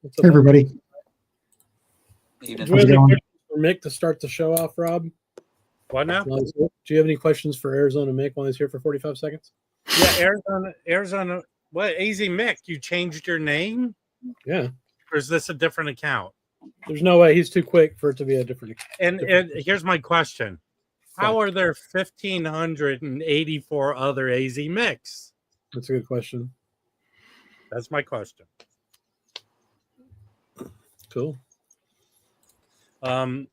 What's up, Hey, everybody. Do you have any questions for Mick to start the show off, Rob? What now? Do you have any questions for Arizona Mick while he's here for 45 seconds? Yeah, Arizona. What, AZ Mick? You changed your name? Yeah. Or is this a different account? There's no way. He's too quick for it to be a different account. And here's my question. How are there 1,584 other AZ Micks? That's a good question. That's my question. Cool. My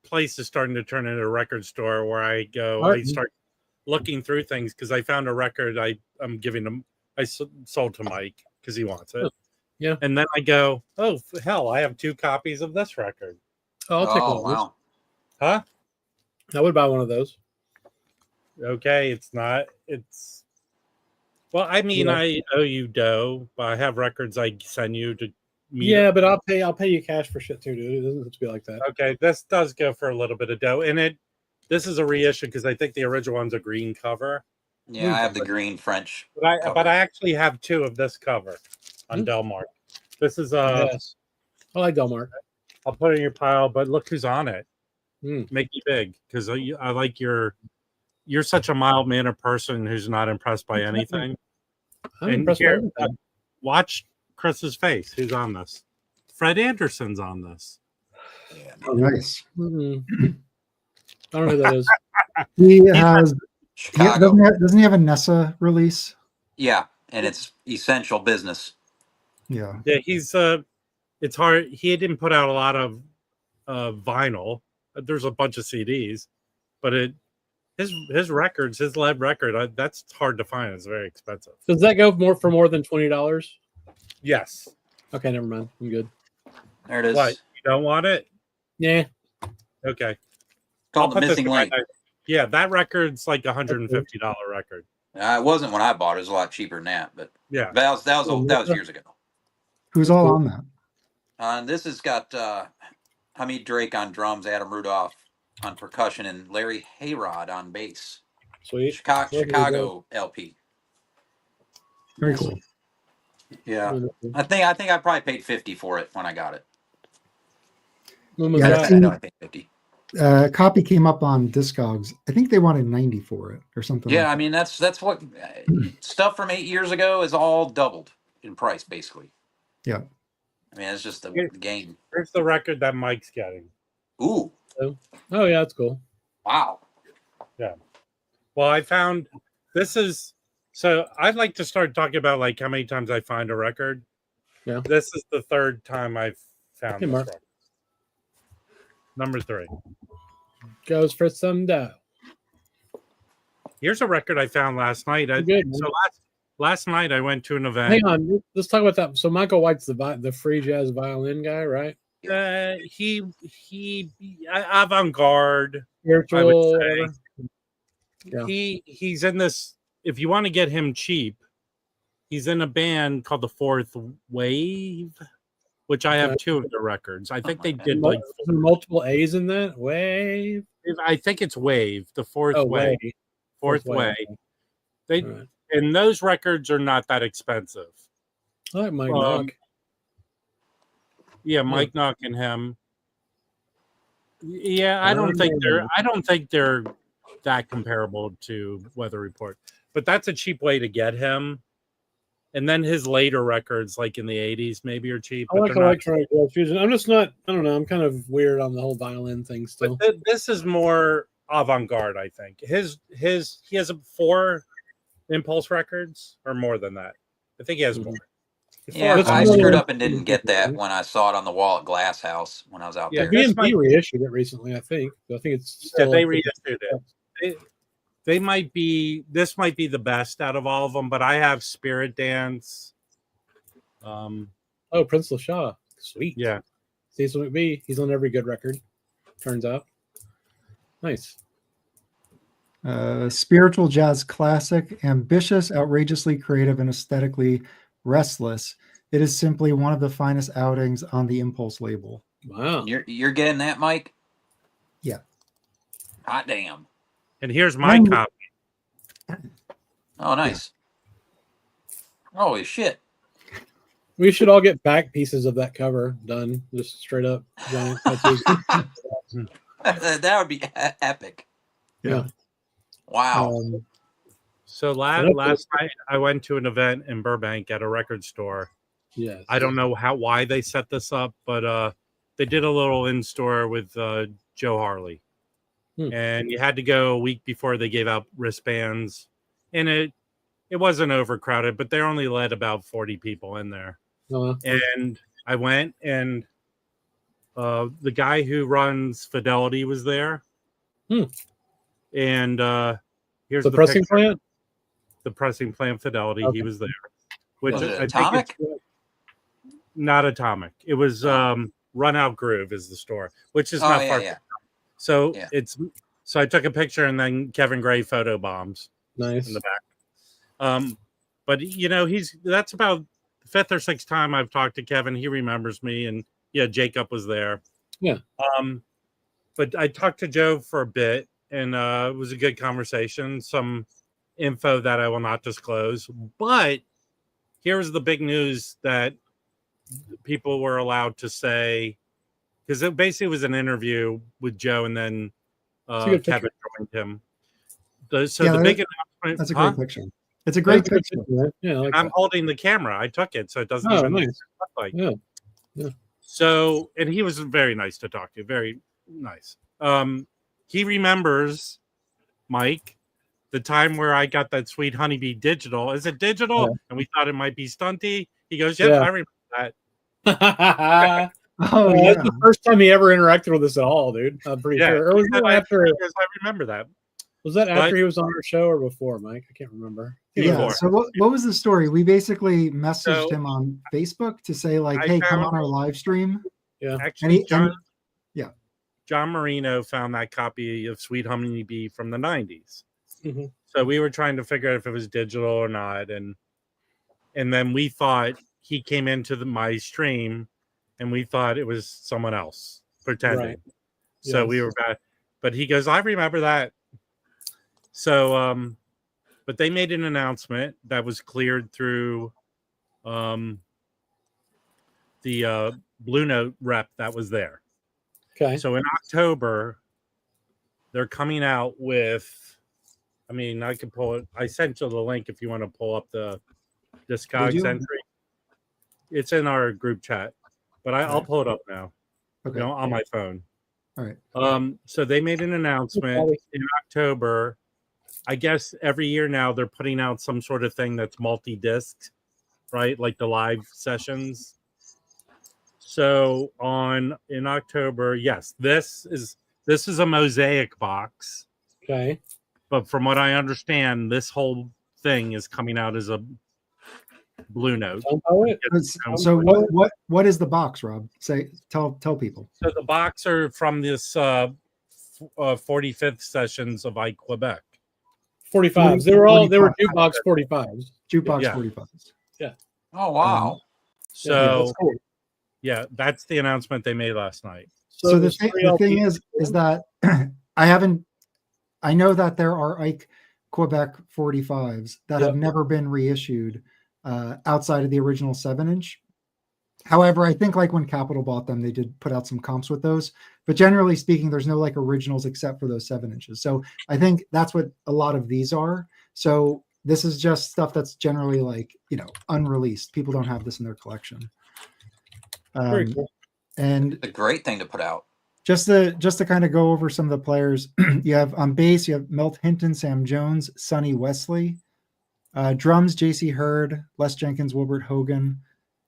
place is starting to turn into a record store where I go, Art. I start looking through things because I found a record I'm giving him, I sold to Mike because he wants it. Yeah. And then I go, oh, hell, I have 2 copies of this record. Oh, I'll take one of those. Wow. Huh? I would buy one of those. Okay, well, I mean, Yeah. I owe you dough, but I have records I send you to meet. Yeah, but I'll pay you cash for shit too, dude. It doesn't have to be like that. Okay, this does go for a little bit of dough, and this is a reissue because I think the original one's a green cover. Yeah, I have the green French. But I actually have 2 of this cover on Delmark. This is Yes. I like Delmark. I'll put it in your pile, but look who's on it. Mm. Make you big because I like you're such a mild-mannered person who's not impressed by anything. I'm And impressed here, by everything. watch Chris's face. Who's on this? Fred Anderson's on this. Yeah, Oh, nice. I don't know who that is. He has. Chicago. Doesn't he have a Nessa release? Yeah, and it's essential business. Yeah. Yeah, he's it's hard. He didn't put out a lot of vinyl. There's a bunch of CDs, but his records, his lead record, that's hard to find. It's very expensive. Does that go for more than $20? Yes. Okay, never mind. I'm good. There it is. What? You don't want it? Yeah. Okay. Called The Missing in my Link. notes. Yeah, that record's like $150 record. It wasn't when I bought it. It was a lot cheaper than that, but Yeah. that was years ago. Who's all on that? This has got Hamid Drake on drums, Adam Rudolph on percussion, and Larry Hayrod on bass. Sweet. Chicago LP. Very cool. Yeah, I think I probably paid $50 for it when I got it. When was Yeah, that? I I know I paid $50. Copy came up on Discogs. I think they wanted 90 for it or something. Yeah, like I mean that's what stuff from 8 years ago is all doubled in price, basically. Yeah. I mean it's just the game. Here's the record that Mike's getting. Ooh, Oh yeah, that's cool. wow. Yeah. Well, I found this is so I'd like to start talking about like how many times I find a record. Yeah. This is the 3rd time I've found Hey, this Mark. record. Number 3. Goes for some dough. Here's a record I found last night. Good, man. So last night I went to an event. Hang on, let's talk about that. So Michael White's the free jazz violin guy, right? He avant-garde. Spiritual. I would say. Yeah. He's in this. If you want to get him cheap, he's in a band called the Fourth Wave, which I have 2 of their records. I think they did like multiple A's in that wave. I think it's Wave, the Fourth Way. Wave. Fourth Way. They Right. And those records are not that expensive. I like Mike Knock. Yeah, Mike Knock and him. Yeah, I don't think they're that comparable to Weather Report. But that's a cheap way to get him. And then his later records, like in the 80s, maybe are cheap. I like electronic jazz fusion. I'm just not. I don't know. I'm kind of weird on the whole violin thing still. But this is more avant-garde, I think. He has 4 Impulse records or more than that. I think he has more. Yeah, I screwed up and didn't get that when I saw it on the wall at Glass House when I was out there. BMP reissued it recently, I think. I think it's still they reissued it. They might be. This might be the best out of all of them, but I have Spirit Dance. Prince LaShaw, sweet. Yeah, Cecil McBee. He's on every good record. Turns out, nice. Spiritual jazz classic, ambitious, outrageously creative, and aesthetically restless. It is simply one of the finest outings on the Impulse label. Wow, you're getting that, Mike? Yeah. Hot damn. And here's my copy. Oh, nice. Yeah. Holy shit. We should all get back pieces of that cover done, just straight up giant tattoos. That would be epic. Yeah. Wow. So last night I went to an event in Burbank at a record store. Yes. I don't know why they set this up, but they did a little in store with Joe Harley, and you had to go a week before they gave out wristbands, and it wasn't overcrowded, but they only let about 40 people in there. And I went, and the guy who runs Fidelity was there, and here's the pressing picture. plant. The pressing plant Fidelity. Okay. He was there. Which Was it I think Atomic? not Atomic. It was Run Out Groove is the store, which is not far. Yeah. So so I took a picture, and then Kevin Gray photo bombs Nice. in the back. But that's about the fifth or sixth time I've talked to Kevin. He remembers me, and Jacob was there. Yeah. But I talked to Joe for a bit, and it was a good conversation. Some info that I will not disclose, but here's the big news that people were allowed to say, because it basically was an interview with Joe, and then Kevin joined him. The big announcement. That's a great picture. It's a great picture. Yeah, like I'm holding the camera. I took it, so it doesn't even look like. Yeah. So, and he was very nice to talk to. Very nice. He remembers, Mike, the time where I got that sweet honeybee digital. Is it digital? Yeah. And we thought it might be stunty. He goes, "Yep, I remember that." That's the first time he ever interacted with us at all, dude. I'm pretty sure. Or was that after? I remember that. Was that after he was on our show or before, Mike? I can't remember. Yeah. So what was the story? We basically messaged him on Facebook to say, like, "Hey, come on our live stream." Yeah. Actually, John Marino found that copy of Sweet Honeybee from the 90s. Mm-hmm. So we were trying to figure out if it was digital or not, and then we thought he came into my stream, and we thought it was someone else pretending. Right. So we were bad, but he goes, "I remember that." So, but they made an announcement that was cleared through the Blue Note rep that was there. Okay. So in October, they're coming out with, I could pull it. I sent you the link if you want to pull up the Discogs entry. It's in our group chat, but I'll pull it up now. Okay. On my phone. All right. So they made an announcement in October. I guess every year now they're putting out some sort of thing that's multi-disc, right? Like the live sessions. So in October, yes, this is a mosaic box. Okay. But from what I understand, this whole thing is coming out as a Blue Note. So what is the box, Rob? Tell people. So the box are from this 45th sessions of Ike Quebec. 45s. They were jukebox 45s. Jukebox 45s. Yeah. Oh wow. So that's the announcement they made last night. So the thing is that I know that there are Ike Quebec 45s that have never been reissued outside of the original 7-inch. However, I think like when Capitol bought them, they did put out some comps with those. But generally speaking, there's no like originals except for those 7 inches. So I think that's what a lot of these are. So this is just stuff that's generally like, unreleased. People don't have this in their collection. Very cool. And a great thing to put out. Just to kind of go over some of the players, you have on bass, you have Milt Hinton, Sam Jones, Sonny Wesley. Drums, J.C. Hurd, Les Jenkins, Wilbert Hogan.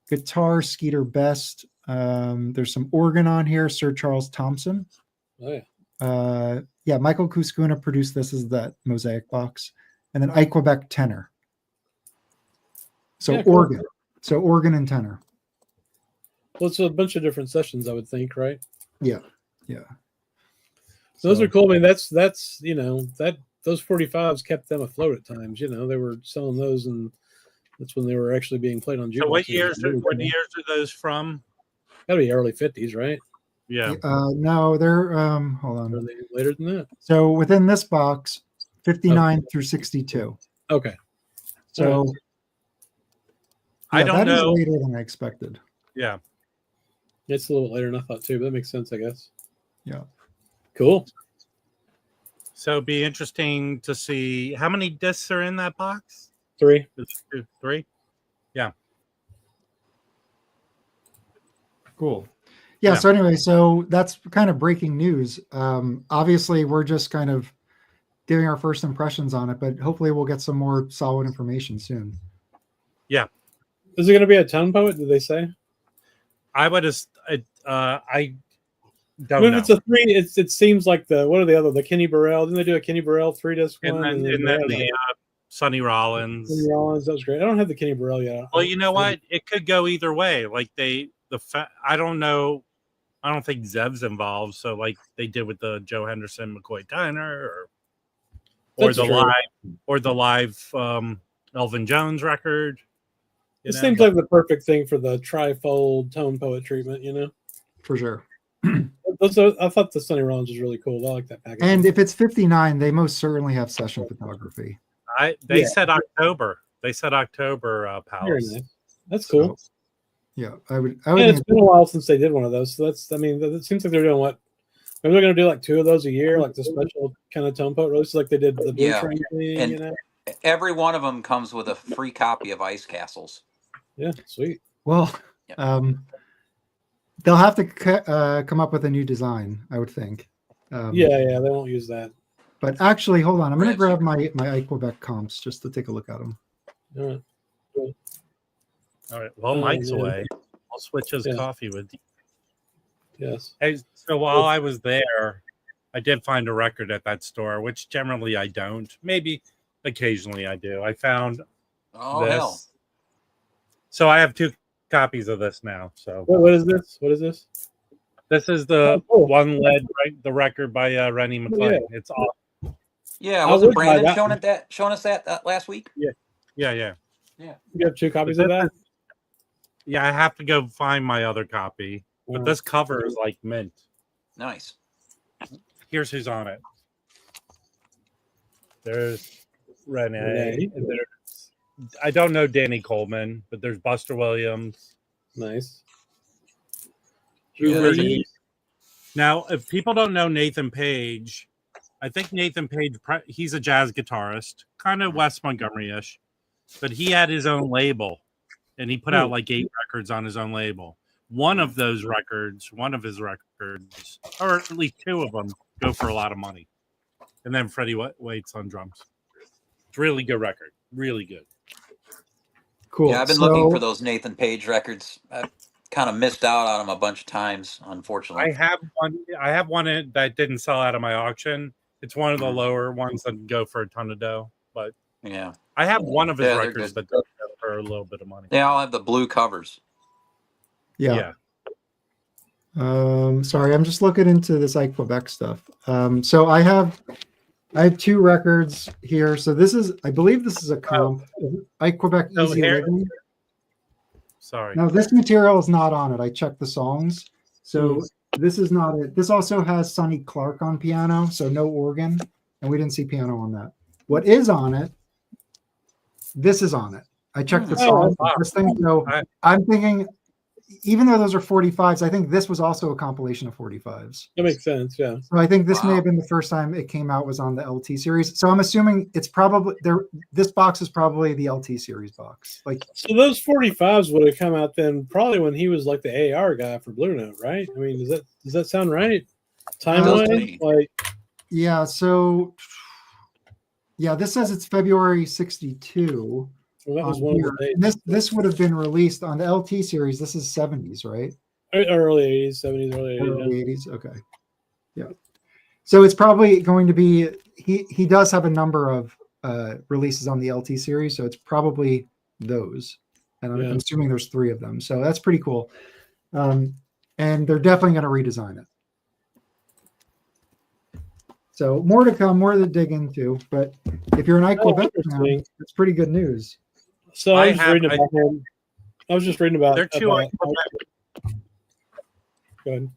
Guitar, Skeeter Best. There's some organ on here, Sir Charles Thompson. Oh, yeah. Michael Kuskuna produced this as that mosaic box. And then Ike Quebec tenor. So organ. Cool. So organ and tenor. Well, it's a bunch of different sessions, I would think, right? Yeah. So those are cool. I mean, that's those 45s kept them afloat at times. They were selling those, and that's when they were actually being played on jukebox. So what years are those from? Gotta be early 50s, right? Yeah. No, they're hold on. Are they later than that? So within this box, 59 through 62. Okay. So I don't that is know. later than I expected. Yeah. It's a little bit later than I thought too, but that makes sense, I guess. Yeah. Cool. So it'd be interesting to see how many discs are in that box. 3. Three. Yeah. Cool. Yeah. So anyway, so that's kind of breaking news. Obviously, we're just kind of giving our first impressions on it, but hopefully we'll get some more solid information soon. Yeah. Is it going to be a tone poet? Did they say? I would have. I don't I mean, know. if it's a 3, it seems like what are the other? The Kenny Burrell. Didn't they do a Kenny Burrell 3-disc one? And then the Sonny Rollins. Sonny Rollins. That was great. I don't have the Kenny Burrell yet. Well, you know what? It could go either way. Like I don't know. I don't think Zev's involved. So like they did with the Joe Henderson McCoy Diner or the live Elvin Jones record. It seems like the perfect thing for the trifold tone poet treatment, you know? For sure. I thought the Sonny Rollins was really cool. I like that package. And if it's 59, they most certainly have session photography. They said October. They said October, Palace. Nice. That's cool. So, yeah, I would. It's been a while since they did one of those. So it seems like they're doing what? Maybe they're going to do like 2 of those a year, like the special kind of tone poet releases, like they did the Blue Train thing. And you know? every one of them comes with a free copy of Ice Castles. Yeah, sweet. Well, they'll have to come up with a new design, I would think. Yeah, they won't use that. But actually, hold on. I'm going to grab my Ike Quebec comps just to take a look at them. All right. Cool. All right. Well, Mike's away. I'll switch his coffee with you. Yes. Hey, so while I was there, I did find a record at that store, which generally I don't. Maybe occasionally I do. I found this. Hell. So I have 2 copies of this now. So what is this? What is this? This is the one led the record by Rennie McLean. Yeah. It's awesome. Yeah, wasn't Brandon showing us that last week? Yeah. You have 2 copies of that? Yeah, I have to go find my other copy. But this cover is like mint. Nice. Here's who's on it. There's Renee. And there's, I don't know Danny Coleman, but there's Buster Williams. Nice. Now, if people don't know Nathan Page, I think Nathan Page, he's a jazz guitarist, kind of Wes Montgomery-ish, but he had his own label, and he put out like 8 records on his own label. One of his records, or at least 2 of them, go for a lot of money. And then Freddie Waits on drums. It's a really good record. Really good. Cool. Yeah, I've been looking for those Nathan Page records. I've kind of missed out on them a bunch of times, unfortunately. I have one that didn't sell out of my auction. It's one of the lower ones that go for a ton of dough. But yeah, I have one of his records that does go for a little bit of money. They all have the blue covers. Yeah. Sorry, I'm just looking into this Ike Quebec stuff. So I have 2 records here. So I believe this is a comp. Ike Quebec Easy Living. Sorry. No, this material is not on it. I checked the songs. So this is not it. This also has Sonny Clark on piano, so no organ, and we didn't see piano on that. What is on it? This is on it. I checked the songs. This thing. So I'm thinking, even though those are 45s, I think this was also a compilation of 45s. That makes sense, yeah. So I think this may have been the first time it came out was on the LT series. So I'm assuming it's probably there. This box is probably the LT series box. Like, so those 45s would have come out then probably when he was like the AR guy for Blue Note, right? I mean, does that sound right? Timeline, like, yeah. So, yeah, this says it's February '62. Well, that was one of the dates. This would have been released on the LT series. This is 70s, right? Early 80s, 70s, early 80s. Early 80s. Okay. Yeah. So it's probably going to be he does have a number of releases on the LT series, so it's probably those. And I'm assuming there's 3 of them. So that's pretty cool. And they're definitely going to redesign it. So more to come, more to dig into. But if you're an Ike Quebec fan, it's pretty good news. So I was just reading about. They're 2 Ike Quebec. Go ahead.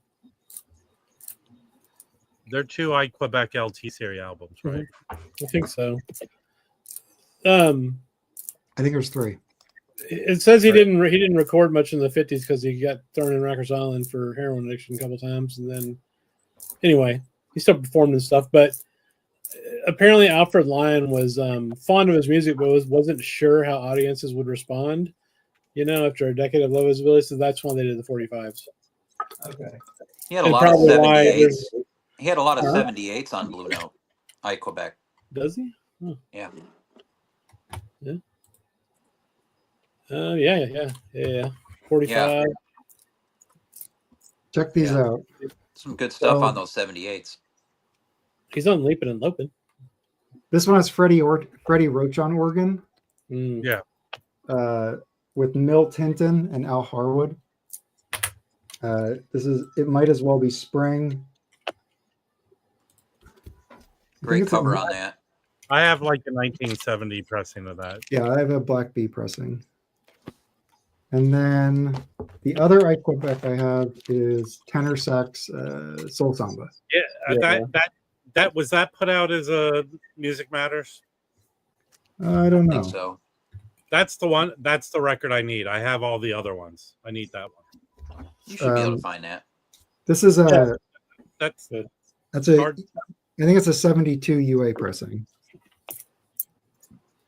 They're 2 Ike Quebec LT series albums, right? I think so. I think there's 3. It says he didn't record much in the 50s because he got thrown in Rikers Island for heroin addiction a couple times, and then anyway, he still performed and stuff. But apparently, Alfred Lion was fond of his music, but wasn't sure how audiences would respond. After a decade of low visibility, so that's why they did the 45s. Okay. He had a lot of probably why 78s. He had a lot of 78s on Blue Note. Ike Quebec. Does he? Oh. Yeah. Yeah. 45. Yeah. Check these out. Some good stuff on those 78s. He's on Leaping and Loping. This one has Freddie Roach on organ. Yeah. With Milt Hinton and Al Harwood. It might as well be spring. Great cover on that. I have like a 1970 pressing of that. Yeah, I have a Black Bee pressing. And then the other Ike Quebec I have is tenor sax Soul Samba. Yeah, that was that put out as a Music Matters? I don't know. I think so. That's the one. That's the record I need. I have all the other ones. I need that one. You should be able to find that. This is a. That's good. That's a. I think it's a 72 UA pressing.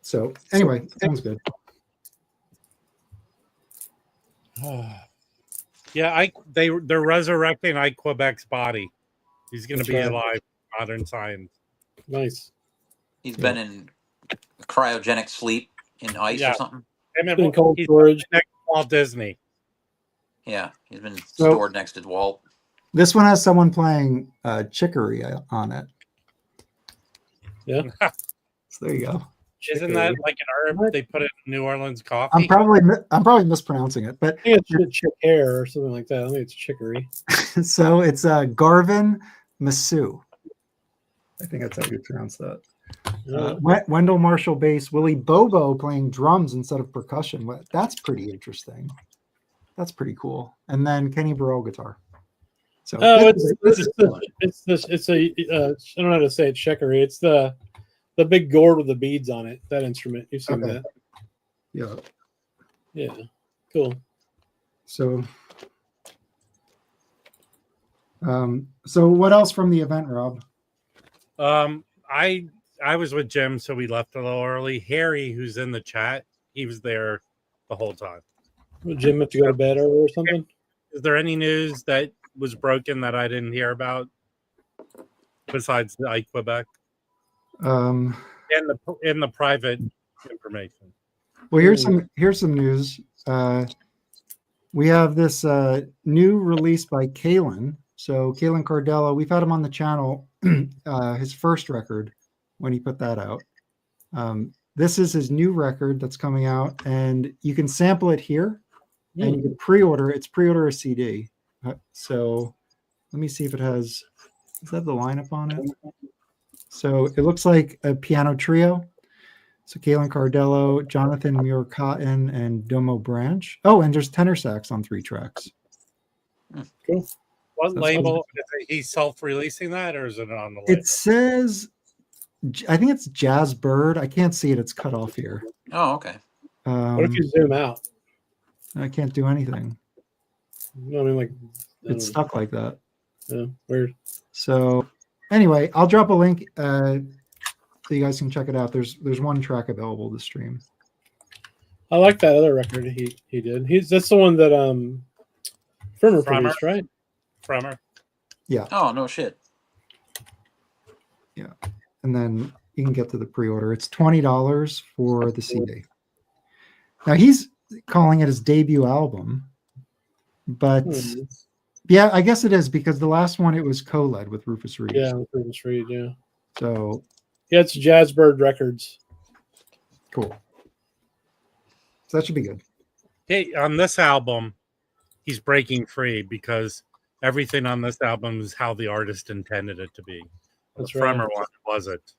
So anyway, sounds good. Yeah, they're resurrecting Ike Quebec's body. He's going to be right. alive. Modern science. Nice. He's been in cryogenic sleep in ice or something. In cold storage next to Walt Disney. Yeah, he's been stored next to Walt. This one has someone playing Chicory on it. Yeah. So there you go. Isn't that like an herb they put in New Orleans coffee? I'm probably mispronouncing it, but I think it's chick hair or something like that. I think it's chicory. So it's Garvin Massou. I think that's how you pronounce that. Wendell Marshall bass, Willie Bobo playing drums instead of percussion. That's pretty interesting. That's pretty cool. And then Kenny Burrell guitar. So it's I don't know how to say it. Chicory. It's the big gourd with the beads on it. That instrument. You've seen that? Yeah. Cool. So, so what else from the event, Rob? I was with Jim, so we left a little early. Harry, who's in the chat, he was there the whole time. Would Jim have to go to bed early or something? Is there any news that was broken that I didn't hear about besides the Ike Quebec? In the private information. Well, here's some news. We have this new release by Kalen. So Kalen Cardello, we've had him on the channel. His first record when he put that out. This is his new record that's coming out, and you can sample it here, and you can pre-order. It's pre-order a CD. So let me see if it has. Does that have the lineup on it? So it looks like a piano trio. So Kalen Cardello, Jonathan Muir Cotton, and Domo Branch. Oh, and there's tenor sax on 3 tracks. Cool. What label? He's self-releasing that, or is it on the label? It says, I think it's Jazz Bird. I can't see it. It's cut off here. Oh, okay. What if you zoom out? I can't do anything. I mean, like it's stuck like that. Yeah, weird. So anyway, I'll drop a link so you guys can check it out. There's one track available to stream. I like that other record he did. That's the one that Firmer produced, right? Firmer. Yeah. Oh, no shit. Yeah. And then you can get to the pre-order. It's $20 for the CD. Now he's calling it his debut album, but yeah, I guess it is because the last one it was co-led with Rufus Reed. Yeah, with Rufus Reed. Yeah. So yeah, it's Jazzbird Records. Cool. So that should be good. Hey, on this album, he's breaking free because everything on this album is how the artist intended it to be. That's the right. Firmer one wasn't.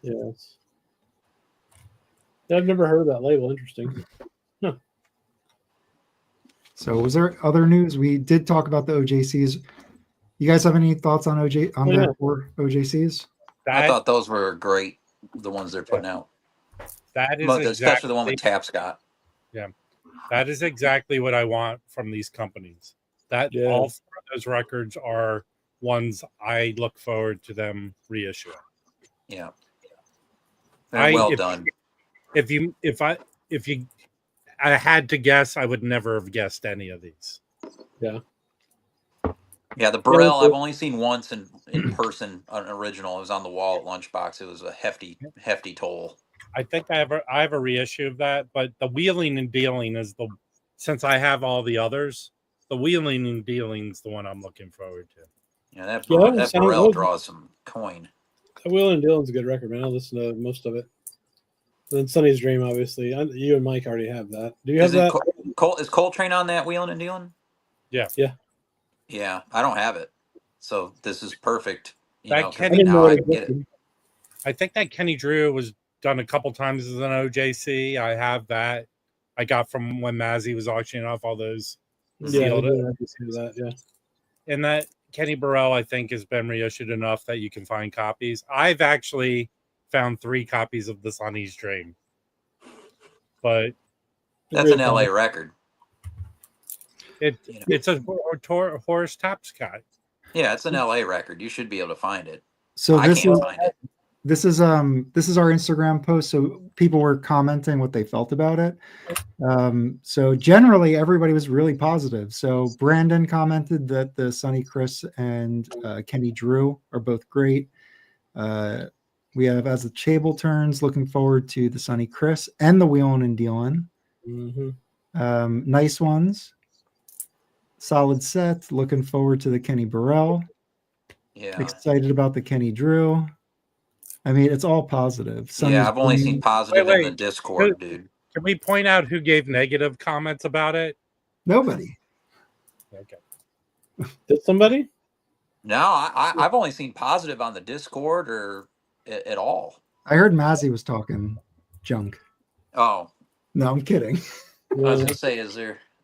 Yes. I've never heard of that label. Interesting. Huh. So was there other news? We did talk about the OJCs. You guys have any thoughts on the 4 OJCs? I thought those were great, the ones they're putting out. That is especially the one with Tapscott. That is exactly what I want from these companies. That Yeah. all four of those records are ones I look forward to them reissuing. Yeah. Very well if, done. If I had to guess, I would never have guessed any of these. Yeah. Yeah, the Burrell I've only seen once in person, an original. It was on the wall at Lunchbox. It was a hefty toll. I think I have a reissue of that, but the wheeling and dealing is since I have all the others, the wheeling and dealing is the one I'm looking forward to. Yeah, that Yeah, Burrell draws some coin. Will and Dylan's a good record, man. I'll listen to most of it. And then Sonny's Dream, obviously. You and Mike already have that. Do you have that? Is Coltrane on that Wheeling and Dealing? Yeah. Yeah. Yeah, I don't have it. So this is perfect. That Now Kenny- I can get it. I think that Kenny Drew was done a couple times as an OJC. I have that. I got from when Mazzy was auctioning off all those. Yeah, sealed. I can see that. Yeah. And that Kenny Burrell, I think, has been reissued enough that you can find copies. I've actually found 3 copies of the Sonny's Dream. But that's an LA record. It's a Horace Tapscott. Yeah, it's an LA record. You should be able to find it. So I can't find it. This is our Instagram post. So people were commenting what they felt about it. So generally everybody was really positive. So Brandon commented that the Sonny Chris and Kenny Drew are both great. We have As the Chable Turns, looking forward to the Sonny Chris and the Wheelin' and Dealin'. Mm-hmm. Nice ones. Solid set. Looking forward to the Kenny Burrell. Yeah. Excited about the Kenny Drew. I mean, it's all positive. Yeah, I've only seen positive in the Discord, dude. Can we point out who gave negative comments about it? Nobody. Okay. Did somebody? No, I've only seen positive on the Discord or at all. I heard Mazzy was talking junk. Oh. No, I'm kidding. I was going to say,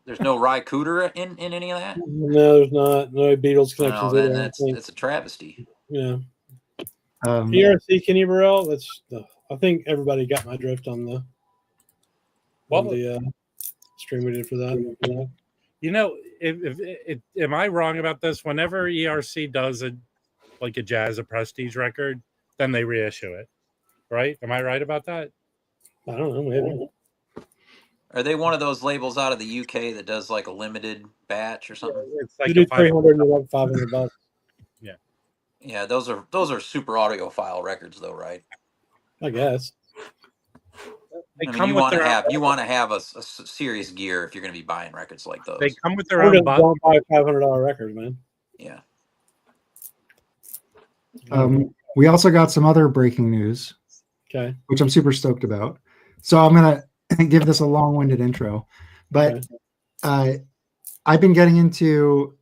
there's no Ry Cooter in any of that? No, there's not. No Beatles connections. No, then that's a travesty. Yeah. ERC Kenny Burrell. I think everybody got my drift on the stream we did for that. You know, if am I wrong about this? Whenever ERC does a jazz or prestige record, then they reissue it, right? Am I right about that? I don't know. Maybe. Are they one of those labels out of the UK that does like a limited batch or something? It's like you do 300 and like $500. Yeah. Yeah, those are super audiophile records, though, right? I guess. You want to have a serious gear if you're going to be buying records like those. They come with their own button. Don't buy $500 records, man. Yeah. We also got some other breaking news. Okay. Which I'm super stoked about. So I'm gonna give this a long-winded intro, but I've been getting into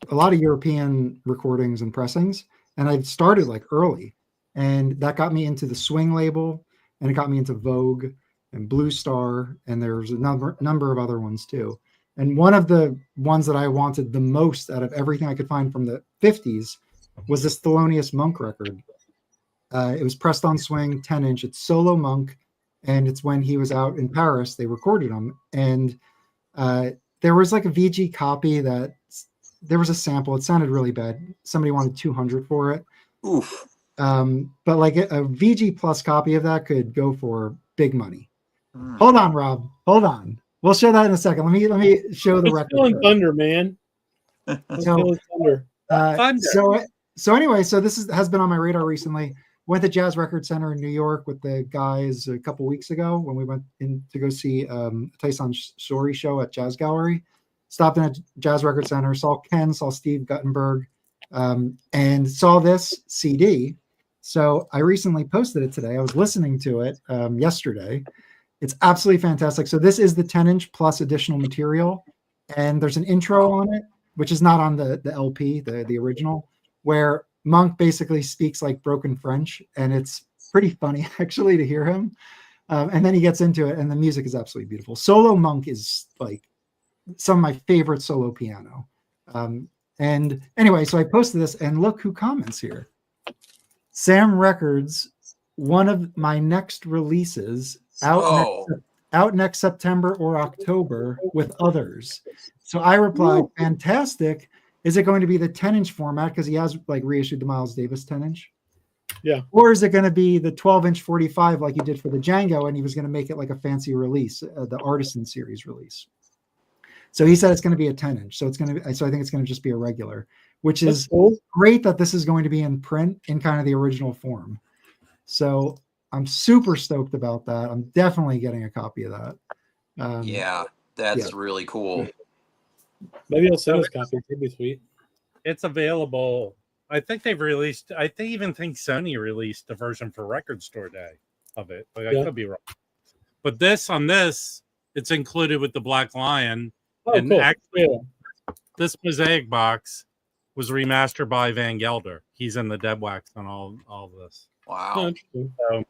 a lot of European recordings and pressings, and I've started like early, and that got me into the Swing label, and it got me into Vogue and Blue Star, and there's a number of other ones too. And one of the ones that I wanted the most out of everything I could find from the 50s was this Thelonious Monk record. It was pressed on Swing, 10-inch. It's solo Monk, and it's when he was out in Paris. They recorded him, and there was like a VG copy that there was a sample. It sounded really bad. Somebody wanted 200 for it. Oof. But like a VG plus copy of that could go for big money. Hold on, Rob. Hold on. We'll show that in a second. Let me show the record. Feeling thunder, man. So, thunder. So anyway, so this has been on my radar recently. Went to Jazz Record Center in New York with the guys a couple weeks ago when we went in to go see Tyson Shori show at Jazz Gallery. Stopped in a Jazz Record Center, saw Ken, saw Steve Guttenberg, and saw this CD. So I recently posted it today. I was listening to it yesterday. It's absolutely fantastic. So this is the 10-inch plus additional material, and there's an intro on it, which is not on the LP, the original, where Monk basically speaks like broken French, and it's pretty funny actually to hear him. And then he gets into it, and the music is absolutely beautiful. Solo Monk is like some of my favorite solo piano. And anyway, so I posted this, and look who comments here. Sam Records, one of my next releases out out next September or October with others. So I replied, fantastic. Is it going to be the 10-inch format? Because he has like reissued the Miles Davis 10-inch. Yeah. Or is it going to be the 12-inch 45 like he did for the Django, and he was going to make it like a fancy release, the Artisan series release. So he said it's going to be a 10-inch. So it's going to be, so I think it's going to just be a regular, which is cool. Great that this is going to be in print in kind of the original form. So I'm super stoked about that. I'm definitely getting a copy of that. Yeah, that's really cool. Maybe he'll send us copies. It'd be sweet. It's available. I think they've released. I even think Sony released the version for Record Store Day of it. But I could be wrong. But this, it's included with the Black Lion. Oh, and cool. Actually, this mosaic box was remastered by Van Gelder. He's in the dead wax on all this. Wow. So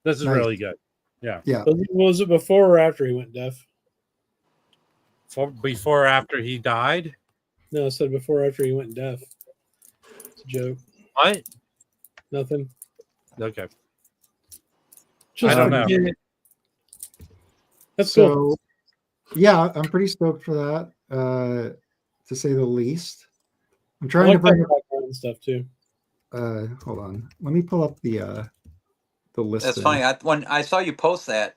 this is really good. Yeah. Yeah. Was it before or after he went deaf? Before or after he died? No, I said before or after he went deaf. It's a joke. What? Nothing. Okay. Just I don't know. That's cool. So, yeah, I'm pretty stoked for that, to say the least. I'm trying to bring background and stuff too. Hold on. Let me pull up the list. That's funny. When I saw you post that,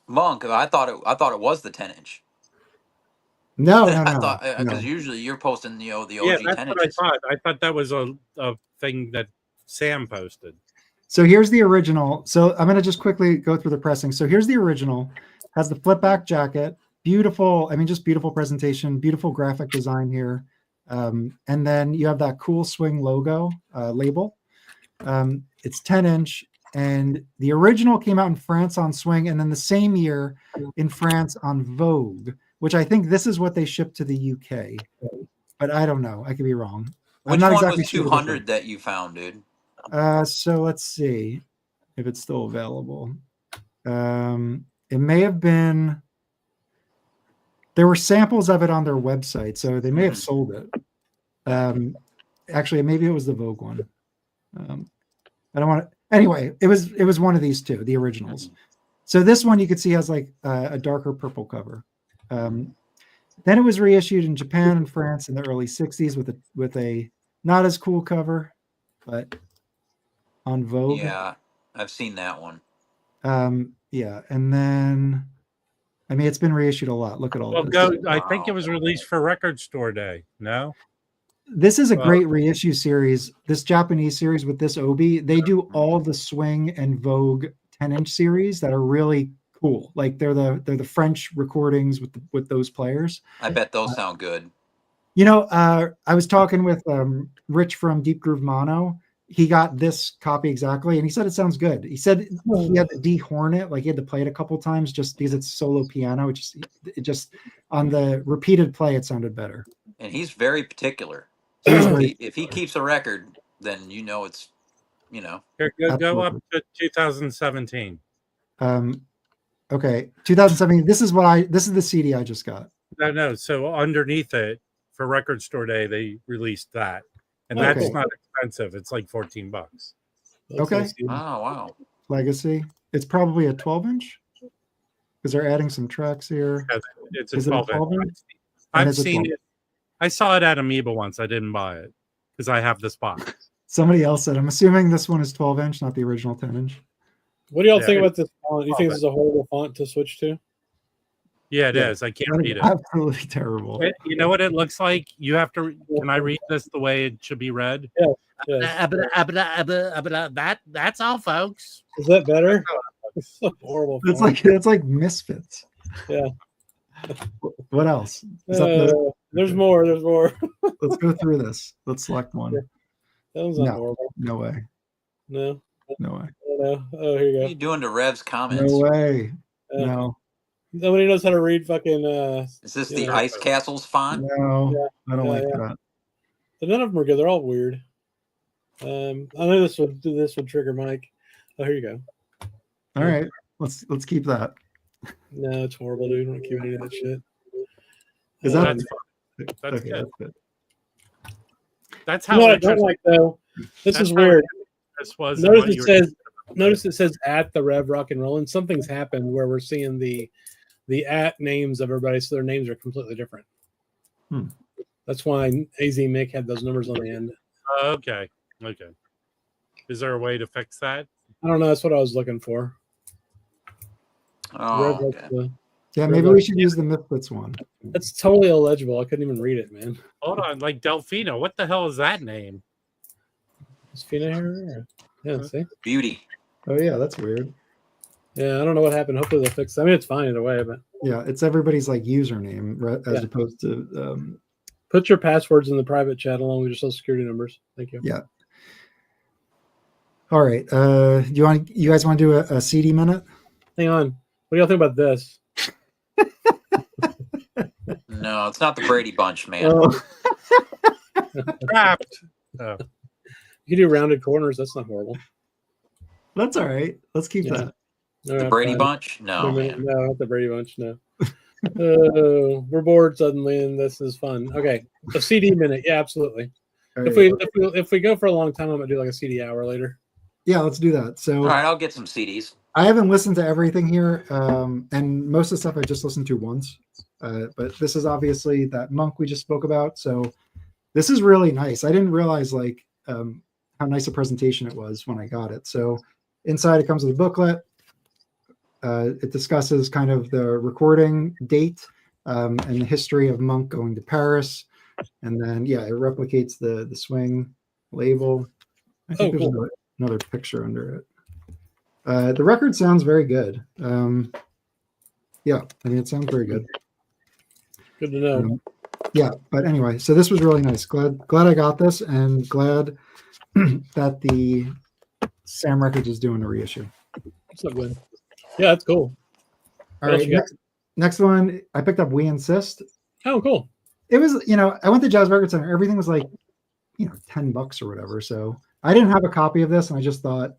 Monk, I thought it was the 10-inch. No. I thought because usually you're posting the OG 10 inches. I thought that was a thing that Sam posted. So here's the original. So I'm going to just quickly go through the pressing. So here's the original. Has the flip back jacket. Beautiful. I mean, just beautiful presentation. Beautiful graphic design here. And then you have that cool swing logo label. It's 10-inch. And the original came out in France on Swing, and then the same year in France on Vogue, which I think this is what they shipped to the UK. But I don't know. I could be wrong. Which I'm not one exactly was sure 200 that you found, dude? So let's see if it's still available. It may have been. There were samples of it on their website, so they may have sold it. Actually, maybe it was the Vogue one. I don't want to. Anyway, it was one of these two, the originals. So this one you could see has like a darker purple cover. Then it was reissued in Japan and France in the early 60s with a not as cool cover, but on Vogue. Yeah, I've seen that one. Yeah, and then I mean it's been reissued a lot. Look at all this. I think it was released for Record Store Day. No? This is a great reissue series. This Japanese series with this Obi, they do all the Swing and Vogue 10-inch series that are really cool. Like they're the French recordings with those players. I bet those sound good. You know, I was talking with Rich from Deep Groove Mono. He got this copy exactly, and he said it sounds good. He said he had to de-horn it, like he had to play it a couple times just because it's solo piano. It just on the repeated play, it sounded better. And he's very particular. So if he keeps a record, then it's. Here, go up to 2017. Okay, 2017. This is the CD I just got. No. So underneath it for Record Store Day, they released that, and that's not expensive. It's like $14. Okay. Oh wow. Legacy. It's probably a 12-inch because they're adding some tracks here. Yeah, it's a 12-inch. I've seen it. I saw it at Amoeba once. I didn't buy it because I have this box. Somebody else said, I'm assuming this one is 12-inch, not the original 10-inch. What do y'all think about this font? You think this is a horrible font to switch to? Yeah, it is. I can't read it. Absolutely terrible. You know what it looks like? You have to. Can I read this the way it should be read? Yeah. That's all, folks. Is that better? It's so horrible. It's like Misfits. Yeah. What else? There's more. There's more. Let's go through this. Let's select one. That was not horrible. No way. No. No way. No. Oh, here you go. What are you doing to Rev's comments? No way. No. Nobody knows how to read fucking. Is this the Ice Castles font? No. Yeah. I don't like that. But none of them are good. They're all weird. I know this would trigger Mike. Oh, here you go. All right. Let's keep that. No, it's horrible, dude. I don't keep any of that shit. Is that that's okay, good. That's good. That's how you know what I don't like though. This is weird. This was Notice it says Notice it says at the Rev Rock and Rollin'. Something's happened where we're seeing the at names of everybody, so their names are completely different. That's why AZ Mick had those numbers on the end. Okay. Is there a way to fix that? I don't know. That's what I was looking for. Oh, okay. Yeah, maybe we should use the Misfits one. That's totally illegible. I couldn't even read it, man. Hold on, like Delfino. What the hell is that name? Is Fina here? Yeah, see? Beauty. Oh yeah, that's weird. Yeah, I don't know what happened. Hopefully they'll fix it. I mean, it's fine either way, but Yeah, it's everybody's like username as opposed to. Put your passwords in the private chat along with your social security numbers. Thank you. Yeah. All right. You guys want to do a CD minute? Hang on. What do y'all think about this? No, it's not the Brady Bunch, man. Oh, Trapped. Oh. you can do rounded corners. That's not horrible. That's all right. Let's keep that. All The right, Brady fine. Bunch? No, Wait a minute. man. No, not the Brady Bunch. No. We're bored suddenly, and this is fun. Okay, a CD minute. Yeah, absolutely. All If right. we go for a long time, I'm gonna do like a CD hour later. Yeah, let's do that. So All right, I'll get some CDs. I haven't listened to everything here, and most of the stuff I just listened to once. But this is obviously that monk we just spoke about. So this is really nice. I didn't realize like how nice a presentation it was when I got it. So inside it comes with a booklet. It discusses kind of the recording date and the history of Monk going to Paris. And then, yeah, it replicates the swing label. I think there's another picture under it. The record sounds very good. Yeah, I mean, it sounds very good. Good to know. Yeah, but anyway, so this was really nice. Glad I got this, and glad that the Sam Records is doing a reissue. What's up, Glenn? Yeah, that's cool. All What else right, you got? next one, I picked up We Insist. Oh, cool. It was, I went to Jazz Record Center. Everything was like, $10 or whatever. So I didn't have a copy of this, and I just thought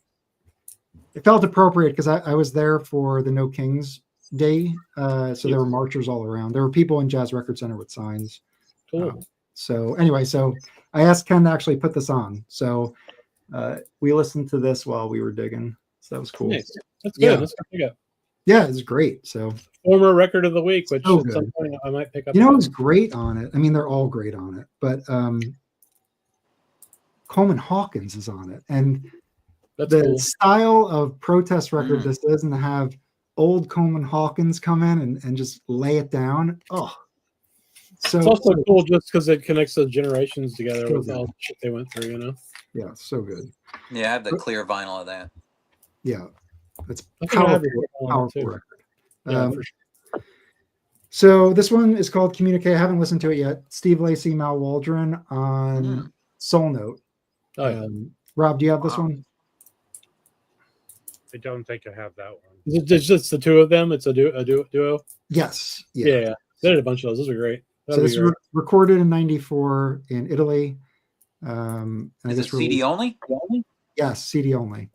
it felt appropriate because I was there for the No Kings Day. So there were marchers all around. There were people in Jazz Record Center with signs. Cool. So anyway, so I asked Ken to actually put this on. So we listened to this while we were digging. So that was cool. Nice. That's good. Yeah. That's good. Pick up. Yeah, it's great. So Former record of the week, which So at some good. point I might pick up. it was great on it. I mean, they're all great on it, but Coleman Hawkins is on it. And That's the cool. style of protest record this is, and to have old Coleman Hawkins come in and just lay it down. Oh, so It's also cool just because it connects the generations together So with good. all the shit they went through, yeah, so good. Yeah, I have the clear vinyl of that. Yeah, it's I think I have powerful, your on it powerful too. record. Yeah, for sure. So this one is called Communicate. I haven't listened to it yet. Steve Lacy, Mal Waldron on Soul Note. Oh, yeah. Rob, do you have this Wow. one? I don't think I have that one. It's just the two of them. It's a duo. Yes. Yeah. They did a bunch of those. Those are great. So That'd this be was great. recorded in '94 in Italy. And I Is it guess CD only? Yes, CD only.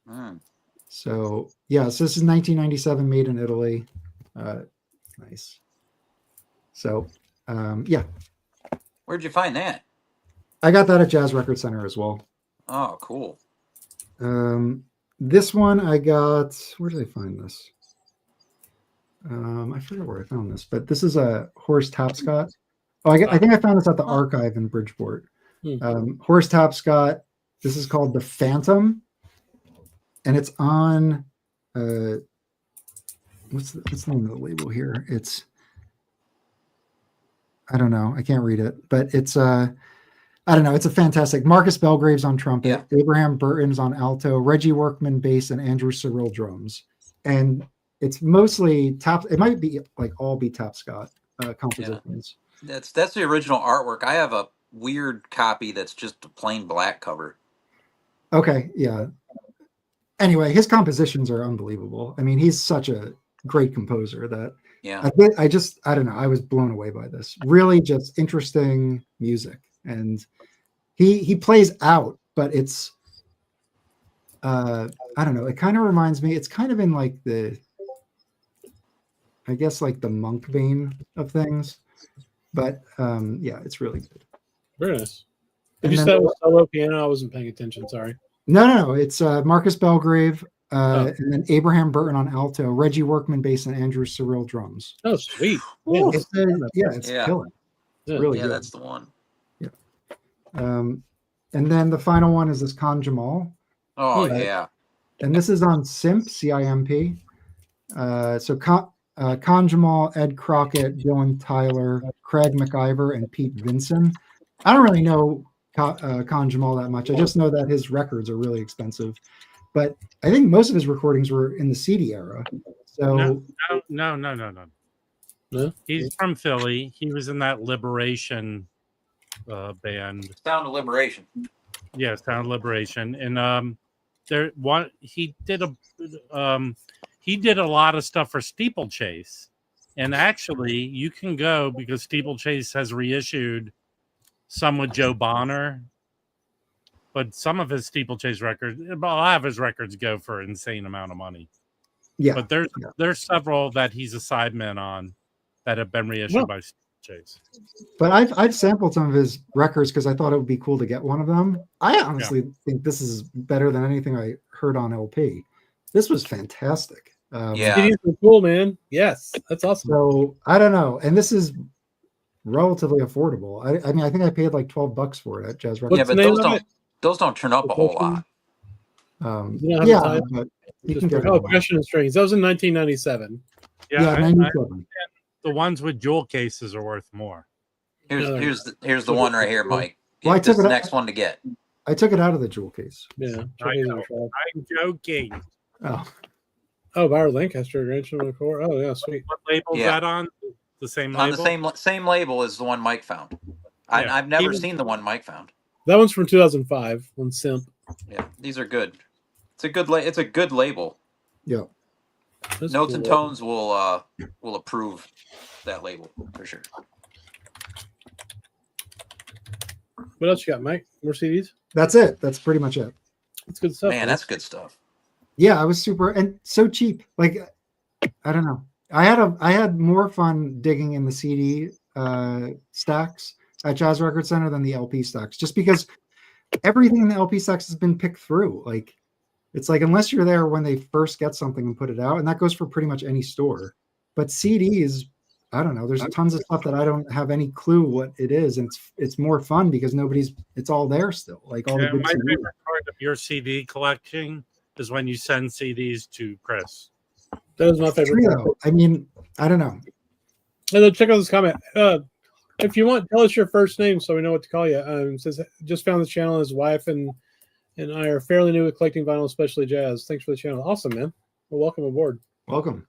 Mm. So yeah, so this is 1997, made in Italy. Nice. So yeah, Where'd you find that? I got that at Jazz Record Center as well. Oh, cool. This one I got. Where did I find this? I forget where I found this, but this is a Horace Tapscott. Oh, I think I found this at the archive in Bridgeport. Horace Tapscott. This is called The Phantom, and it's on. What's the name of the label here? It's. I don't know. I can't read it, but it's I don't know. It's a fantastic. Marcus Belgrave's on trumpet. Yeah. Abraham Burton's on alto. Reggie Workman bass, and Andrew Cyril drums. And it's mostly tap. It might be like all be Tapscott compositions. That's the original artwork. I have a weird copy that's just a plain black cover. Okay, yeah. Anyway, his compositions are unbelievable. I mean, he's such a great composer that Yeah. I don't know. I was blown away by this. Really, just interesting music, and he plays out, but it's I don't know. It kind of reminds me. It's kind of in like I guess like the Monk vein of things, but yeah, it's really good. Very nice. Did And you then- say it was solo piano? I wasn't paying attention. Sorry. No. It's Marcus Belgrave, Oh. and then Abraham Burton on alto, Reggie Workman bass, and Andrew Cyril drums. Oh, sweet. Ooh. It's Yeah. killing. Yeah. Really Yeah, good. that's the one. And then the final one is this Khan Jamal, Oh Okay. yeah. and this is on CIMP, CIMP. So Khan Jamal, Ed Crockett, Dylan Tyler, Craig McIver, and Pete Vinson. I don't really know Khan Jamal that much. I just know that his records are really expensive, but I think most of his recordings were in the CD era. So No. No? He's from Philly. He was in that Liberation band. Sound of Liberation. Yeah, Sound Liberation, and he did a lot of stuff for Steeplechase, and actually you can go because Steeplechase has reissued some with Joe Bonner, but some of his Steeplechase records, a lot of his records go for an insane amount of money. yeah, But there's several that he's a sideman on that have been reissued by Steeplechase. but I've sampled some of his records because I thought it would be cool to get one of them. I honestly think this is better than anything I heard on LP. This was fantastic. Yeah. CDs are cool, man. Yes, that's awesome. So I don't know, and this is relatively affordable. I mean, I think I paid like $12 for it at Jazz What's Yeah, Records. the but name those of it? don't turn up a whole lot. You don't have the Yeah, title? but you Just can get oh, it. Percussion and Strings. That was in 1997. Yeah, 97. The ones with jewel cases are worth more. Here's the one right here, Mike. Well, I This is took the it- next one to get. I took it out of the jewel case. Yeah. I know. I'm joking. Oh, Oh, Byron Lancaster, Grandchildren of the Core. Oh, yeah, sweet. What label is Yeah. that on? The same On label? the same label as the one Mike found. Yeah. I've never seen the one Mike found. That one's from 2005 on Simp. Yeah, these are good. It's a good label. yeah. That's Notes cool. and Tones will approve that label for sure. What else you got, Mike? More CDs? That's it. That's pretty much it. That's good stuff. Man, that's good stuff. Yeah, I was super and so cheap. Like, I don't know. I had more fun digging in the CD stacks at Jazz Record Center than the LP stacks, just because everything in the LP stacks has been picked through. Like, it's like unless you're there when they first get something and put it out, and that goes for pretty much any store. But CDs, I don't know. There's tons of stuff that I don't have any clue what it is, and it's more fun because it's all there still. Like all the good My CDs. favorite part of your CD collection is when you send CDs to Chris. That was my favorite. part. Trio. I mean, I don't know. And then check out this comment. If you want, tell us your first name so we know what to call you. It says, just found this channel. His wife and I are fairly new with collecting vinyl, especially jazz. Thanks for the channel. Awesome, man. Well, welcome aboard. Welcome.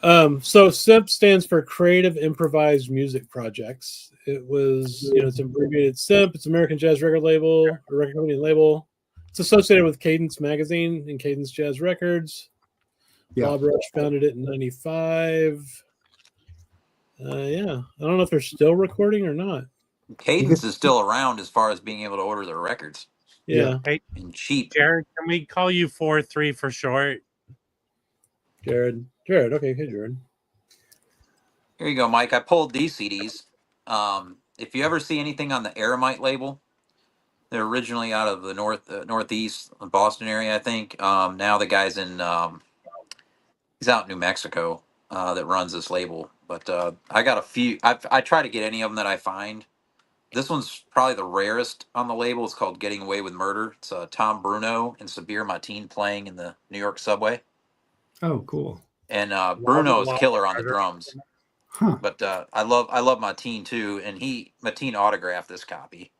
So CIMP stands for Creative Improvised Music Projects. It was, it's abbreviated CIMP. It's American Jazz Record Label, or record company and label. It's associated with Cadence Magazine and Cadence Jazz Records. Yeah. Bob Rush founded it in 95. Yeah. I don't know if they're still recording or not. Cadence is still around as far as being able to order their records Yeah. Hey, and cheap. Jared, can we call you 4-3 for short? Jared. Okay. Hey, Jared. Here you go, Mike. I pulled these CDs. If you ever see anything on the Aramite label, they're originally out of the northeast Boston area, I think. Now the guy's in he's out in New Mexico that runs this label. But I got a few. I try to get any of them that I find. This one's probably the rarest on the label. It's called "Getting Away with Murder." It's Tom Bruno and Sabir Mateen playing in the New York subway. Oh, cool. And Bruno is killer on the drums. Huh. But I love Mateen too, and Mateen autographed this copy,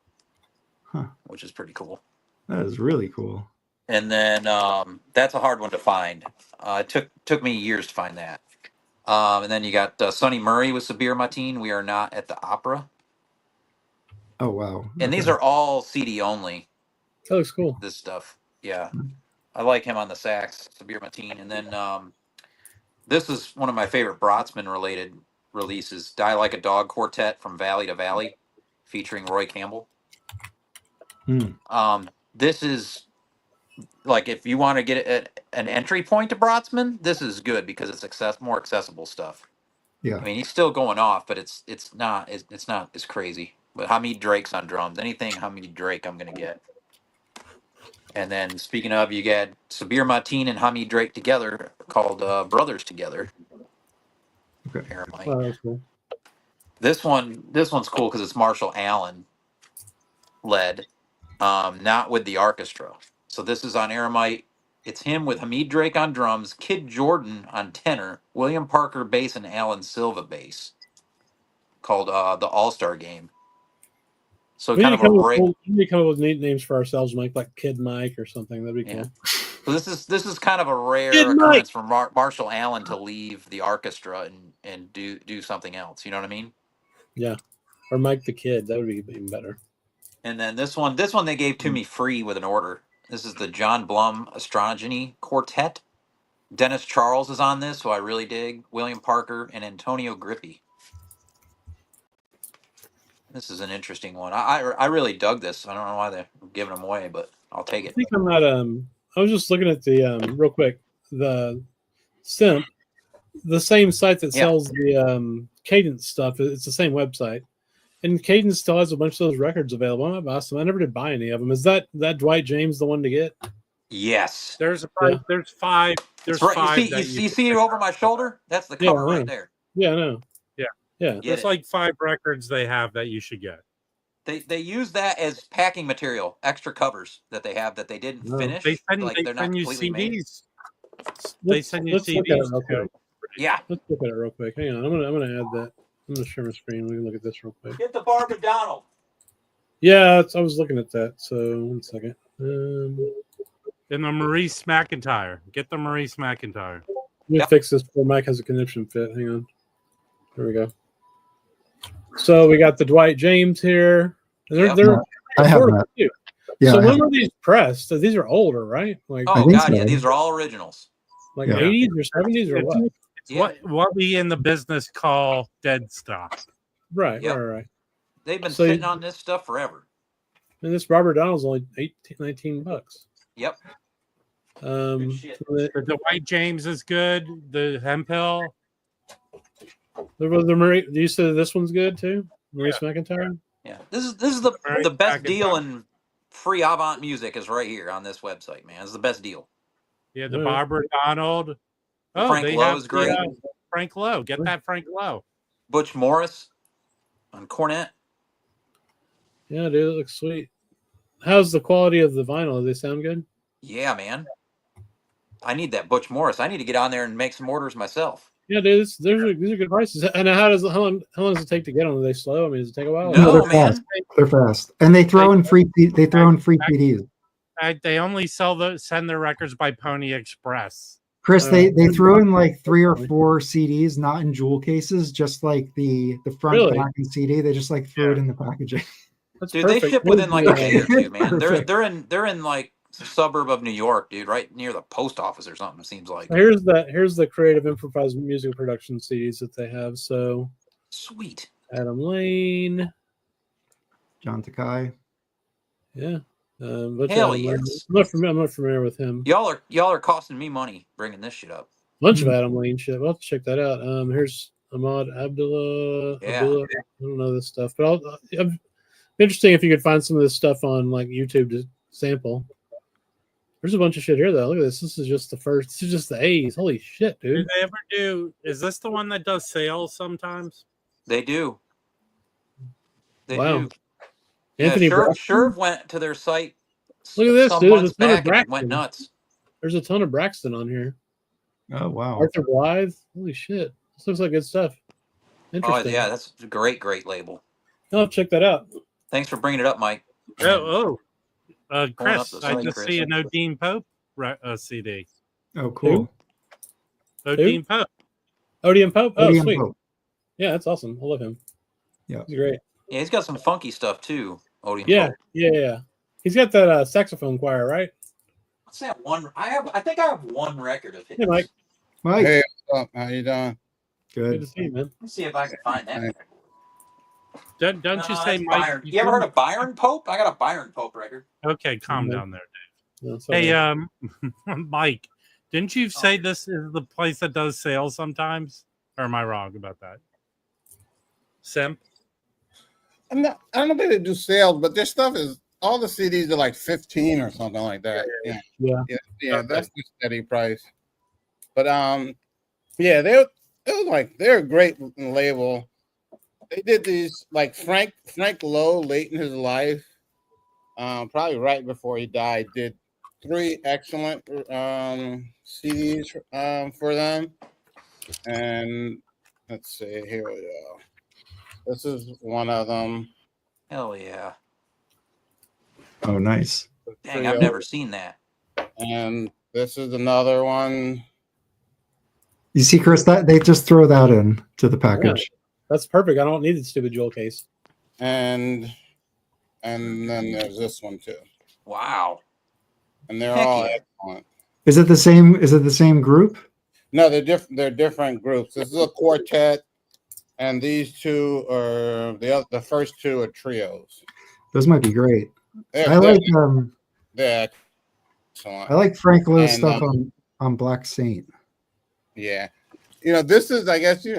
which is pretty cool. That is really cool. And then that's a hard one to find. It took me years to find that. And then you got Sonny Murray with Sabir Mateen. We Are Not at the Opera. Oh, wow. And these are all CD only. That looks cool. This stuff, yeah. I like him on the sax, Sabir Mateen. And then this is one of my favorite Brotsman related releases, Die Like a Dog Quartet from Valley to Valley, featuring Roy Campbell. This is like, if you want to get an entry point to Brotsman, this is good because it's more accessible stuff. Yeah. I mean, he's still going off, but it's not as crazy. But Hamid Drake's on drums. Anything Hamid Drake, I'm gonna get. And then speaking of, you got Sabir Mateen and Hamid Drake together, called Brothers Together. Okay. Aramite. Oh, that's cool. This one's cool because it's Marshall Allen led, not with the orchestra. So this is on Aramite. It's him with Hamid Drake on drums, Kid Jordan on tenor, William Parker bass, and Alan Silva bass. Called the All Star Game. So We kind need of a break. we need to come up with neat names for ourselves, Mike, like Kid Mike or something. That'd be Yeah. cool. So this is kind of a rare Kid Mike. occurrence for Marshall Allen to leave the orchestra and do something else. You know what I mean? Yeah, or Mike the Kid. That would be even better. And then this one they gave to me free with an order. This is the John Blum Astrogeny Quartet. Dennis Charles is on this, who I really dig. William Parker and Antonio Grippi. This is an interesting one. I really dug this. I don't know why they're giving them away, but I'll take I it. think I'm not. I was just looking at the real quick the CIMP, the same site that Yeah. sells the Cadence stuff. It's the same website, and Cadence still has a bunch of those records available. I might buy some. I never did buy any of them. Is that Dwight James the one to get? Yes. There's Yeah. there's five. There's That's right. five. You see it over my shoulder? That's the Yeah, cover I right know. there. Yeah, I know. Yeah. Yeah. Get There's it. like 5 records they have that you should get. They use that as packing material, extra covers that they have that they didn't No. finish. They send they're not you completely made. CDs. They Let's send you look at it CDs. real quick. Yeah. Let's look at it real quick. Hang on. I'm gonna add that. I'm gonna share my screen. We can look at this real quick. Get the Barbara Donald. Yeah, I was looking at that. So 1 second. And the Maurice McIntyre. Get the Maurice McIntyre. Let me Yep. fix this before Mike has a conniption fit. Hang on. There we go. So we got the Dwight James here. And Yep. they're I have affordable, that. too. Yeah. So I when have- were these pressed? So these are older, right? Like Oh think God, so. yeah, these are all originals. like Yeah. 80s or 70s or what? It's what we in the business call dead stock. Right, Yep. right. They've been So sitting on this stuff forever. And this Robert Donald's only 18, 19 bucks. Yep. Um, shit. The Dwight James is good. The Hemphill. there was the Marie. You said this one's good too, Maurice McIntyre. Yeah. This is the Right, the best back in deal time. in free avant music is right here on this website, man. It's the best deal. Yeah, the Yeah. Barbara Donald. Oh, Frank they Lowe have is great. Frank Lowe. Get that Frank Lowe. Butch Morris on cornet. Yeah, dude, it looks sweet. How's the quality of the vinyl? Do they sound good? Yeah, man. I need that Butch Morris. I need to get on there and make some orders myself. Yeah, dude, these are good prices. And how long does it take to get them? Are they slow? I mean, does it take a while? No, they're man. fast. They're fast, and they throw in free. They throw in free CDs. They only send their records by Pony Express. Chris, they threw in like 3 or 4 CDs, not in jewel cases, just like the front, Really? back, and CD. They just like threw it in the packaging. That's Dude, they perfect. ship within like a day or two, man. Perfect. They're in like suburb of New York, dude, right near the post office or something. It seems like. Here's the creative improvised music production CDs that they have. So Sweet. Adam Lane, John Takai. yeah. But Hell Adam yes. Lane. I'm not familiar with him. Y'all are costing me money bringing this shit up. Bunch of Adam Lane shit. We'll have to check that out. Here's Ahmad Abdullah. Yeah. Abdullah. I don't know this stuff, but interesting if you could find some of this stuff on like YouTube to sample. There's a bunch of shit here though. Look at this. This is just the first. This is just the A's. Holy shit, Do dude. they ever do? Is this the one that does sales sometimes? They do. They Wow. do. Yeah, Anthony Braxton? Sherv went to their site. Look at this, some dude. months There's a ton of back and it went Braxton. nuts. There's a ton of Braxton on here. Oh wow! Arthur Blythe. Holy shit. This looks like good stuff. Oh Interesting. yeah, that's a great label. I'll check that out. Thanks for bringing it up, Mike. Oh, up Chris, the I site, just Chris. see an Odine Pope CD. Oh cool. Odine Pope. Odium Pope. Oh, Odium sweet. Pope. Yeah, that's awesome. I love him. Yeah. He's great. Yeah, he's got some funky stuff too. Odin. Yeah, Pope. yeah. He's got that saxophone choir, right? What's that one? I think I have one record of his. Hey, Mike. Mike, Hey, what's up? How you doing? Good to good. see you, man. Let's see if I can find that. Hey. Don't you No, say that's Mike? Byron. You ever heard of Byron Pope? I got a Byron Pope record. Okay, calm Mhm. down there. No, it's Hey, okay. Mike, didn't you say this is the place that does sales sometimes? Or am I wrong about that? CIMP? I don't know if they do sales, but their stuff is all the CDs are like 15 or something like that. Yeah. Yeah. That's the steady price. But yeah, they're a great label. They did these like Frank Lowe late in his life, probably right before he died, did 3 excellent CDs for them. And let's see, here we go. This is one of them. Hell yeah. Oh, nice. Dang, I've never seen that. And this is another one. You see, Chris, that they just throw that in to the package. That's perfect. I don't need the stupid jewel case. And then there's this one too. Wow. And they're Heck all yeah. excellent. Is it the same? Is it the same group? No, they're different groups. This is a quartet, and these two are the first 2 are trios. Those might be great. They're excellent. I like Frank Lowe's stuff on Black Saint. Yeah, this is, I guess you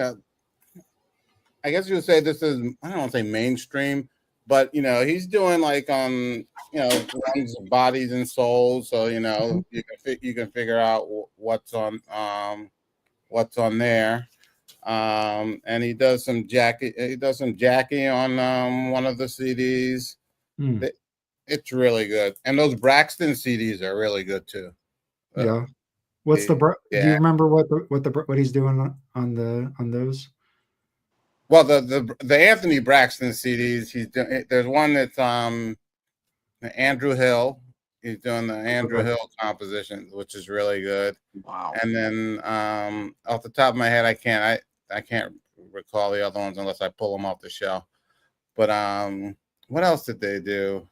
would say this is, I don't want to say mainstream, but he's doing like on runs of Bodies and Souls, so you can figure out what's on there. And he does some Jackie on one of the CDs. It's really good, and those Braxton CDs are really good too. Yeah. What's do you remember what he's doing on those? Well, the Anthony Braxton CDs, there's one that's Andrew Hill. He's doing the Andrew Hill composition, which is really good. Wow. And then off the top of my head, I can't recall the other ones unless I pull them off the shelf. But what else did they do?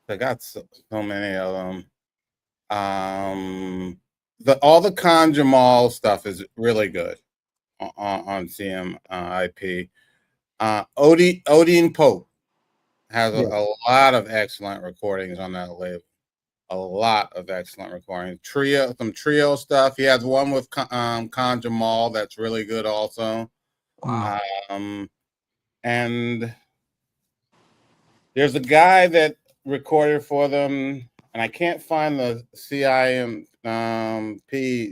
I got so many of them. All the Con Jamal stuff is really good on CIMP. Odin Pope has a lot of excellent recordings on that label. A lot of excellent recordings. Some trio stuff. He has one with Con Jamal that's really good also. Wow. And there's a guy that recorded for them, and I can't find the CIMP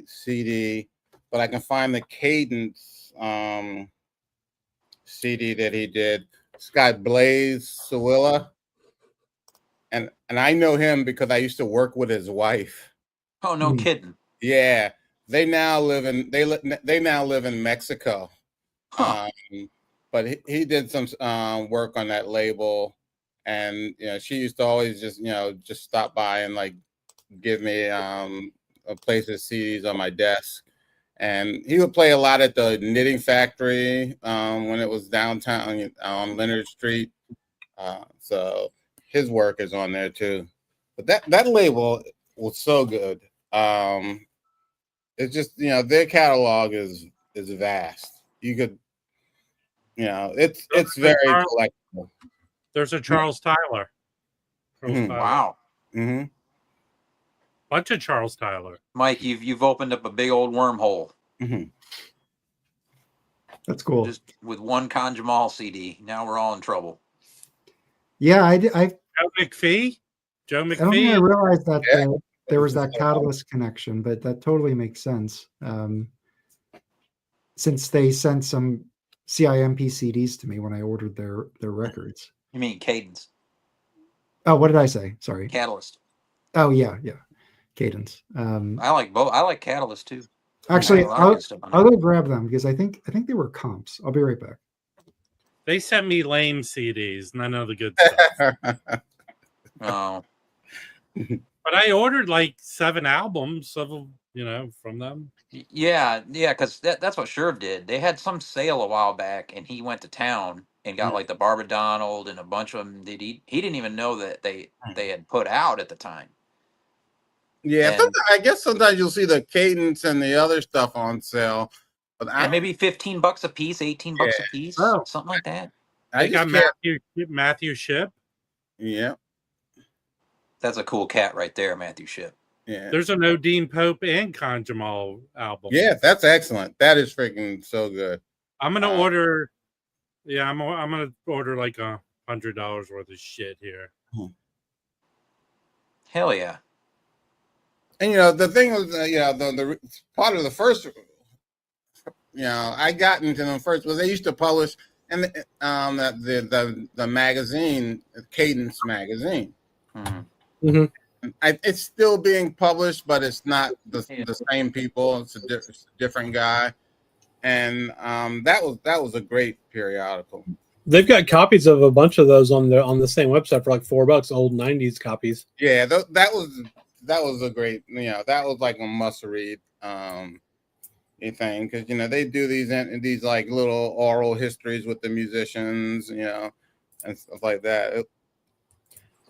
CD, but I can find the Cadence CD that he did. This guy Blaze Sawilla, and I know him because I used to work with his wife. Oh, no kidding. Yeah, they now live in Mexico. Huh. But he did some work on that label, and she used to always just stop by and like give me a place of CDs on my desk. And he would play a lot at the Knitting Factory when it was downtown on Leonard Street. So his work is on there too. But that label was so good. It's just their catalog is vast. You could it's very collectible. There's a Charles Tyler. Wow. Mm-hmm. Bunch of Charles Tyler. Mike, you've opened up a big old wormhole. Mm-hmm. That's cool. Just with one Con Jamal CD. Now we're all in trouble. Yeah, I Joe McPhee. I don't think I realized that there was that Catalyst connection, but that totally makes sense. Since they sent some CIMP CDs to me when I ordered their records. You mean Cadence? Oh, what did I say? Sorry. Catalyst. Oh yeah. Cadence. I like both. I like Catalyst too. Actually, I'll go grab them because I think they were comps. I'll be right back. They sent me lame CDs, none of the good stuff. Oh. But I ordered like 7 albums of from them. Yeah, because that's what Sherv did. They had some sale a while back, and he went to town and got like the Barbara Donald and a bunch of them. He didn't even know that they had put out at the time. Yeah, I guess sometimes you'll see the Cadence and the other stuff on sale, but maybe $15 a piece, $18 a piece, something like that. I got Matthew Shipp. Yeah, that's a cool cat right there, Matthew Shipp. Yeah, there's an Odin Pope and Con Jamal album. Yeah, that's excellent. That is freaking so good. I'm gonna order. Yeah, I'm gonna order like $100 worth of shit here. Hell yeah. And the thing was, the part of the first, I got into them first was they used to publish and the magazine, Cadence magazine. Mm-hmm. It's still being published, but it's not the same people. It's a different guy, and that was a great periodical. They've got copies of a bunch of those on the same website for like $4, old '90s copies. Yeah, that was a great, that was like a must read thing, because they do these like little oral histories with the musicians, and stuff like that.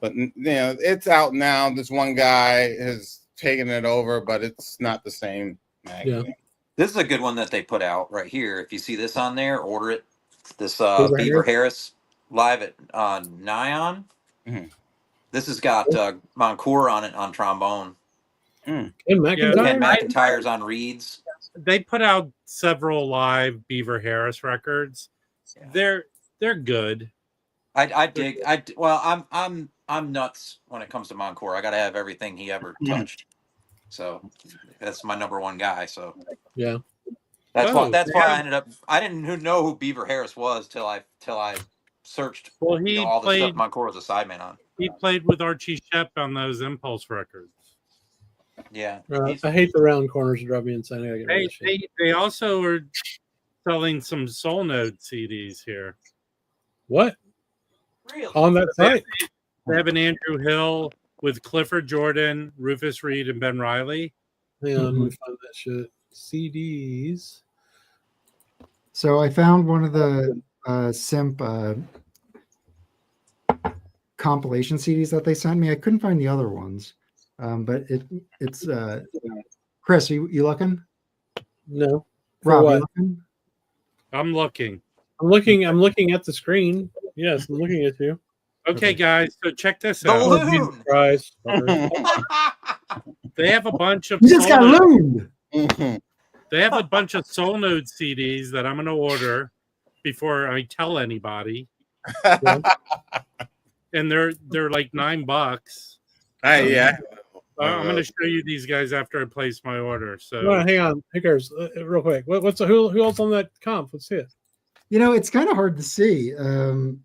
But it's out now. This one guy has taken it over, but it's not the same magazine. Yeah. This is a good one that they put out right here. If you see this on there, order it. This Beaver Beaver Harris live at Nyan. Mm-hmm. This has got Moncour on it on trombone. Ken McIntyre? Ken McIntyre's on reeds. They put out several live Beaver Harris records. Yeah. They're good. I dig. I'm nuts when it comes to Moncour. I got to have everything he ever touched. So that's my number one guy. So Yeah. That's why I ended up. I didn't know who Beaver Harris was till I searched. Well, he all the played. stuff Moncour was a sideman on. He played with Archie Shepp on those Impulse records. Yeah, I hate the round corners that drive me insane. I gotta get They also are selling some Soul Note CDs here. What? Really? On that site? They have an Andrew Hill with Clifford Jordan, Rufus Reed, and Ben Riley. Hang on, let me find that shit. CDs. So I found one of the CIMP compilation CDs that they sent me. I couldn't find the other ones, but it's Chris. Are you looking? No. Rob, what? you looking? I'm looking. I'm looking at the screen. Yes, I'm looking at you. Okay, guys. So check this The out. Loon. Christ. They have a bunch of. You just got looned. They have a bunch of Soul Note CDs that I'm going to order before I tell anybody. And they're like $9. Yeah. I'm going to show you these guys after I place my order. So No, hang on. Who cares? Real quick. Who else on that comp? Let's see it. It's kind of hard to see,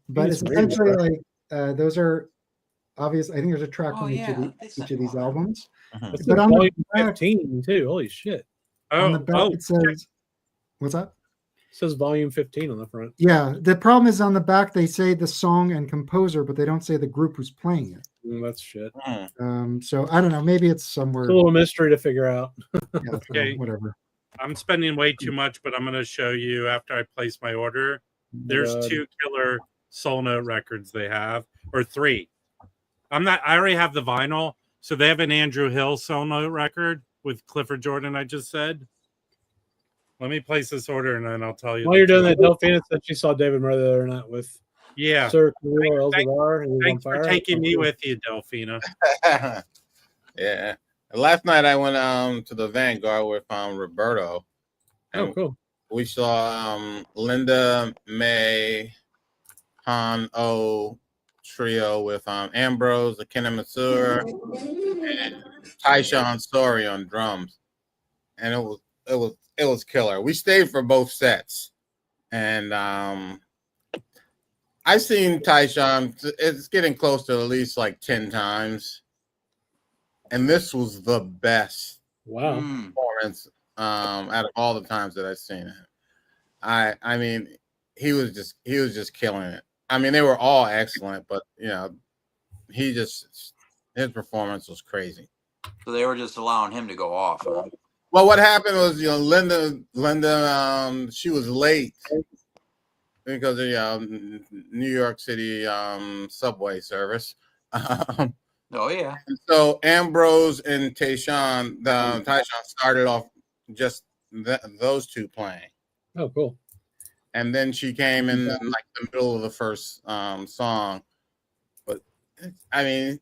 but it's essentially like those are obvious. I think there's a track from each of these albums. It's But on on volume the back, 15 too. Holy shit! on the back it says, "What's that?" It says volume 15 on the front. Yeah, the problem is on the back they say the song and composer, but they don't say the group who's playing it. That's shit. So I don't know. Maybe it's somewhere. It's a little mystery to figure out. Yeah, Okay. whatever. I'm spending way too much, but I'm going to show you after I place my order. There's 2 killer Soul Note records they have, or 3. I already have the vinyl. So they have an Andrew Hill Soul Note record with Clifford Jordan, I just said. Let me place this order and then I'll tell you. While you're doing that, Delphina said she saw David Murray the other night with Sir Camilo Elzadar. Thanks for taking me with you, Delphina. Yeah. Last night I went to the Vanguard where I found Roberto. Oh, cool. We saw Linda May Han O trio with Ambrose, Kenna Masur, and Tyshawn Sorry on drums. And it was killer. We stayed for both sets. And I've seen Tyshawn, it's getting close to at least like 10 times. And this was the best performance out of all the times that I've seen it. I mean, he was just killing it. I mean, they were all excellent, but his performance was crazy. So they were just allowing him to go off. Huh? Well, what happened was, Linda, she was late because of New York City subway service. Oh yeah. And so Ambrose and Tyshawn started off just those two playing. Oh, cool. And then she came in like the middle of the first song. But I mean,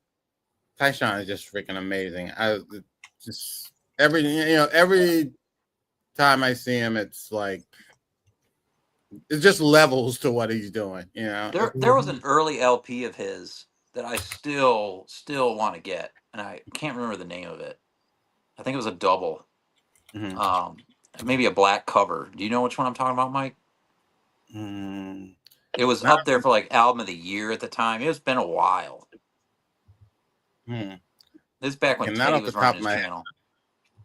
Tyshawn is just freaking amazing. Every time I see him, it's like it's just levels to what he's doing. You know, There was an early LP of his that I still want to get, and I can't remember the name of it. I think it was a double, Mhm. maybe a black cover. Do you know which one I'm talking about, Mike? Mm, It was not, up there for like album of the year at the time. It's been a while. hmm. This is back when Not Teddy off the was top running of his my head. channel.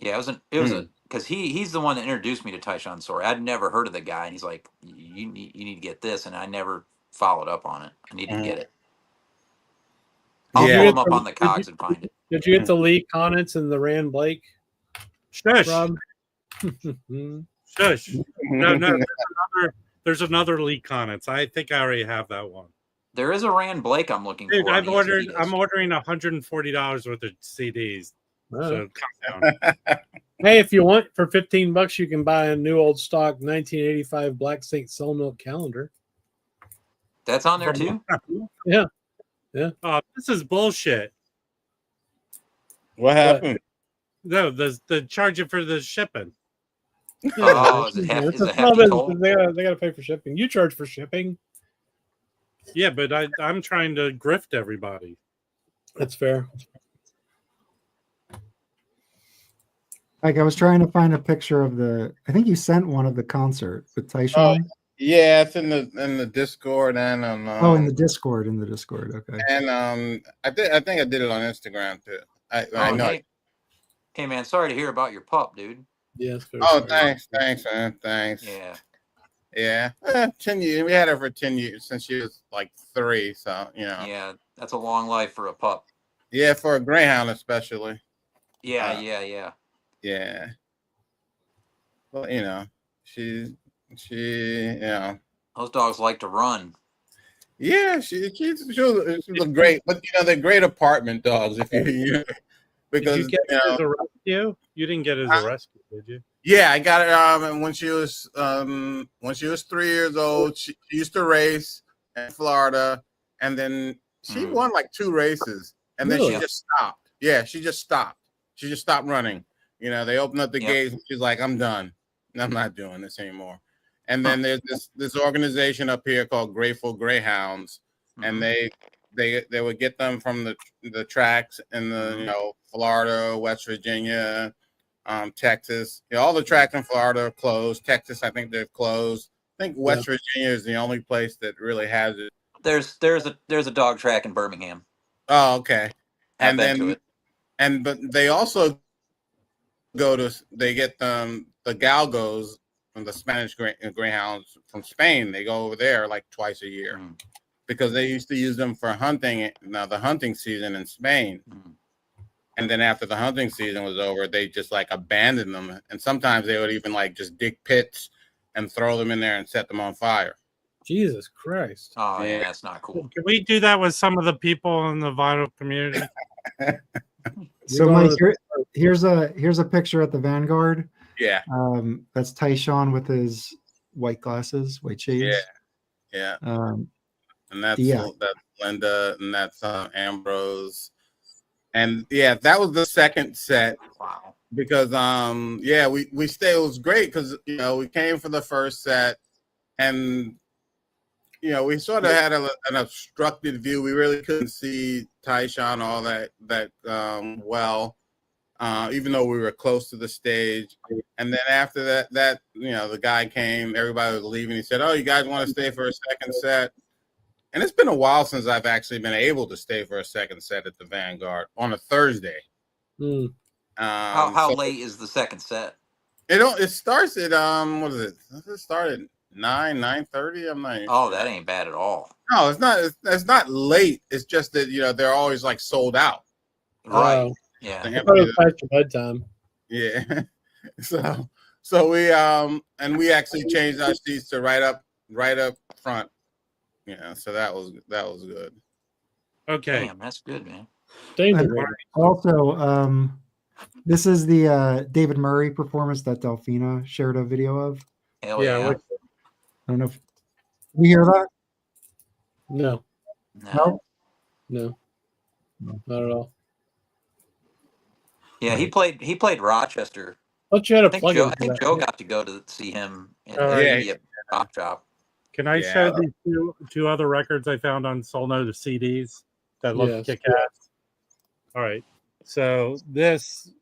Yeah, it was Hmm. a because he's the one that introduced me to Tyshawn Sorey. I'd never heard of the guy, and he's like, you need to get this, and I never followed up on it. I need to Mhm. get it. I'll Did you Yeah. pull get him up the on the cogs and find it. Did you get the Lee Connets and the Rand Blake, Shush. Rob? Shush. No. There's another leak on it. So I think I already have that one. There is a Rand Blake I'm looking Dude, for. I'm ordering $140 worth of CDs. So calm down. Hey, if you want, for $15, you can buy a new old stock 1985 Black Saint Soul Milk calendar. That's on there too. Yeah. Oh, this is bullshit. What happened? No, the charge it for the shipping. Oh, is it It's is a a small hefty business. toll? They gotta pay for shipping. You charge for shipping. Yeah, but I'm trying to grift everybody. That's fair. Like I was trying to find a picture of the. I think you sent one of the concert with Tyshawn. Yeah, it's in the Discord and on In the Discord. Okay. and I think I did it on Instagram too. I know. Hey man, sorry to hear about your pup, dude. Yes. Oh, thanks, man, thanks. Yeah. 10 years. We had her for 10 years since she was like 3. So Yeah, that's a long life for a pup. Yeah, for a Greyhound especially. Yeah. Yeah. Well, she Those dogs like to run. Yeah, she was great, but they're great apartment dogs. If you because did you get it as a rescue? You didn't get it as a rescue, did you? Yeah, I got it when she was 3 years old. She used to race in Florida, and then she won like 2 races, and then she just stopped. Yeah, she just stopped. She just stopped running. They opened up the gates, and she's like, "I'm done. I'm not doing this anymore." And then there's this organization up here called Grateful Greyhounds, and they would get them from the tracks in the Florida, West Virginia, Texas. All the tracks in Florida are closed. Texas, I think they're closed. I think West Virginia is the only place that really has it. There's a dog track in Birmingham. Oh, okay. I've been to it. But they also they get the galgos and the Spanish greyhounds from Spain. They go over there like twice a year because they used to use them for hunting. Now the hunting season in Spain. And then after the hunting season was over, they just like abandoned them. And sometimes they would even like just dig pits and throw them in there and set them on fire. Jesus Christ. Oh, yeah, that's not cool. Can we do that with some of the people in the vinyl community? So Mike, here's a picture at the Vanguard. Yeah. That's Tyshawn with his white glasses, white shades. Yeah. And that's Linda, and that's Ambrose. And that was the second set. Wow. Because we stayed. It was great because we came for the first set, and we sort of had an obstructed view. We really couldn't see Tyshawn all that well, even though we were close to the stage. And then after that the guy came. Everybody was leaving. He said, "Oh, you guys want to stay for a second set?" And it's been a while since I've actually been able to stay for a second set at the Vanguard on a Thursday. How late is the second set? It starts at what is it? Does it start at 9:30? I'm not even sure. That ain't bad at all. No, it's not. It's not late. It's just that they're always like sold out. Right. Yeah. I thought it was past your bedtime. Yeah. So we we actually changed our seats to right up front. So that was good. Okay. Damn, that's good, man. Also, this is the David Murray performance that Delphina shared a video of. Hell yeah. I don't know if we hear that. No, not at all. Yeah, he played Rochester. But you had a I think Joe got to go to see him in the Rock Drop. Can I Yeah. show these two other records I found on Soul Note of CDs that look Yes. kick-ass? All right. So this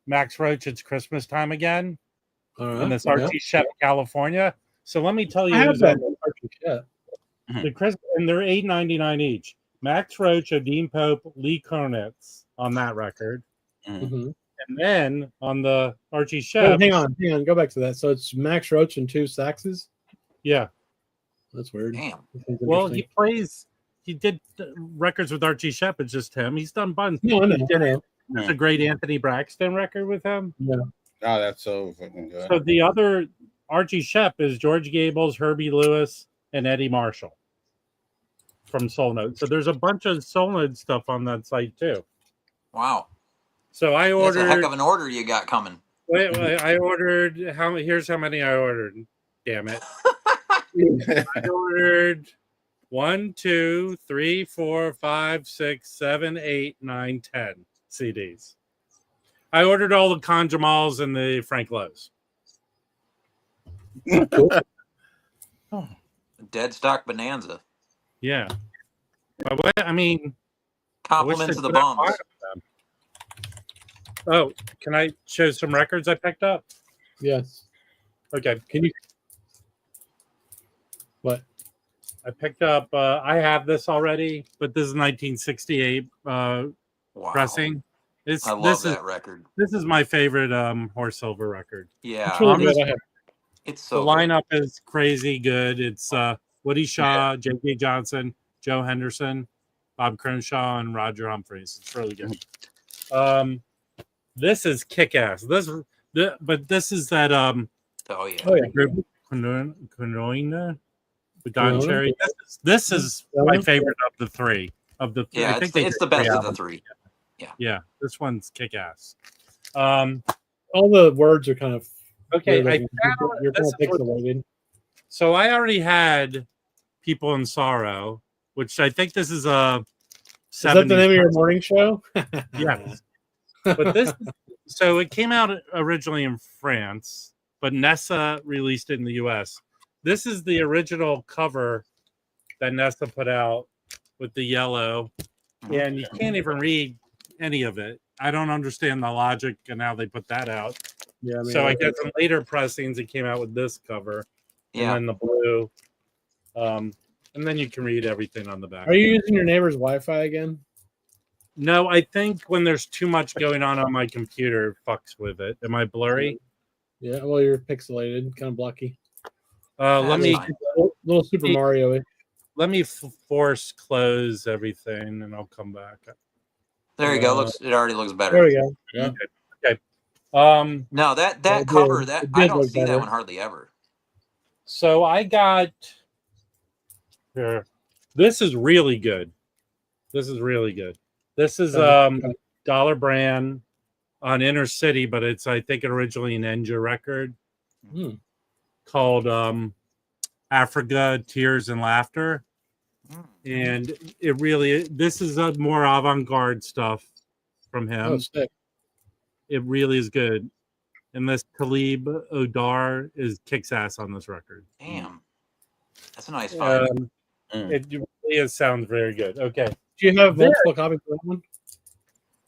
Max Roach, It's Christmas Time Again, All right. and this yeah. Archie Shep, California. So let me tell you I have who's that on Shep. and they're $8.99 each. Max Roach, Dean Pope, Lee Konitz on that record. Mm-hmm. And then on the Archie Oh, Shep. hang on. Go back to that. So it's Max Roach and 2 saxes. Yeah. That's weird. Damn. That's Well, interesting. he did records with Archie Shep. It's just him. He's done bunch. No, I know. There's a great Anthony Braxton record with him. Yeah. Oh, that's so fucking good. So the other Archie Shep is George Gables, Herbie Lewis, and Eddie Marshall from Soul Note. So there's a bunch of Soul Note stuff on that site too. Wow. So I That's a heck ordered. of an order you got coming. Wait, I ordered. Here's how many I ordered. Damn it! I ordered 1, 2, 3, 4, 5, 6, 7, 8, 9, 10 CDs. I ordered all the Conjamals and the Frank Lowe's. Dead stock bonanza. Yeah. But what, I mean, Compliments to the bums. Oh, can I show some records I picked up? Yes. Okay. Can you? What? I picked up, I have this already, but this is 1968 Wow. pressing. I love that record. This is my favorite Horace Silver record. Yeah. It's really good. I have. It's so The lineup is crazy good. It's Woody Shaw, J.K. Johnson, Joe Henderson, Bob Crenshaw, and Roger Humphreys. It's really good. This is kick-ass. But this is that oh yeah. Oh yeah. group Kunoina with Don Kunoina? Cherry. This is my favorite of the three. Yeah, I think it's the best of the albums. three. Yeah, this one's kick-ass. All the words are kind of Okay, weird, I like, found you're kind this of is what- pixelated. So I already had People in Sorrow, which I think this is a. Is that the name of your morning show? Yes. But this, so it came out originally in France, but Nessa released it in the US. This is the original cover that Nessa put out with the yellow, and you can't even read any of it. I don't understand the logic and how they put that out. Yeah. I mean, So I guess in later pressings, it came out with this cover, Yeah. and then the blue, and then you can read everything on the back. Are you using your neighbor's Wi-Fi again? No, I think when there's too much going on my computer, it fucks with it. Am I blurry? Yeah. Well, you're pixelated, kind of blocky. Let That's me fine. Little Super Mario. let me force close everything, and I'll come back. There you go. It already looks better. There we go. Yeah. Okay. No, that It cover, did. that It I did don't look see better. that one hardly ever. So I got here. This is really good. This is really good. This is Dollar Brand on Inner City, but it's I think originally an Enja record called Africa, Tears and Laughter. And it really this is a more avant-garde stuff from him. Oh, sick. It really is good. And this Talib Odar kicks ass on this record. Damn. That's a nice find. It really sounds very good. Okay. Do you have multiple copies of that one?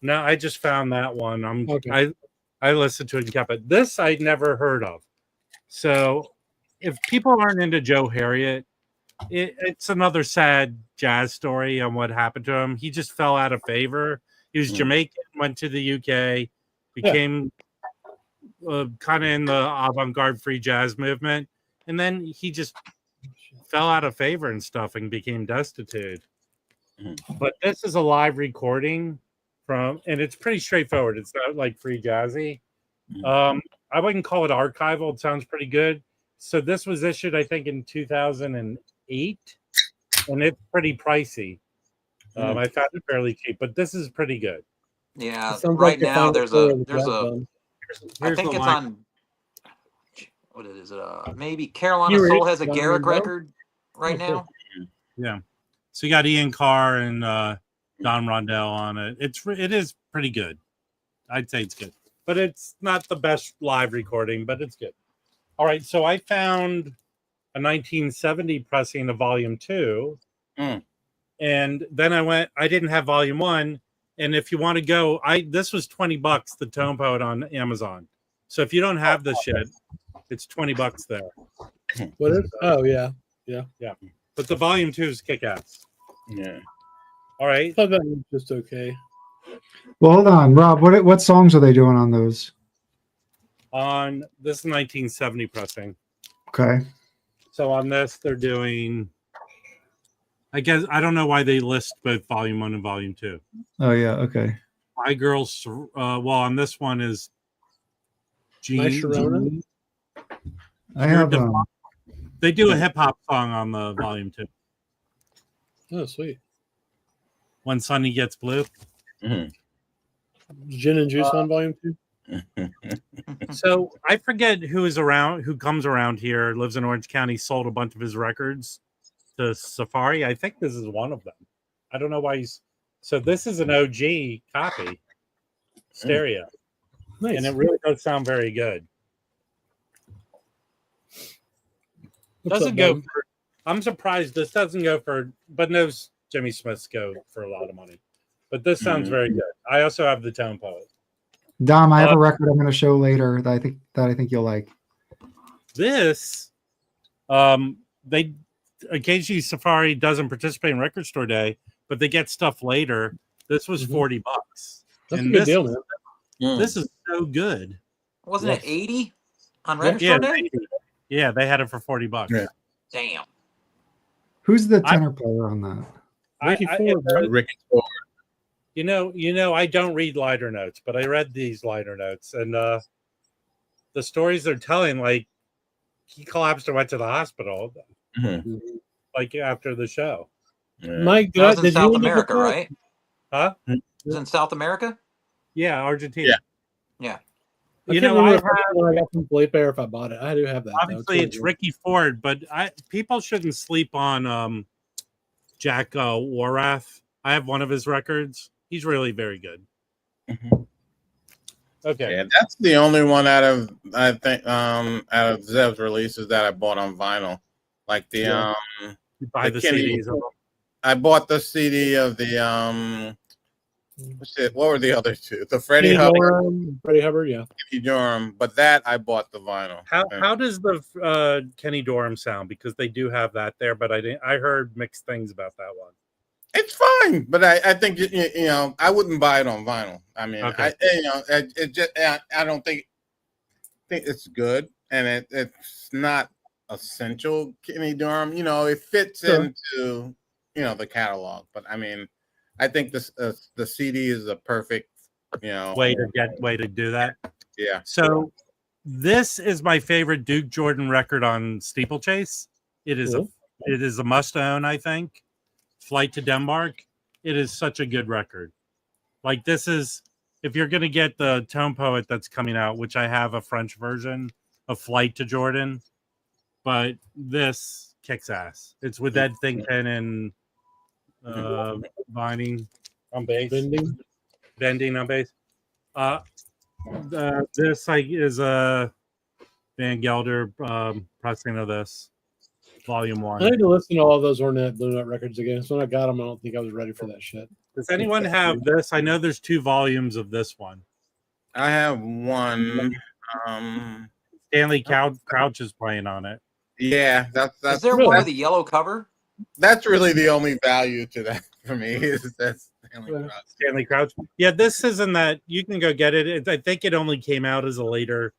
No, I just found that one. Okay. I listened to it and kept it. This I'd never heard of. So if people aren't into Joe Harriet, it's another sad jazz story on what happened to him. He just fell out of favor. He was Jamaican, went to the UK, became kind of in the avant-garde free jazz movement, and then he just fell out of favor and stuff and became destitute. But this is a live recording and it's pretty straightforward. It's not like free jazzy. I wouldn't call it archival. It sounds pretty good. So this was issued, I think, in 2008, and it's pretty pricey. I found it fairly cheap, but this is pretty good. Yeah. Sounds Right like the now final there's four a of the there's job a done. I think the it's line. on what is it? Maybe Carolina You read Soul it? has a You wanna Garrick read it? record right now. Yeah. So you got Ian Carr and Don Rondell on it. It is pretty good. I'd say it's good, but it's not the best live recording, but it's good. All right. So I found a 1970 pressing of Volume 2. And then I didn't have Volume 1. And if you want to go, this was $20, the Tone Poet on Amazon. So if you don't have this shit, it's $20 there. What is? Oh yeah. But the Volume 2 is kick-ass. Yeah. All right. I thought that was just okay. Well, hold on, Rob. What songs are they doing on those? On this 1970 pressing. Okay. So on this, they're doing. I guess I don't know why they list both Volume 1 and Volume 2. Oh yeah. Okay. My Girls. Well, on this one is. My Sharona? I have. They do a hip hop song on the Volume 2. Oh, sweet. When Sonny Gets Blue. Gin and Juice on Volume 2. So I forget who comes around here, lives in Orange County, sold a bunch of his records to Safari. I think this is one of them. I don't know why he's. So this is an OG copy stereo. Nice. And it really does sound very good. Doesn't go for. I'm surprised this doesn't go for, but those Jimmy Smiths go for a lot of money. But this sounds very good. I also have the Tone Poet. Dom, I have a record I'm going to show later that I think you'll like. This, they occasionally Safari doesn't participate in Record Store Day, but they get stuff later. This was $40. That's a good deal, man. This is so good. Wasn't it 80 on Record Store Day? Yeah, they had it for $40. Yeah. Damn. Who's the tenor player on that? Ricky Ford, right? Ricky Ford. You know, I don't read liner notes, but I read these liner notes, and the stories they're telling, like he collapsed and went to the hospital, like after the show. Mike, That was in South you America, right? Huh? It was in South America? Yeah, Argentina. Yeah. I can't remember if I got from Felipe or if I bought it. I do have that. Obviously, it's Ricky Ford, but people shouldn't sleep on Jack Warath. I have one of his records. He's really very good. Okay. Yeah, that's the only one out of Zev's releases that I bought on vinyl. Like the You buy the CDs of them. I bought the CD of the what were the other two? The Freddie Hubbard, yeah. Kenny Dorham, but that I bought the vinyl. How does the Kenny Dorham sound? Because they do have that there, but I heard mixed things about that one. It's fine, but I think you know I wouldn't buy it on vinyl. I mean, Okay. I don't think it's good, and it's not essential Kenny Dorham. You know, it fits into the catalog, but I mean, I think the CD is a perfect way to do that. Yeah. So this is my favorite Duke Jordan record on Steeplechase. It is a must own, I think. Flight to Denmark. It is such a good record. Like this is, if you're gonna get the Tone Poet that's coming out, which I have a French version of Flight to Jordan, but this kicks ass. It's with Ed Thingpen and Vining on bass, bending on bass. This is a Van Gelder pressing of this. Volume 1. I need to listen to all those Ornette Blue Note records again. So when I got them, I don't think I was ready for that shit. Does anyone have this? I know there's 2 volumes of this one. I have one. Stanley Crouch is playing on it. Yeah, that's. Is there one with a yellow cover? That's really the only value to that for me. Is that Stanley Crouch? Yeah, this isn't that. You can go get it. I think it only came out as a later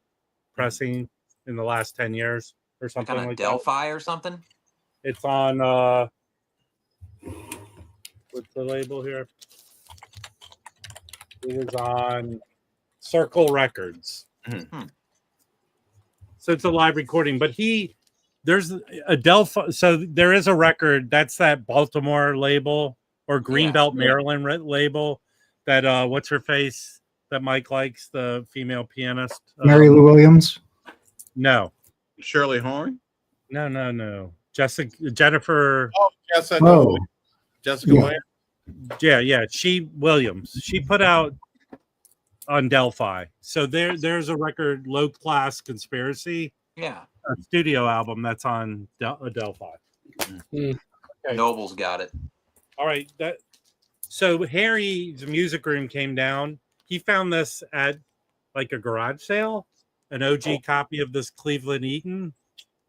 pressing in the last 10 years. Or something like Delphi that. Or something. It's on what's the label here? It is on Circle Records. So it's a live recording, but there's a Delphi. So there is a record that's that Baltimore label or Greenbelt, Maryland label that what's her face that Mike likes, the female pianist, Mary Lou Williams. No. Shirley Horn? No. Jennifer. Oh, Jessica. Oh. Jessica Williams. Yeah. Williams. She put out on Delphi. So there's a record, Low Class Conspiracy. Yeah. a studio album that's on Adelphi. Mm. Okay. Noble's got it. All right. So Harry's music room came down. He found this at like a garage sale, an OG copy of this Cleveland Eaton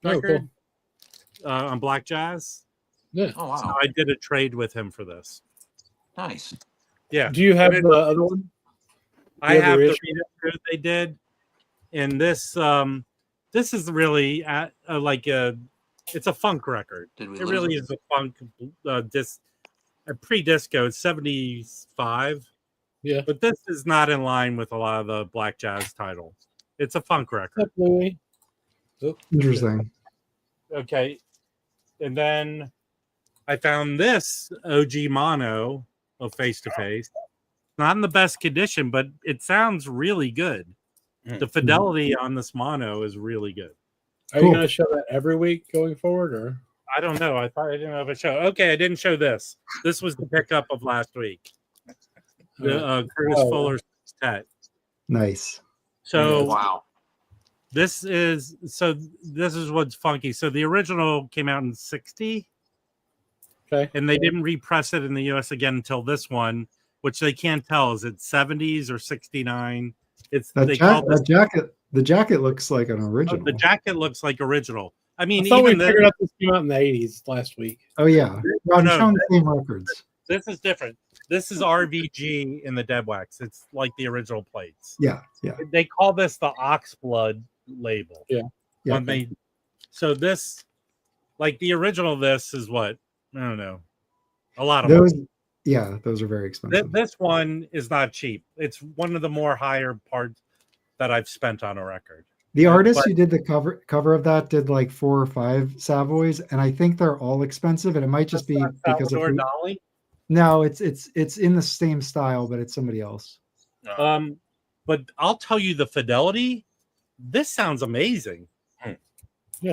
record on Black Jazz. Yeah. Oh wow, So I did a trade with him for this. nice. Yeah. Do you have the other one? I You have have the the reissue? reissue they did, and this is really it's a funk record. Did we It lose really it? is a funk a pre-disco. It's 75. Yeah. But this is not in line with a lot of the Black Jazz titles. It's a funk record. Louis. Interesting. Okay. And then I found this OG mono of Face to Face. Not in the best condition, but it sounds really good. The fidelity on this mono is really good. Are you going to show that every week going forward, or? I don't know. I didn't have a show. Okay, I didn't show this. This was the pickup of last week. The Curtis Fuller's Tet. Nice. So Wow. this is what's funky. So the original came out in 60. Okay. And they didn't repress it in the US again until this one, which they can't tell. Is it 70s or 69? It's the jacket looks like an original. The jacket looks like original. I mean, I thought even we figured out this came out in the 80s last week. Oh yeah. Well, I'm No, showing the same records. this is different. This is RVG in the dead wax. It's like the original plates. Yeah, yeah. They call this the Oxblood label. Yeah. Yeah. So this, like the original of this is what? I don't know. A lot of those. money. Yeah, those are very expensive. This one is not cheap. It's one of the more higher parts that I've spent on a record. The artist who did the cover of that did like 4 or 5 Savoys, and I think they're all expensive. And it might just be because of Dali. No, it's in the same style, but it's somebody else. But I'll tell you the fidelity. This sounds amazing. Yeah,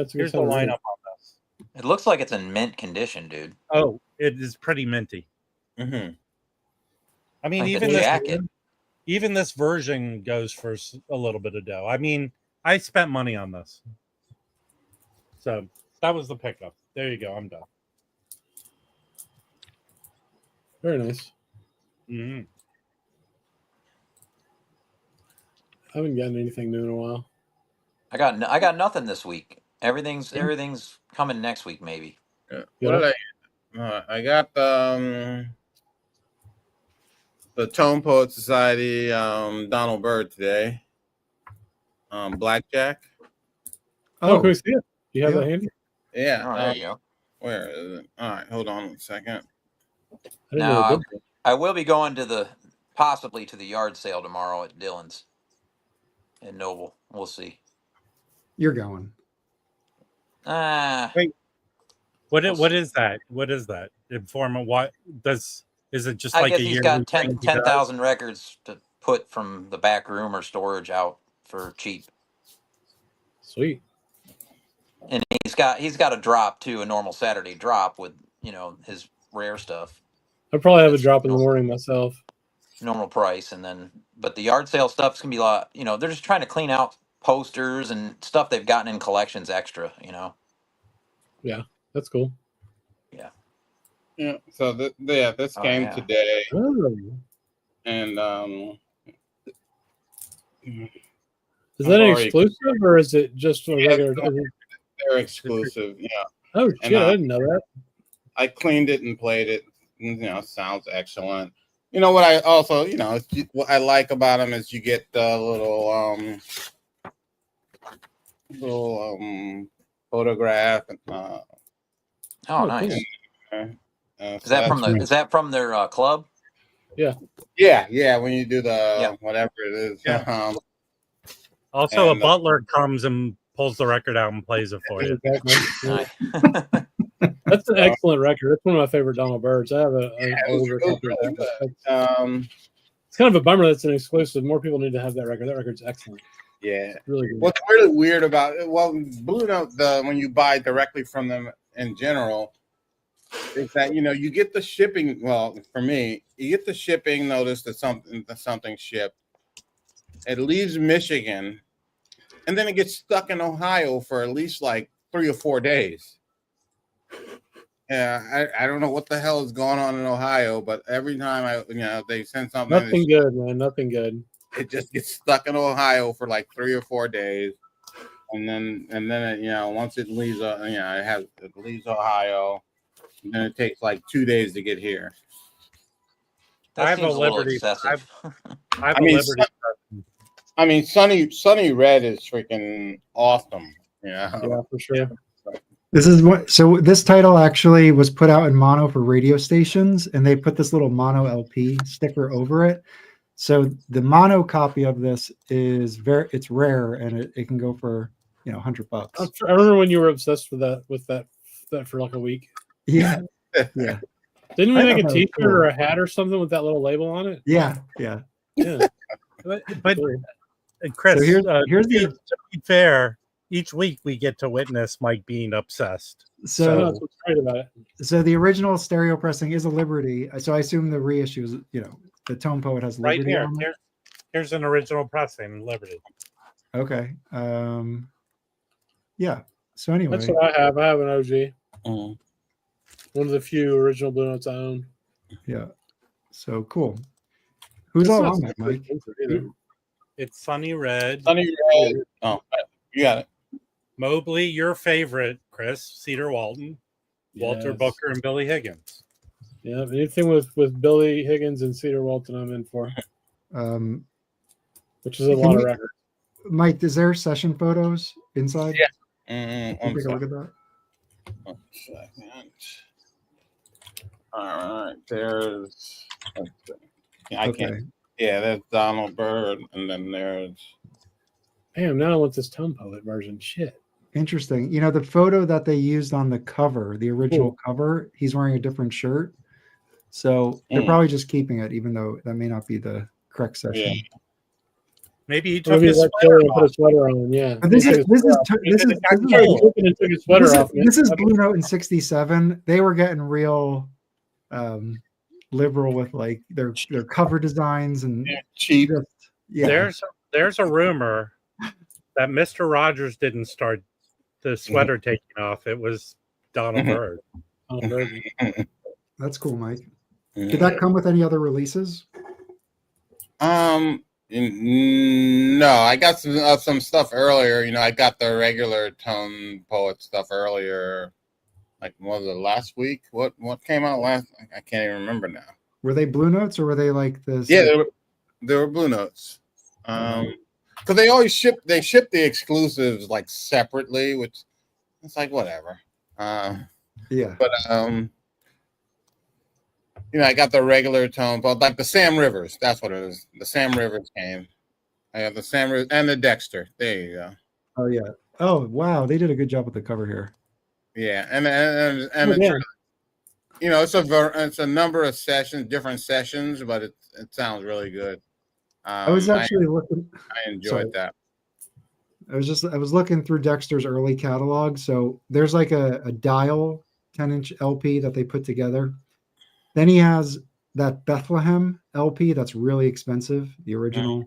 it's a Here's the lineup on this. It looks like it's in mint condition, dude. Oh, it is pretty minty. Mm-hmm. I mean, Like even this version goes for a little bit of dough. I mean, I spent money on this. So that was the pickup. There you go. I'm done. Very nice. Mm-hmm. I haven't gotten anything new in a while. I got nothing this week. Everything's coming next week, maybe. Yeah. Yeah. What did I got the Tone Poet Society Donald Byrd today. Blackjack. Oh, can we see it? Do you have Yeah. that handy? Yeah. Oh, there you go. Where is it? All right, hold on a second. I didn't Now, know it did. I will be going to possibly to the yard sale tomorrow at Dillon's in Noble. We'll see. You're going. Wait. What is that? What is that? Inform what is it just I like guess a he's year? got 10,000 records to put from the back room or storage out for cheap. Sweet. And he's got a drop too, a normal Saturday drop with, his rare stuff. I probably have a That's drop in the normal. morning myself. Normal price, but the yard sale stuff's gonna be a lot. They're just trying to clean out posters and stuff they've gotten in collections extra. Yeah, that's cool. Yeah. So this came today, Oh. and Is that an exclusive or is it just a regular? they're exclusive. Yeah. Oh shit! I didn't know that. I cleaned it and played it. Sounds excellent. What I also, what I like about them is you get the little photograph. And, Oh, Oh, nice. cool. Is that from their club? Yeah. When you do the whatever it is. Yeah. Also, And, a butler comes and pulls the record out and plays it for you. Exactly. Nice. That's an excellent record. That's one of my favorite Donald Byrds. I have an older copy of really that. good. It's kind of a bummer that's an exclusive. More people need to have that record. That record's excellent. Yeah. Really good. What's really weird about it, Blue Note, when you buy directly from them in general, is that you get the shipping. Well, for me, you get the shipping notice that something shipped. It leaves Michigan, and then it gets stuck in Ohio for at least like 3 or 4 days. Yeah, I don't know what the hell is going on in Ohio, but every time they send something, Nothing good, man. Nothing good. it just gets stuck in Ohio for like 3 or 4 days, and then it, once it leaves, it leaves Ohio, and then it takes like 2 days to get here. That I have seems a a little Liberty. excessive. I have I a mean, Liberty. Sonny Red is freaking awesome. Yeah, for sure. This is what. So this title actually was put out in mono for radio stations, and they put this little mono LP sticker over it. So the mono copy of this is it's rare, and it can go for $100. I remember when you were obsessed with that for like a week. Yeah, yeah, Didn't we I make a thought that was T-shirt cool. or a hat or something with that little label on it? yeah. Yeah. But Cool. Chris, So here's the. to be fair, each week we get to witness Mike being obsessed. I know, So that's what's great about it. so the original stereo pressing is a Liberty. So I assume the reissue is the Tone Poet has Right Liberty here, on it. here's an original pressing, Liberty. Okay. Yeah. So anyway, That's what I have. I have an OG. Mhm. One of the few original Blue Notes I own. yeah. So cool. Who's It's all not on that, super Mike? expensive either. It's Sonny Red, Sonny Red. Oh, you got it. Mobley, your favorite, Chris, Cedar Walton, Walter Yes. Booker, and Billy Higgins. Yeah, anything with Billy Higgins and Cedar Walton, I'm in for, which is a Can lot of we- records. Mike, is there session photos inside? Yeah. Can One you take a look second. at that. One second. All right, there's. Let's see. I Okay. can't. Yeah, there's Donald Byrd, and then there's. Damn, now I want this Tone Poet version. Shit. Interesting. The photo that they used on the cover, the original cover, he's wearing a different shirt. So they're probably just keeping it, even though that may not be the correct session. Yeah. Maybe he Or took maybe his let sweater Billy put off. a sweater on. Yeah. But this is and took his sweater off. man. this is Blue Note in '67. They were getting real liberal with like their cover designs and Cheap. just, yeah. There's a rumor that Mr. Rogers didn't start the sweater taking off. It was Donald Byrd. Oh, Bergen. That's cool, Mike. Did that come with any other releases? No, I got some stuff earlier. I got the regular Tone Poet stuff earlier. Like, was it last week? What came out last? I can't even remember now. Were they Blue Notes or were they like this? Yeah, they were Blue Notes. Because they always ship the exclusives like separately, which it's like whatever. Yeah. But I got the regular Tone, but like the Sam Rivers, that's what it is. The Sam Rivers came. I have the Sam Rivers and the Dexter. There you go. Oh yeah. Oh wow, they did a good job with the cover here. Yeah, and it's a number of sessions, different sessions, but it sounds really good. I was actually looking. I enjoyed that. I was looking through Dexter's early catalog. So there's like a dial 10-inch LP that they put together. Then he has that Bethlehem LP that's really expensive, the original.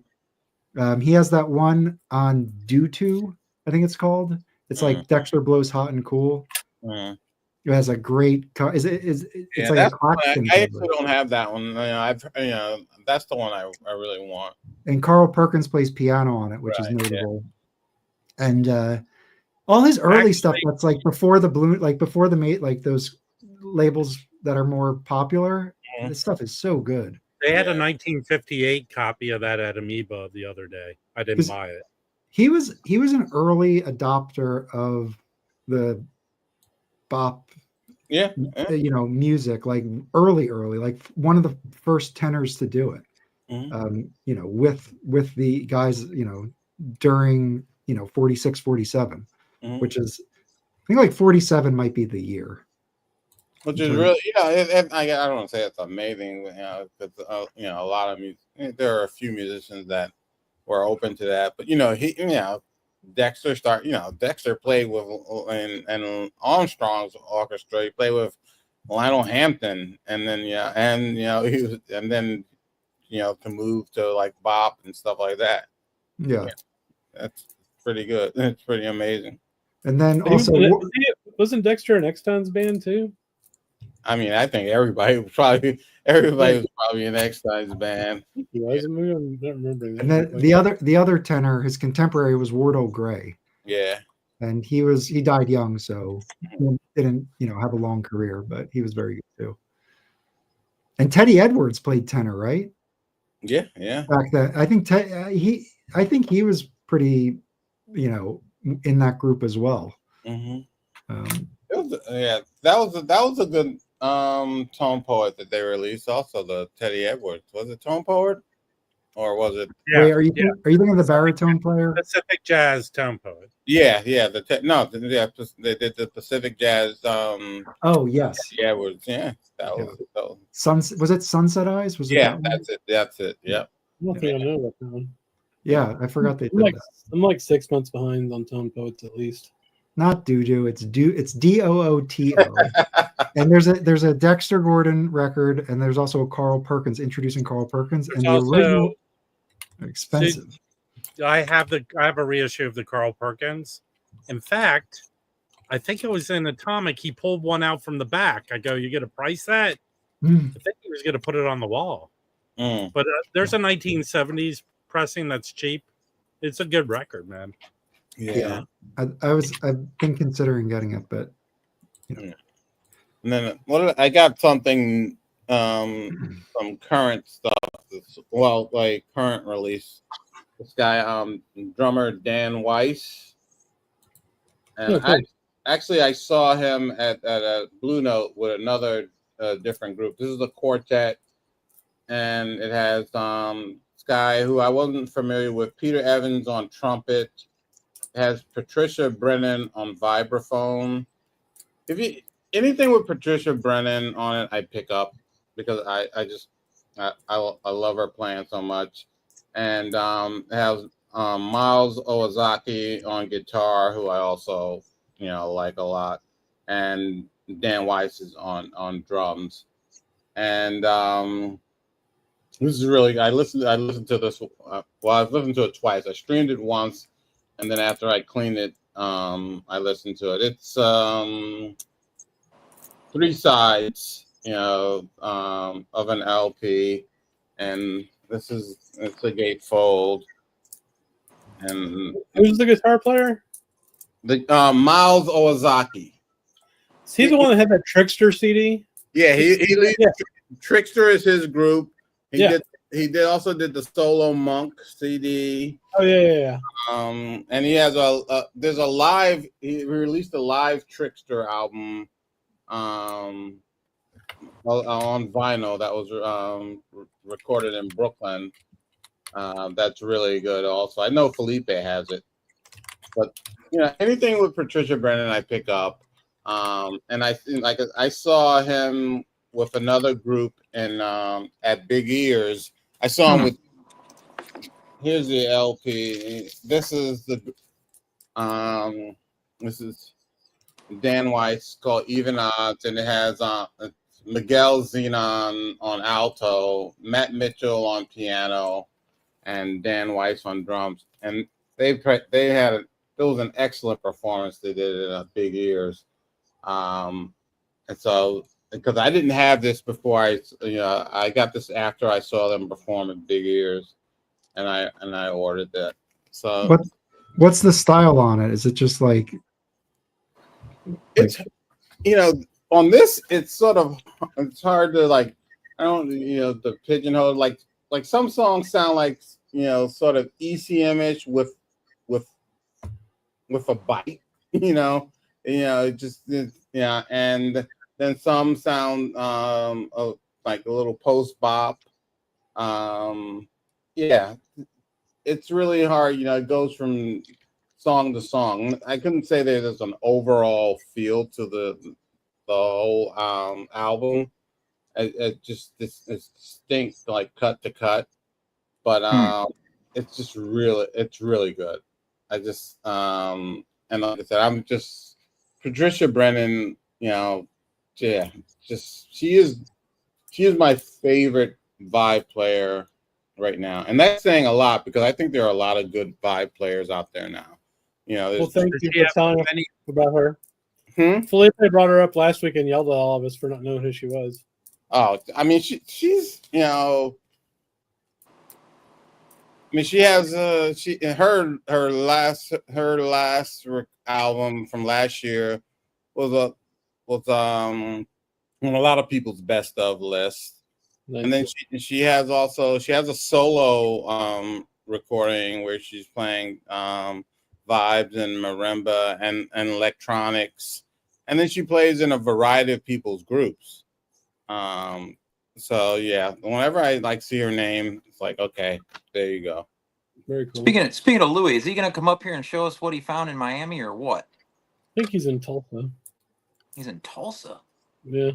He has that one on Due To, I think it's called. It's like Dexter Blows Hot and Cool. It has a great. It's like a Claxton I cover. actually don't have that one. That's the one I really want. And Carl Perkins plays piano on it, which is Right, notable. And all his early stuff that's like before the blue, like before the mate, like those labels that are more popular. This stuff is so good. They had a 1958 copy of that at Amoeba the other day. I didn't buy it. He was an early adopter of the bop, music, like early, like one of the first tenors to do it. With the guys, during 46, 47, which is, I think like 47 might be the year. Which is really, I don't want to say it's amazing, because a lot of there are a few musicians that were open to that, but Dexter played with and Armstrong's orchestra. He played with Lionel Hampton, and then he was, and then to move to like bop and stuff like that. Yeah. That's pretty good. It's pretty amazing. And then But he was- also, wasn't Dexter an X-Ton's band too? I mean, I think everybody was probably in Eckstein's band. He was. Maybe I'm not remembering that. and then the other tenor, his contemporary was Wardell Gray, Yeah. and he died young, so he didn't have a long career, but he was very good too. And Teddy Edwards played tenor, right? Yeah. Back then, I think he was pretty, in that group as well. Mm-hmm. That was a good tone poet that they released. Also, the Teddy Edwards, was it tone poet, or was it? Yeah, Wait, are you thinking of the baritone player? Pacific Jazz tone poet. Yeah. They did the Pacific Jazz. Oh yes, Teddy Edwards. Yeah, that was. Was it Sunset Eyes? Was it? Yeah, that one? that's it. Yeah. I don't think I know about that one. Yeah, I forgot they did that. I'm like 6 months behind on Tone Poets at least. Not Doodoo, it's Dooto. And there's a Dexter Gordon record, and there's also a Carl Perkins, introducing Carl Perkins, and the original expensive. I have a reissue of the Carl Perkins. In fact, I think it was in Atomic. He pulled one out from the back. I go, "You get a price that?" I think he was going to put it on the wall. But there's a 1970s pressing that's cheap. It's a good record, man. Yeah. I've been considering getting it, but And then I got something some current stuff. Well, like current release. This guy, drummer Dan Weiss, and I saw him at a Blue Note with another different group. This is a quartet, and it has this guy who I wasn't familiar with, Peter Evans on trumpet. It has Patricia Brennan on vibraphone. Anything with Patricia Brennan on it, I pick up because I love her playing so much. And it has Miles Owazaki on guitar, who I also like a lot, and Dan Weiss is on drums. And this is really, I listened to this. I've listened to it twice. I streamed it once, and then after I cleaned it, I listened to it. It's 3 sides, of an LP, and it's a gatefold. And who's the guitar player? The Miles Owazaki. Is he the one that had that Trickster CD? Yeah, he leads. Yeah. Trickster is his group. Yeah. He also did the Solo Monk CD. Oh yeah. And he has there's a live. He released a live Trickster album, on vinyl that was recorded in Brooklyn. That's really good. Also, I know Felipe has it, but anything with Patricia Brennan, I pick up. And I saw him with another group at Big Ears. I saw him with. Here's the LP. This is Dan Weiss, called Even Odds, and it has Miguel Zenon on alto, Matt Mitchell on piano, and Dan Weiss on drums. And it was an excellent performance they did at Big Ears. And so, because I didn't have this before, I got this after I saw them perform at Big Ears, and I ordered that. So, what's the style on it? Is it just like it's on this? It's hard to like. I don't the pigeonhole like some songs sound like sort of ECM-ish with a bite. And then some sound like a little post bop. It's really hard. It goes from song to song. I couldn't say there's an overall feel to the whole album. It distinct, like cut to cut, but it's really good. I just and like I said, I'm just Patricia Brennan. She is my favorite vibe player right now, and that's saying a lot because I think there are a lot of good vibe players out there now. Well, thank you Does she for telling us any- about her. Hmm? Felipe brought her up last week and yelled at all of us for not knowing who she was. Oh, I mean, she's I mean, she has her last album from last year was on a lot of people's best of list. Nice. And then she has a solo recording where she's playing vibes and marimba and electronics, and then she plays in a variety of people's groups. So yeah, whenever I see her name, it's like, okay, there you go. Very cool. Speaking of Louis, is he going to come up here and show us what he found in Miami or what? I think he's in Tulsa. He's in Tulsa. Yeah.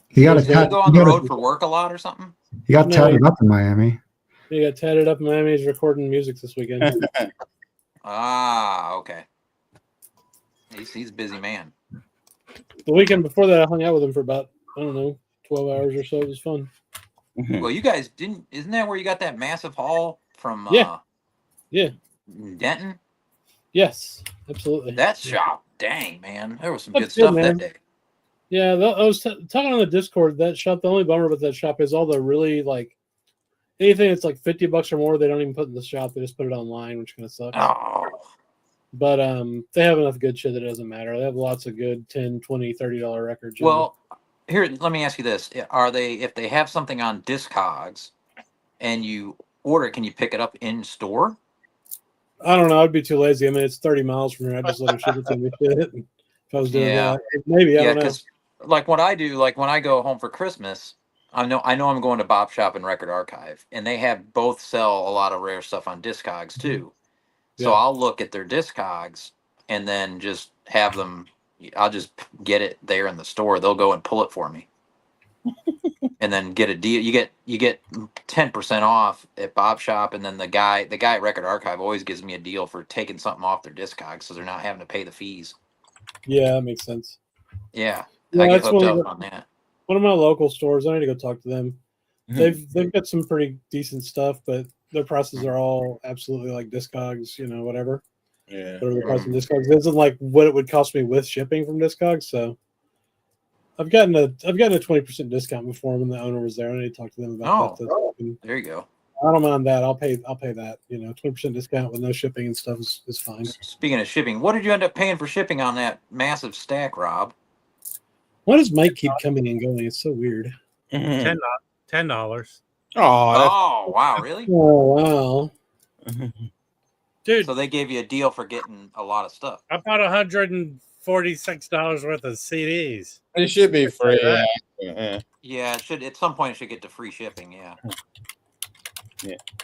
He got Does he go on the road for work a lot or something? He got No, tatted up in Miami. He got tatted up in Miami. He's recording music this weekend. Ah, okay. He's a busy man. The weekend before that, I hung out with him for about, I don't know, 12 hours or so. It was fun. Well, you guys isn't that where you got that massive haul from Yeah. Denton? Yes, absolutely. That shop, dang, man. There was some That's good stuff good, that man. day. Yeah, I was talking on the Discord. That shop, the only bummer about that shop is all the really, like, anything that's like $50 or more, they don't even put in the shop. They just put it online, which kind of sucks. Oh. But they have enough good shit that it doesn't matter. They have lots of good $10, $20, $30 records. Well, here, let me ask you this. If they have something on Discogs and you order it, can you pick it up in store? I don't know. I'd be too lazy. I mean, it's 30 miles from here. I'd just let them ship it to me. If I was doing that, maybe. I don't know. Because like what I do, like when I go home for Christmas, I know I'm going to Bop Shop and Record Archive, and they have both sell a lot of rare stuff on Discogs too. So Yeah. I'll look at their Discogs and then just have them. I'll just get it there in the store. They'll go and pull it for me, and then get a deal. You get 10% off at Bop Shop, and then the guy at Record Archive always gives me a deal for taking something off their Discogs, so they're not having to pay the fees. Yeah, that makes sense. Yeah, Yeah, I get that's hooked up on that. One of my local stores. I need to go talk to them. Mhm. They've got some pretty decent stuff, but their prices are all absolutely like Discogs, whatever. Yeah. Whatever the price of Discogs isn't like what it would cost me with shipping from Discogs. So I've gotten a 20% discount before when the owner was there. I need to talk to them about that. There you go. I don't mind that. I'll pay that. 20% discount with no shipping and stuff is fine. Speaking of shipping, what did you end up paying for shipping on that massive stack, Rob? Why does Mike keep coming and going? It's so weird. Mhm. $10. Oh, wow, really? Oh wow. Dude, So they gave you a deal for getting a lot of stuff. I bought $146 worth of CDs. It should be free. Yeah. Yeah. Yeah, it should. At some point, it should get to free shipping. Yeah.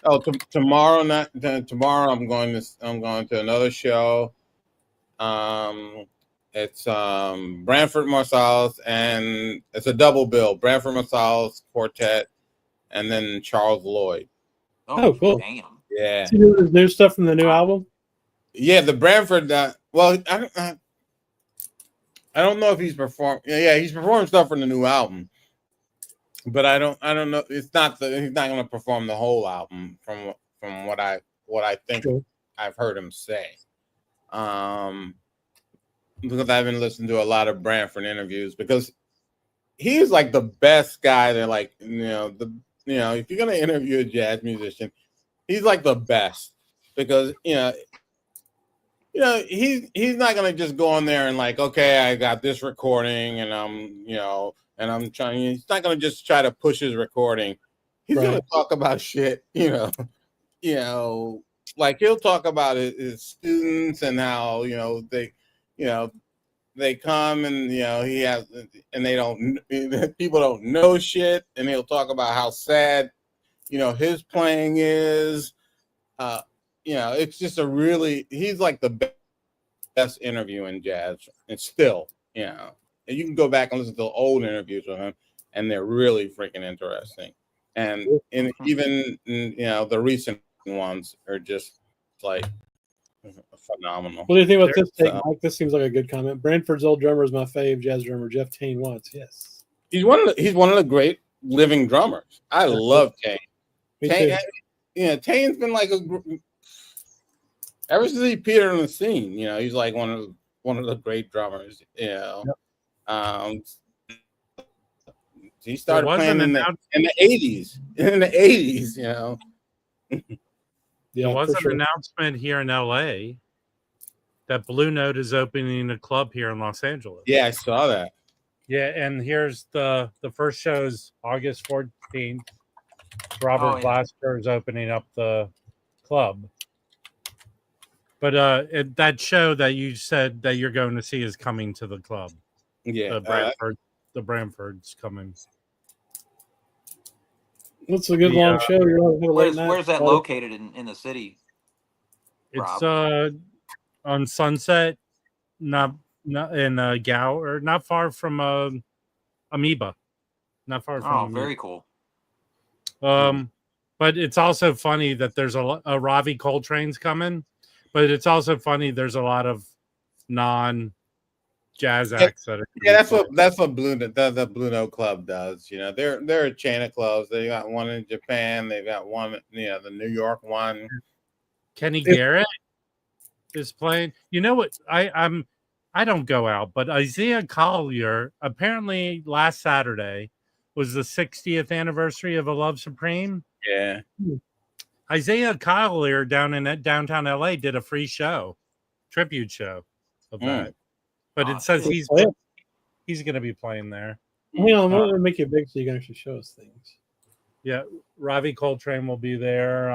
Oh, tomorrow night. Tomorrow, I'm going to another show. It's Branford Marsalis, and it's a double bill. Branford Marsalis Quartet, and then Charles Lloyd. Oh, cool. Damn. Yeah. See the new stuff from the new album? Yeah, the Branford. Well, I don't know if he's performed. Yeah, he's performing stuff from the new album, but I don't know. It's not he's not going to perform the whole album from what I think I've heard him say. Because I haven't listened to a lot of Branford interviews, because he's like the best guy. They're like, if you're going to interview a jazz musician, he's like the best, because he's not gonna just go on there and like, okay, I got this recording and I'm trying. He's not gonna just try to push his recording. He's gonna talk about shit, like he'll talk about his students and how they come and he has and they don't people don't know shit, and he'll talk about how sad his playing is. It's just he's like the best interview in jazz, and still, and you can go back and listen to old interviews with him, and they're really freaking interesting. And even the recent ones are just like phenomenal. What do you think about this take, Mike? This seems like a good comment. Branford's old drummer is my fave jazz drummer, Jeff Tain Watts. Yes, he's one of the great living drummers. I love Tain. Tain's been like ever since he appeared on the scene, you know, he's like one of the great drummers. You know, he started playing in the 80s. In the 80s, you know. There was an announcement here in LA that Blue Note is opening a club here in Los Angeles. Yeah, I saw that. Yeah, and here's the first show is August 14th. Robert Glasper is opening up the club. But that show that you said that you're going to see is coming to the club. Yeah, the Bramford's coming. It's a good long show. Where's that located in the city? It's on Sunset, not in Gower, not far from Amoeba. Not far from. Oh, very cool. But it's also funny that there's a Ravi Coltrane's coming, but it's also funny there's a lot of non-jazz acts that are. Yeah, that's what the Blue Note Club does. You know, they're a chain of clubs. They got one in Japan. They've got one, you know, the New York one. Kenny Garrett is playing. You know what? I don't go out, but Isaiah Collier apparently last Saturday was the 60th anniversary of A Love Supreme. Yeah. Isaiah Collier down in downtown LA did a free tribute show of that. But it says he's going to be playing there. Hang on, I'm going to make it big so you can actually show us things. Yeah, Ravi Coltrane will be there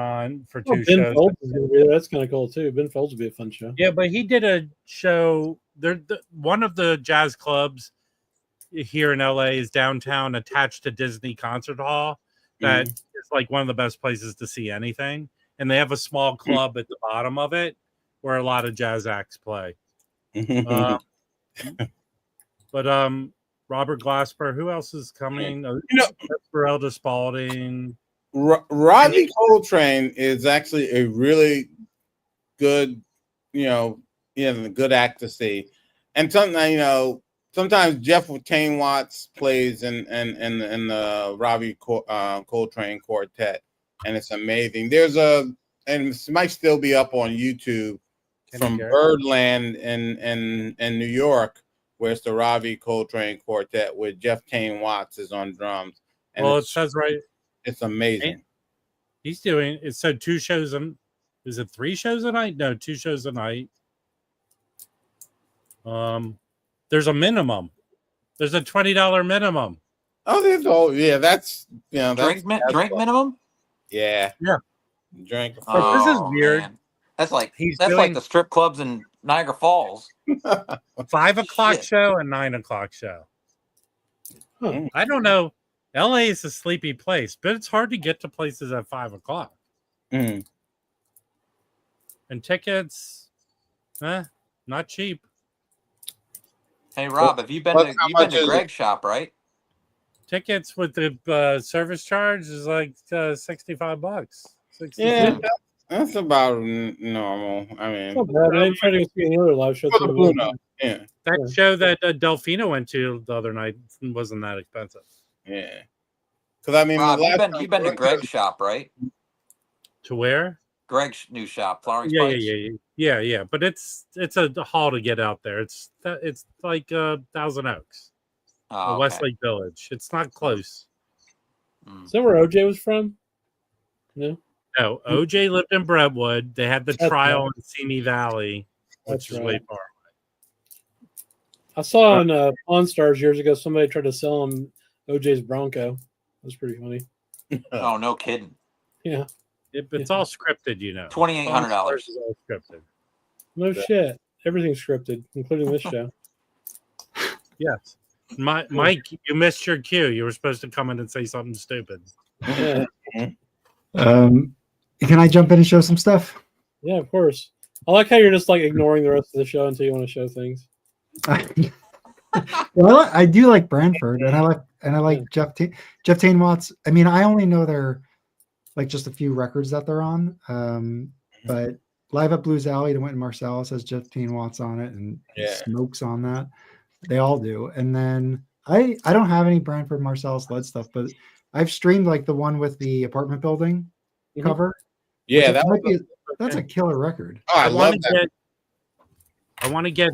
for 2 Ben shows. Folds is going to be there. That's kind of cool too. Ben Folds will be a fun show. Yeah, but he did a show. One of the jazz clubs here in LA is downtown, attached to Disney Concert Hall. That is like one of the best places to see anything. And they have a small club at the bottom of it where a lot of jazz acts play. But Robert Glasper, who else is coming? You know, Esmeralda Spalding. Ravi Coltrane is actually a really good, good act to see. And sometimes Jeff Kane Watts plays in the Ravi Coltrane Quartet, and it's amazing. And it might still be up on YouTube from Birdland in New York, where it's the Ravi Coltrane Quartet with Jeff Kane Watts is on drums. And it says right. It's amazing. He's doing it. So 2 shows. Is it 3 shows a night? No, 2 shows a night. There's a minimum. There's a $20 minimum. Oh, that's drink minimum. Yeah. Drink. Oh, this is weird. Man. That's like the strip clubs in Niagara Falls. 5 o'clock show and 9 o'clock show. I don't know. LA is a sleepy place, but it's hard to get to places at 5 o'clock. And tickets, not cheap. Hey Rob, have you been to Greg's shop, right? Tickets with the service charge is like $65. Yeah, that's about normal. I mean, I'm trying to see another live show. Yeah, that show that Delfino went to the other night wasn't that expensive. Yeah, because I mean, Rob, you've been to Greg's shop, right? To where? Greg's new shop, Flowering Spikes. Yeah. Yeah. But it's a haul to get out there. It's like Thousand Oaks, Westlake Village. It's not close. Is that where OJ was from? No, OJ lived in Brentwood. They had the trial in Simi Valley, which is way far away. I saw on Pawn Stars years ago somebody tried to sell him OJ's Bronco. That was pretty funny. Oh, no kidding. Yeah. It's all scripted, $2,800 is all scripted. No shit. Everything's scripted, including this show. Yes. Mike, you missed your cue. You were supposed to come in and say something stupid. Yeah. Can I jump in and show some stuff? Yeah, of course. I like how you're just like ignoring the rest of the show until you want to show things. Well, I do like Branford, and I like Jeff Tain Watts. I mean, I only know their like just a few records that they're on. But Live at Blues Alley, the Wynton Marsalis has Jeff Tain Watts on it, and Smokes on that. They all do. And then I don't have any Branford Marsalis led stuff, but I've streamed like the one with the apartment building cover. Yeah, that was that's a killer record. Oh, I love that. I want to get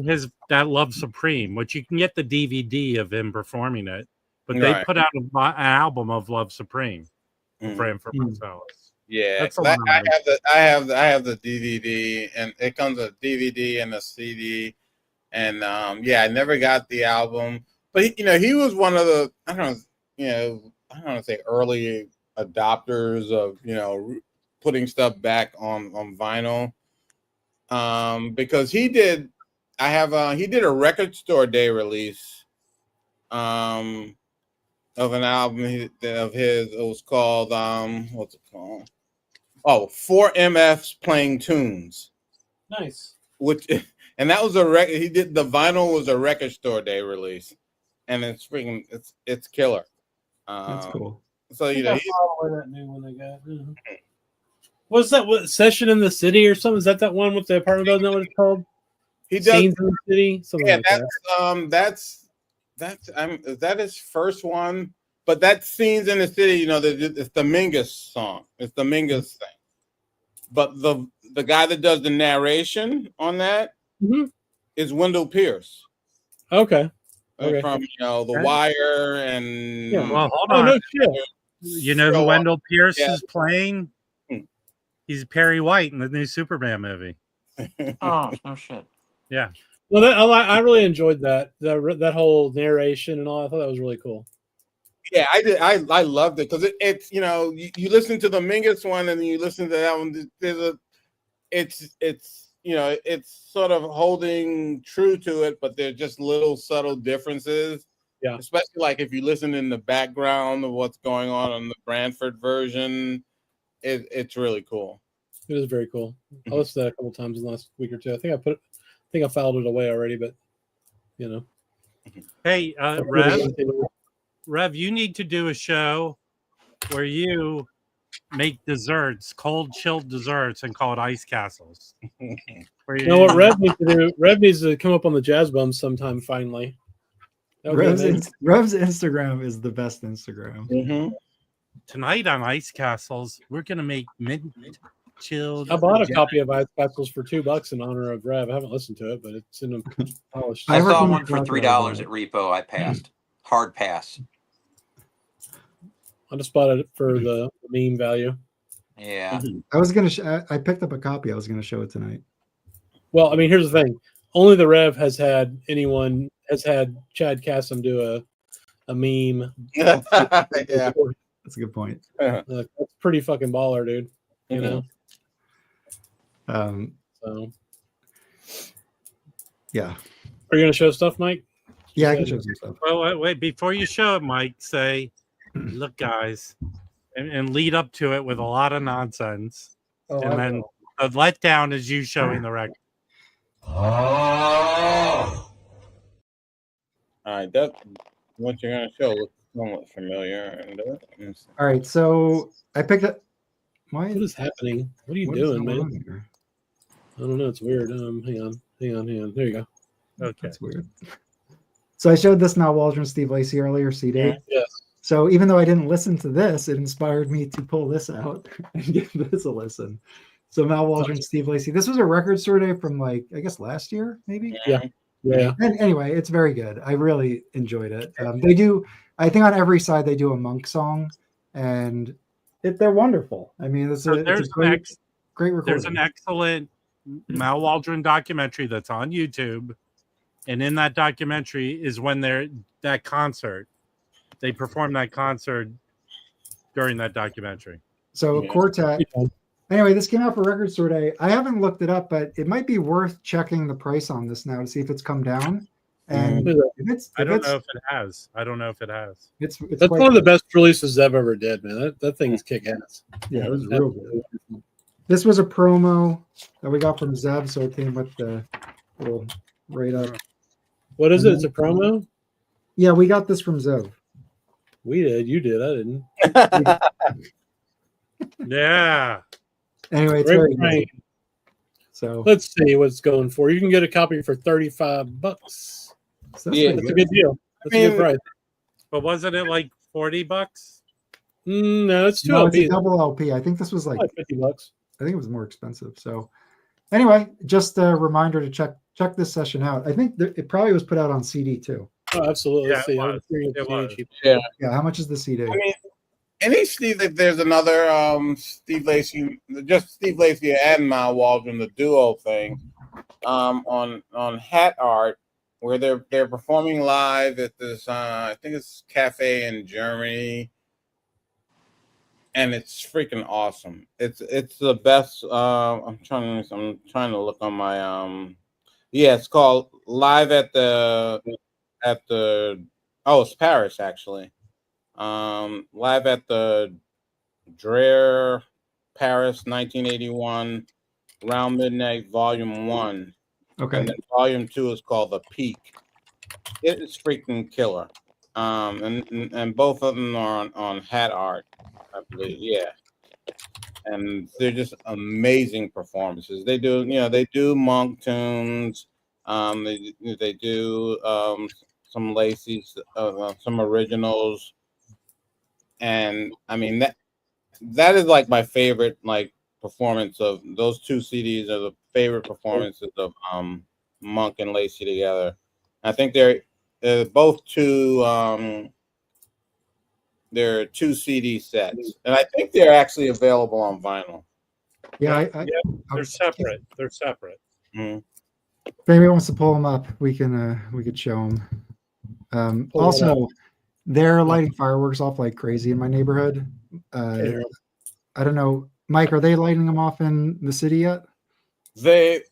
that Love Supreme, which you can get the DVD of him performing it, but they put out an album of Love Supreme for him for Marcellus. Yeah, that's the I one have the DVD, and it comes a DVD and a CD, and I never got the album, but he was one of the I don't want to say early adopters of putting stuff back on vinyl, because he did a record store day release of an album of his. It was called what's it called? Oh, 4MFs Playing Tunes. Nice. And that was a record. He did the vinyl was a record store day release, and it's freaking it's killer. That's cool. So I follow that new one they got. What's that? What, Session in the City or something? Is that one with the apartment building? Know what it's called? He does. Scenes in the City. Something like that's is that his first one? But that Scenes in the City, it's the Mingus song. It's the Mingus thing. But the guy that does the narration on that is Wendell Pierce. Okay. From The Wire and well, hold on. No shit. You know who Wendell Pierce is playing? He's Perry White in the new Superman movie. Oh no shit. Yeah. Well, I really enjoyed that whole narration and all. I thought that was really cool. Yeah, I did. I loved it because it's you listen to the Mingus one and then you listen to that one. It's sort of holding true to it, but there's just little subtle differences. Yeah, especially like if you listen in the background of what's going on the Branford version, it's really cool. It is very cool. I listened to that a couple times in the last week or two. I think I filed it away already, but Hey, Rev, you need to do a show where you make desserts, cold chilled desserts, and call it ice castles. You know what Rev needs to do? Rev needs to come up on the Jazz Bums sometime finally. Rev's Instagram is the best Instagram. Tonight on Ice Castles, we're gonna make mint chilled. I bought a copy of Ice Castles for $2 in honor of Rev. I haven't listened to it, but it's in a polished. I saw one for $3 at Repo. I passed. Hard pass. I just bought it for the meme value. Yeah. I was gonna. I picked up a copy. I was gonna show it tonight. Well, I mean, here's the thing: only the Rev has had Chad Cassim do a meme. Yeah, that's a good point. That's pretty fucking baller, dude. You know. So. Yeah. Are you gonna show stuff, Mike? Yeah, I can show some stuff. Well, wait. Before you show it, Mike, say, "Look, guys," and lead up to it with a lot of nonsense, and then the letdown is you showing the record. All right, that's what you're gonna show looks somewhat familiar. All right, so I picked up. What is happening? What are you doing, man? I don't know. It's weird. Hang on. There you go. Okay, that's weird. So I showed this Mal Waldron, Steve Lacy earlier, CD. Yes. So even though I didn't listen to this, it inspired me to pull this out and give this a listen. So Mal Waldron, Steve Lacy. This was a record store day from I guess last year, maybe. Yeah. And anyway, it's very good. I really enjoyed it. They do. I think on every side they do a Monk song, and they're wonderful. I mean, it's a great recording. There's an excellent Mal Waldron documentary that's on YouTube. And in that documentary is when that concert, they performed that concert during that documentary. So a quartet. Anyway, this came out for Record Store Day. I haven't looked it up, but it might be worth checking the price on this now to see if it's come down. And I don't know if it has. It's that's one of the best releases I've ever did, man. That thing's kick ass. Yeah, it was real good. This was a promo that we got from Zev, so it came with the little right up. What is it? It's a promo? Yeah, we got this from Zev. We did. You did. I didn't. Yeah. Anyway, it's very good. So let's see what's going for. You can get a copy for $35. So that's a good deal. That's a good price. But wasn't it $40? No, it's two no, LPs. it's a double LP. I think this was like $50. think it was more expensive. So anyway, just a reminder to check this session out. I think it probably was put out on CD too. Oh, absolutely. Yeah, Let's see. it was. It was. Yeah. Yeah, how much is the CD? I mean, any Steve, there's another Steve Lacy, just Steve Lacy and Mal Waldron, the duo thing, on Hat Art, where they're performing live at this I think it's cafe in Germany, and it's freaking awesome. It's the best. I'm trying to look on my yeah, it's called Live at the it's Paris actually. Live at the Dreher, Paris, 1981, Round Midnight, Volume 1. Okay. And then Volume 2 is called The Peak. It is freaking killer. And both of them are on Hat Art, I believe. Yeah. And they're just amazing performances. They do monk tunes. They do some Lacey's, some originals. And I mean that is like my favorite performance of those two CDs are the favorite performances of Monk and Lacey together. I think they're both they're 2 CD sets, and I think they're actually available on vinyl. Yeah, They're separate. They're separate. Mm-hmm. If anybody wants to pull them up, we could show them. Also, they're lighting fireworks off like crazy in my neighborhood. I don't know, Mike, are they lighting them off in the city yet? They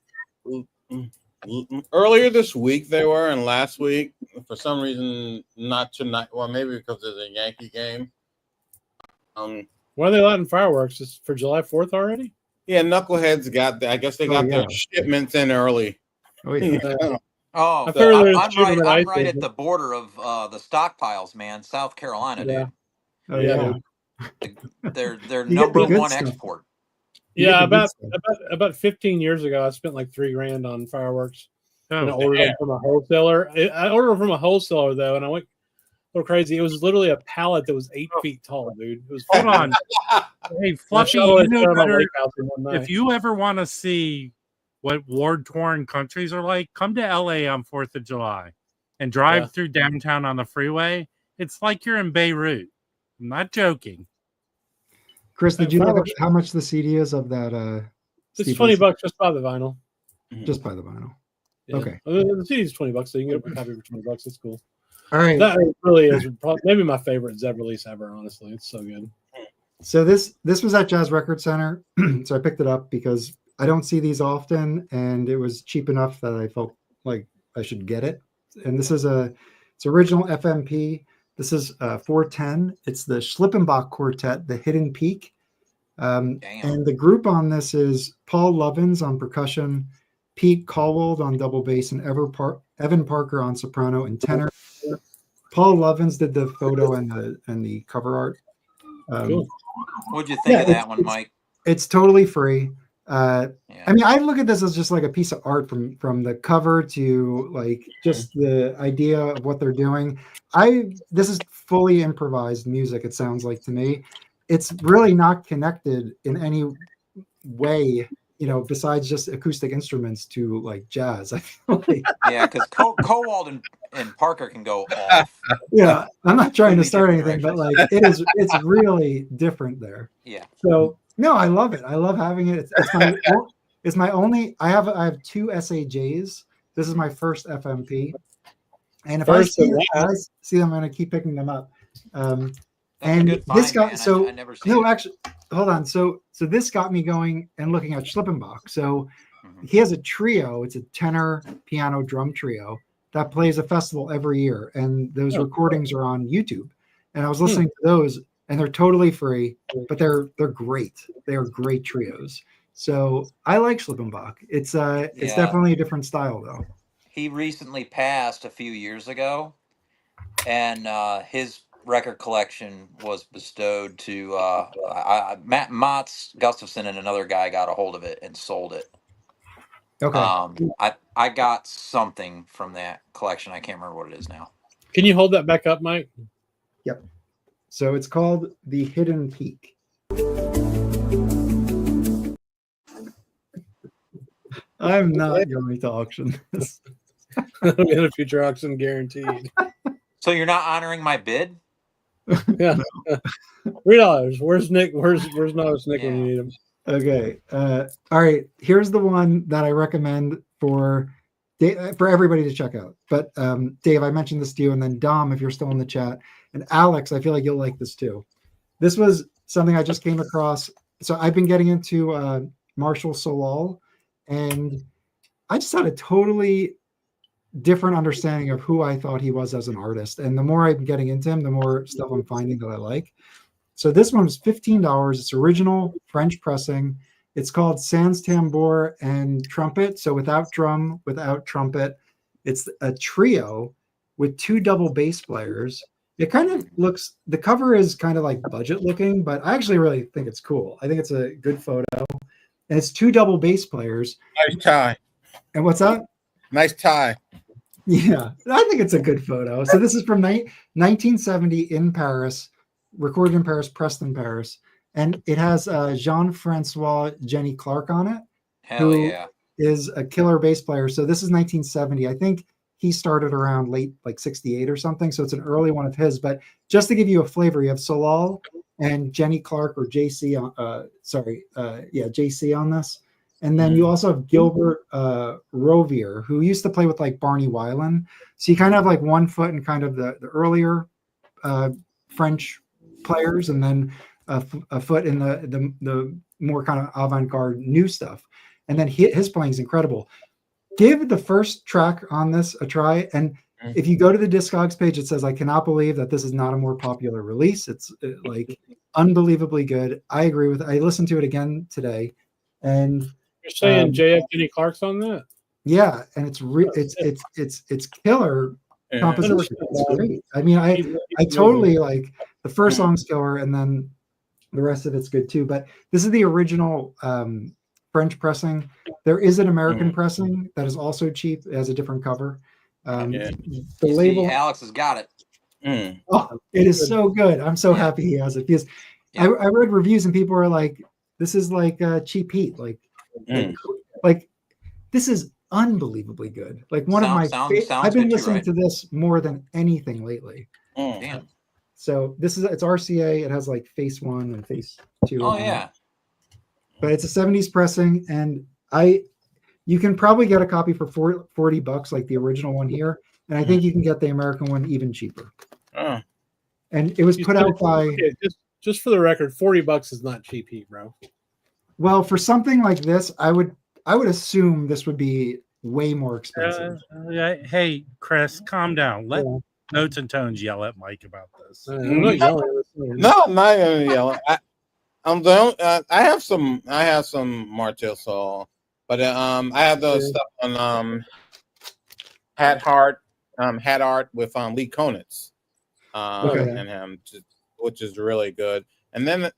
earlier this week they were, and last week for some reason not tonight. Well, maybe because there's a Yankee game. Why are they lighting fireworks? Is for July 4th already? Yeah, Knuckleheads got. I guess they got their shipments in early. Oh yeah. Oh, I'm right at the border of the stockpiles, man. South Carolina, dude. Oh yeah. They're number one stuff. export. Yeah, about 15 years ago, I spent like $3,000 on fireworks. And I ordered them from a wholesaler. I ordered them from a wholesaler though, and I went a little crazy. It was literally a pallet that was 8 feet tall, dude. It was hold on. Hey, Fluffy, you know better. If you ever want to see what war-torn countries are like, come to LA on 4th of July and drive through downtown on the freeway. It's like you're in Beirut. I'm not joking. Chris, did you look at how much the CD is of that? It's $20 just buy the vinyl. Just buy the vinyl. Yeah. Okay. The CD is $20, so you can get a copy for $20. That's cool. All right. That really is maybe my favorite Zeb release ever, honestly. It's so good. So this was at Jazz Record Center. So I picked it up because I don't see these often, and it was cheap enough that I felt like I should get it. And this is it's original FMP. This is 410. It's the Schlippenbach Quartet, the Hidden Peak. And the group on this is Paul Lovins on percussion, Pete Caldwell on double bass, and Evan Parker on soprano and tenor. Paul Lovins did the photo and the cover art. Cool. What'd you think of that one, Mike? It's totally free. I mean, I look at this as just like a piece of art from the cover to like just the idea of what they're doing. This is fully improvised music, it sounds like to me. It's really not connected in any way, besides just acoustic instruments to like jazz. I feel like. Yeah, because Cowald and Parker can go off. Yeah, I'm not trying to start anything, but like it's really different there. Yeah. So no, I love it. I love having it. It's my only. I have 2 SAJs. This is my first FMP, and if I see them, I'm going to keep picking them up. And this got so no, actually, hold on. So this got me going and looking at Schlippenbach. So he has a trio. It's a tenor, piano, drum trio that plays a festival every year, and those recordings are on YouTube. And I was listening to those, and they're totally free, but they're great. They are great trios. So I like Schlippenbach. It's definitely a different style though. He recently passed a few years ago, and his record collection was bestowed to Matt Motz Gustafson, and another guy got a hold of it and sold it. Okay. I got something from that collection. I can't remember what it is now. Can you hold that back up, Mike? Yep. So it's called The Hidden Peak. I'm not going to auction this. That'll be in a future auction, guaranteed. So you're not honoring my bid? Yeah, $3. Where's Nick? Where's Novice Nick when you need him? Okay. All right. Here's the one that I recommend for everybody to check out. But Dave, I mentioned this to you, and then Dom, if you're still in the chat, and Alex, I feel like you'll like this too. This was something I just came across. So I've been getting into Marshall Solal, and I just had a totally different understanding of who I thought he was as an artist. And the more I'm getting into him, the more stuff I'm finding that I like. So this one's $15. It's original French pressing. It's called Sans Tambour and Trumpet. So without drum, without trumpet. It's a trio with 2 double bass players. It kind of looks, the cover is kind of like budget looking, but I actually really think it's cool. I think it's a good photo. And it's 2 double bass players. Nice tie. And what's that? Nice tie. Yeah, I think it's a good photo. So this is from 1970 in Paris, recorded in Paris, pressed in Paris. And it has Jean-Francois Jenny Clark on it, Hell who yeah. is a killer bass player. So this is 1970. I think he started around late, like 68 or something. So it's an early one of his. But just to give you a flavor, you have Solal and Jenny Clark, or JC, JC on this. And then you also have Gilbert Rovier, who used to play with like Barney Weiland. So you kind of have like one foot in kind of the earlier French players, and then a foot in the more kind of avant-garde new stuff. And then his playing is incredible. Give the first track on this a try. And if you go to the Discogs page, it says, "I cannot believe that this is not a more popular release." It's like unbelievably good. I agree with it. I listened to it again today. And You're saying J.F. Jenny Clark's on that? yeah, and it's killer composition. It's great. I mean, I totally like the first song's killer, and then the rest of it's good too. But this is the original French pressing. There is an American pressing that is also cheap. It has a different cover. The label, Alex has got it. oh, it is so good. I'm so happy he has it, because I read reviews and people are like, "This is like cheap heat." Like this is unbelievably good. Like one of my I've been listening to this more than anything lately. Damn. So it's RCA. It has like face 1 and face 2. Oh yeah. But it's a 70s pressing, and you can probably get a copy for $40, like the original one here, and I think you can get the American one even cheaper. And it was put out by just for the record, $40 is not cheap heat, bro. Well, for something like this, I would assume this would be way more expensive. Hey, Chris, calm down. Let Notes and Tones yell at Mike about this. I'm not yelling. No, I'm not gonna yell. I have some Martel Sol, but I have those stuff on hat art with Lee Konitz and him, which is really good. And then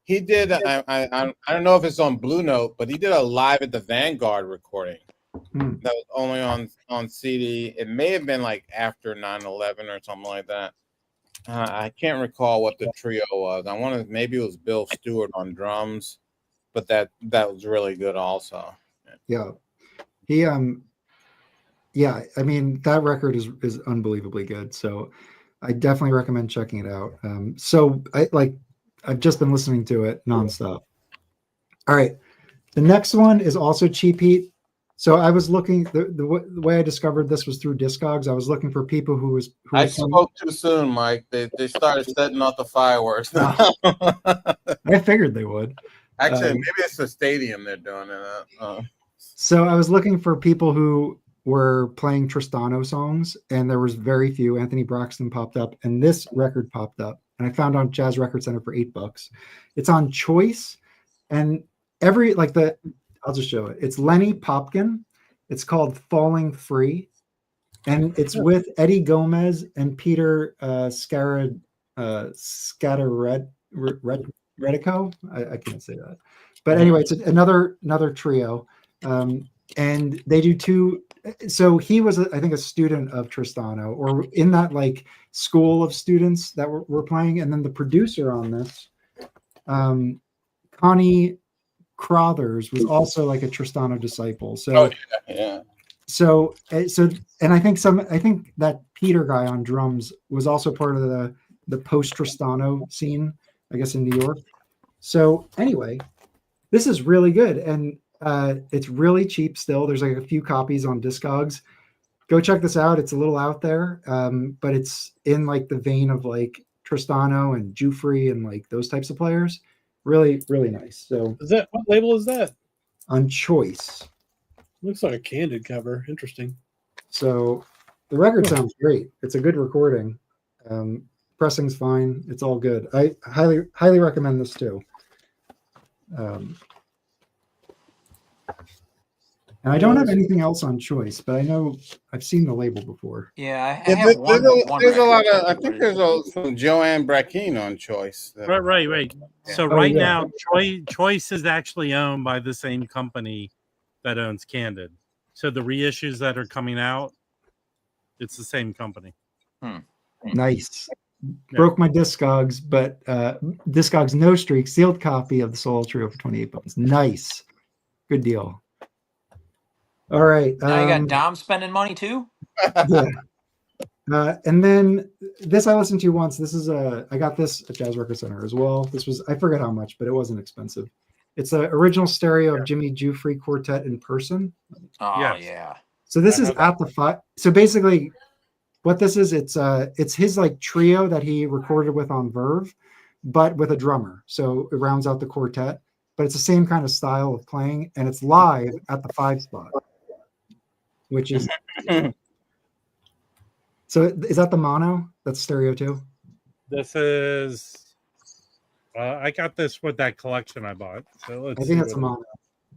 he did. I don't know if it's on Blue Note, but he did a live at the Vanguard recording that was only on CD. It may have been like after 9/11 or something like that. I can't recall what the trio was. I wanted, maybe it was Bill Stewart on drums, but that was really good also. Yeah, he I mean, that record is unbelievably good. So I definitely recommend checking it out. So I've just been listening to it nonstop. All right, the next one is also cheap heat. So I was looking, the way I discovered this was through Discogs. I was looking for people who I spoke too soon, Mike. They started setting off the fireworks. I figured they would. Actually, maybe it's the stadium they're doing it. So I was looking for people who were playing Tristano songs, and there was very few. Anthony Braxton popped up, and this record popped up, and I found on Jazz Record Center for $8. It's on Choice, and I'll just show it. It's Lenny Popkin. It's called Falling Free, and it's with Eddie Gomez and Peter Scatteredico. I can't say that, but anyway, it's another trio, and they do two. So he was, I think, a student of Tristano, or in that like school of students that were playing, and then the producer on this, Connie Crothers was also like a Tristano disciple. So yeah. so and I think that Peter guy on drums was also part of the post Tristano scene, I guess, in New York. So anyway, this is really good, and it's really cheap still. There's like a few copies on Discogs. Go check this out. It's a little out there, but it's in like the vein of like Tristano and Giuffre and like those types of players. Really, really nice. So Is that what label is that? on Choice. Looks like a Candid cover. Interesting. So the record sounds great. It's a good recording. Pressing's fine. It's all good. I highly recommend this too. And I don't have anything else on Choice, but I know I've seen the label before. Yeah, I Yeah, have one. there's a lot record. of. I think there's some Joanne Brackeen on Choice. Right. So Oh, right yeah. now, Choice is actually owned by the same company that owns Candid. So the reissues that are coming out, it's the same company. Nice. Broke my Discogs, but Discogs No Streak sealed copy of the Soul Trio for 28 bucks. Nice. Good deal. All right. Now you got Dom spending money too. Yeah. And then this I listened to once. This is I got this at Jazz Record Center as well. This was, I forget how much, but it wasn't expensive. It's an original stereo of Jimmy Giuffre Quartet in person. Oh Yes. yeah. So this is at the five. So basically, what this is, it's his like trio that he recorded with on Verve, but with a drummer. So it rounds out the quartet. But it's the same kind of style of playing, and it's live at the 5 spot, which is. So is that the mono? That's stereo too. This is. I got this with that collection I bought. So let's I think see it's a what- mono.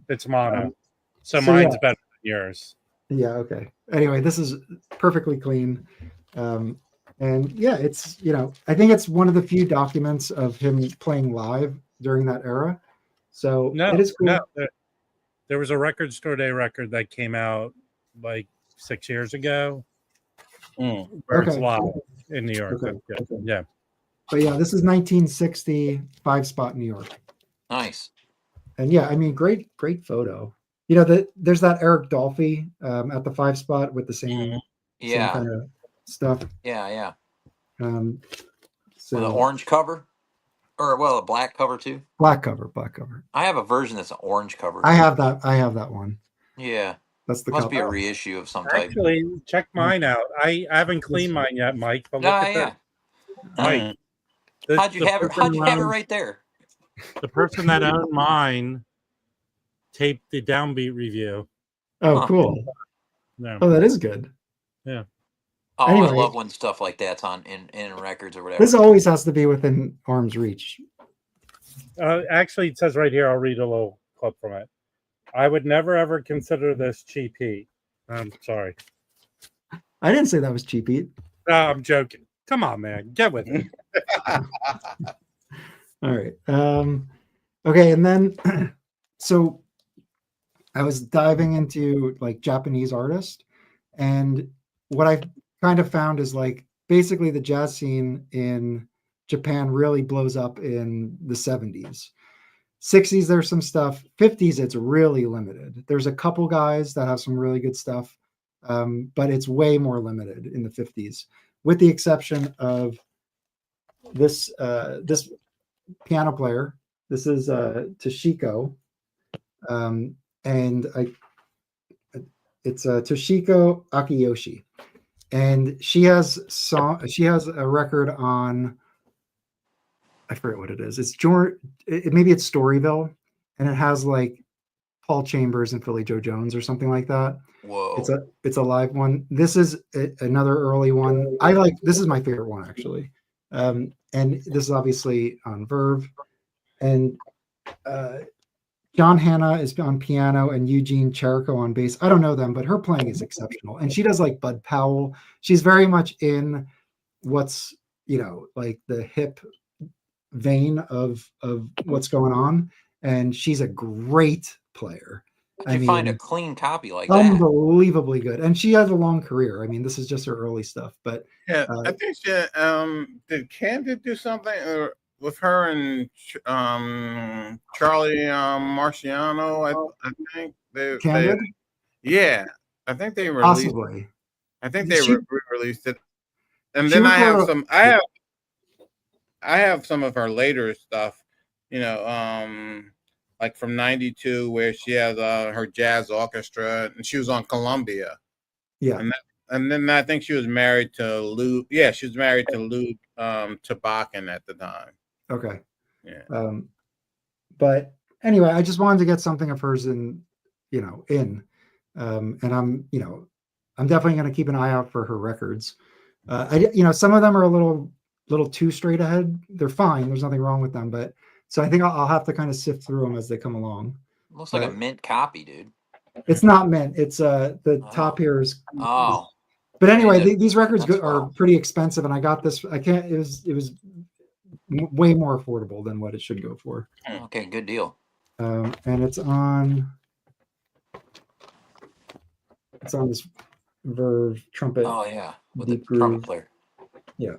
It's mono. So so mine's yeah. better than yours. Yeah. Okay. Anyway, this is perfectly clean, and yeah, it's I think it's one of the few documents of him playing live during that era. So it is cool. There was a Record Store Day record that came out like 6 years ago. Where it's Okay. live in New York. Okay. Yeah. But yeah, this is 1960 5 spot New York. Nice. And yeah, I mean, great photo. There's that Eric Dolphy at the 5 spot with the same Yeah. kind of stuff. Yeah. So With an orange cover, or a black cover too. black cover. I have a version that's an orange cover. I have that one. Yeah. That's the Must be a cover. reissue of some type. Actually, check mine out. I haven't cleaned mine yet, Mike. But look at that. Mike. How'd you have it right there? The person that owned mine taped the Downbeat review. Oh, Huh. cool. Yeah. Oh, that is good. Oh, Anyway. I love when stuff like that's on in records or whatever. This always has to be within arm's reach. Actually, it says right here, I'll read a little clip from it. I would never, ever consider this cheap heat. I'm sorry. I didn't say that was cheap heat. No, I'm joking. Come on, man. Get with it. All right. Okay, and then so I was diving into like Japanese artists, and what I kind of found is like basically the jazz scene in Japan really blows up in the 70s. 60s, there's some stuff. 50s, it's really limited. There's a couple guys that have some really good stuff, but it's way more limited in the 50s, with the exception of this piano player. This is Toshiko, and it's Toshiko Akiyoshi, and she has a record on, I forget what it is. It's maybe it's Storyville, and it has like Paul Chambers and Philly Joe Jones or something like that. Whoa. It's a live one. This is another early one. This is my favorite one actually. And this is obviously on Verve, and John Hanna is on piano and Eugene Cherico on bass. I don't know them, but her playing is exceptional, and she does like Bud Powell. She's very much in what's like the hip vein of what's going on, and she's a great player. How'd you find a clean copy like that? Unbelievably good, and she has a long career. I mean, this is just her early stuff, but Yeah, I think she did Candid do something, or with her and Charlie Marciano. I think they Candid? yeah, I think they released. Possibly. I think they She- released it, and she then I have recorded- some. I have some of her later stuff. You know, like from '92, where she has her jazz orchestra, and she was on Columbia. Yeah. And then I think she was married to Lou. Yeah, she was married to Lou Tabakin at the time. Okay. Yeah. But anyway, I just wanted to get something of hers in. And I'm definitely going to keep an eye out for her records. Some of them are a little too straight ahead. They're fine. There's nothing wrong with them, but so I think I'll have to kind of sift through them as they come along. Looks like a mint copy, dude. It's not mint. It's the top here is. Oh. But anyway, Yeah, these records that's are wild. pretty expensive, and I got this. I can't. It was way more affordable than what it should go for. Okay, good deal. And it's on this Verve trumpet. Oh yeah, with the deep trumpet groove. player. Yeah.